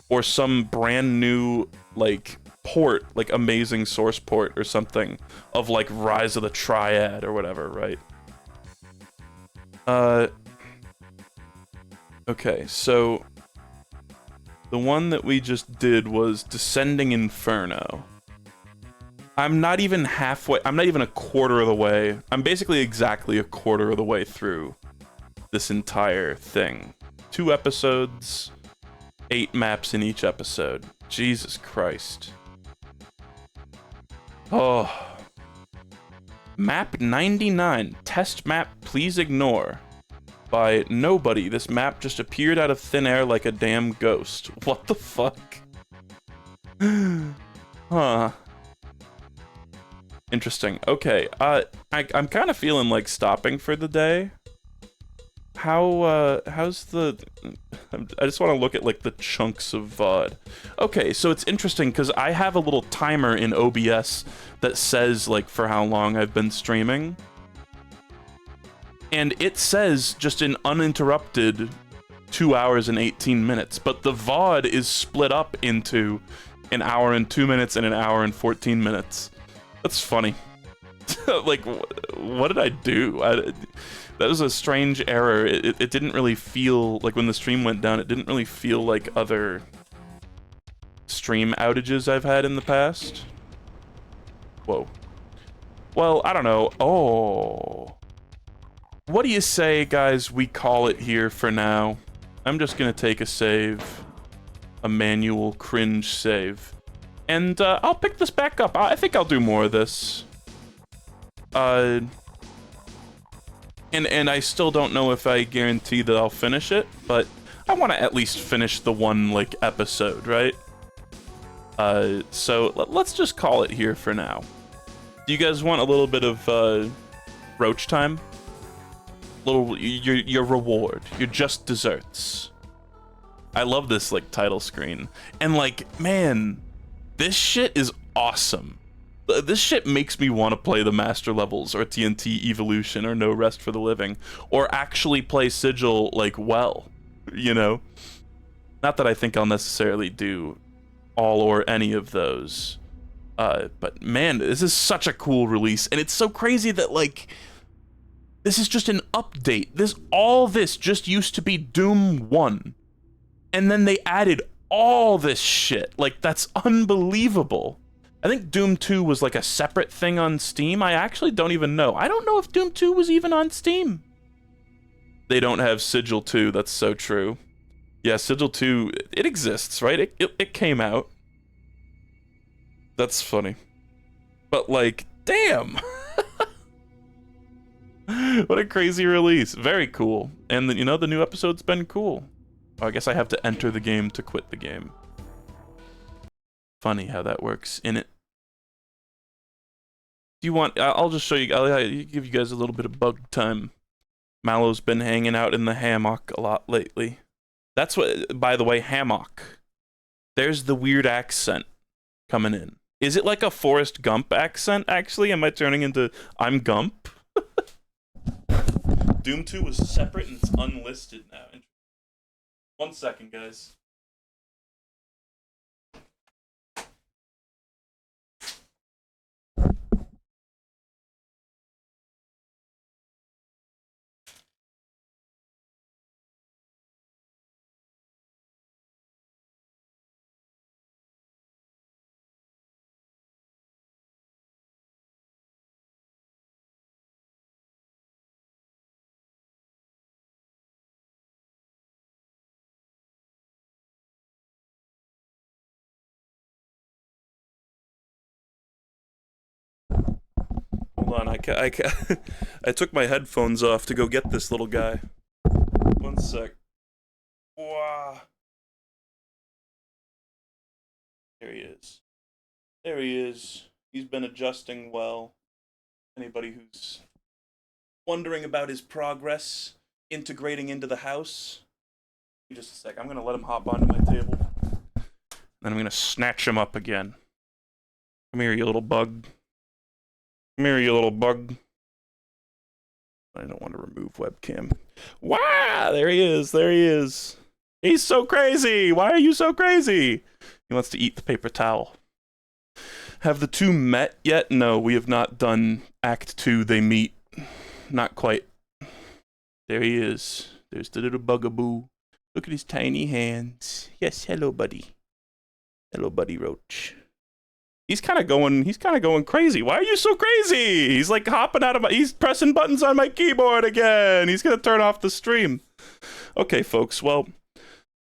or some brand new, like, port, like amazing source port or something of, like, Rise of the Triad or whatever, right? Okay, so the one that we just did was Descending Inferno. I'm not even halfway, I'm not even a quarter of the way. I'm basically exactly a quarter of the way through this entire thing. 2 episodes, 8 maps in each episode. Jesus Christ. Oh. Map 99, test map, please ignore. By nobody. This map just appeared out of thin air like a damn ghost. What the fuck? Huh. Interesting. Okay, I'm kind of feeling like stopping for the day. How's the... I just want to look at, like, the chunks of VOD. Okay, so it's interesting, because I have a little timer in OBS that says, like, for how long I've been streaming. And it says just an uninterrupted 2 hours and 18 minutes, but the VOD is split up into an hour and 2 minutes and an hour and 14 minutes. That's funny. Like, what did I do? That was a strange error. It didn't really feel, like when the stream went down, it didn't really feel like other stream outages I've had in the past. Whoa. Well, I don't know. Oh. What do you say, guys, we call it here for now? I'm just gonna take a save. A manual cringe save. And I'll pick this back up. I think I'll do more of this. And I still don't know if I guarantee that I'll finish it, but I want to at least finish the one, like, episode, right? So let's just call it here for now. Do you guys want a little bit of roach time? Your reward, your just desserts. I love this, like, title screen. And, like, man, this shit is awesome. This shit makes me want to play the Master Levels, or TNT Evolution, or No Rest for the Living, or actually play Sigil, like, well, you know? Not that I think I'll necessarily do all or any of those, but man, this is such a cool release, and it's so crazy that, like, this is just an update. All this just used to be Doom 1, and then they added all this shit. Like, that's unbelievable. I think Doom 2 was like a separate thing on Steam. I actually don't even know. I don't know if Doom 2 was even on Steam. They don't have Sigil 2, that's so true. Yeah, Sigil 2, it exists, right? It came out. That's funny. But, like, damn! What a crazy release. Very cool. And, you know, the new episode's been cool. Oh, I guess I have to enter the game to quit the game. Funny how that works in it. Do you want... I'll just show you... I'll give you guys a little bit of bug time. Mallow's been hanging out in the hammock a lot lately. That's what... By the way, hammock. There's the weird accent coming in. Is it like a Forrest Gump accent, actually? Am I turning into... I'm Gump? Doom 2 was separate and it's unlisted now. 1 second, guys. Hold on, I took my headphones off to go get this little guy. 1 sec. Wow. There he is. There he is. He's been adjusting well. Anybody who's wondering about his progress integrating into the house. Just a sec. I'm gonna let him hop onto my table. Then I'm gonna snatch him up again. Come here, you little bug. Come here, you little bug. I don't want to remove webcam. Wow! There he is. There he is. He's so crazy. Why are you so crazy? He wants to eat the paper towel. Have the two met yet? No, we have not done Act 2. They meet. Not quite. There he is. There's the little bugaboo. Look at his tiny hands. Yes, hello, buddy. Hello, buddy roach. He's kind of going crazy. Why are you so crazy? He's like hopping out of he's pressing buttons on my keyboard again. He's gonna turn off the stream. Okay, folks. Well,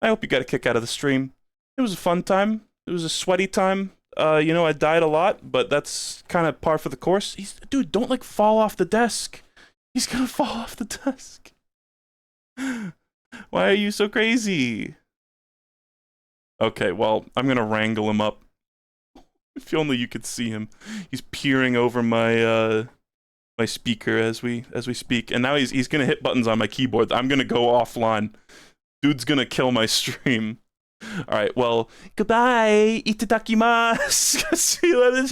I hope you got a kick out of the stream. It was a fun time. It was a sweaty time. You know, I died a lot, but that's kind of par for the course. Dude, don't like fall off the desk. He's gonna fall off the desk. Why are you so crazy? Okay, well, I'm gonna wrangle him up. If only you could see him. He's peering over my my speaker as we speak, and now he's gonna hit buttons on my keyboard. I'm gonna go offline. Dude's gonna kill my stream. All right, well, goodbye. Itadakimasu. See you later.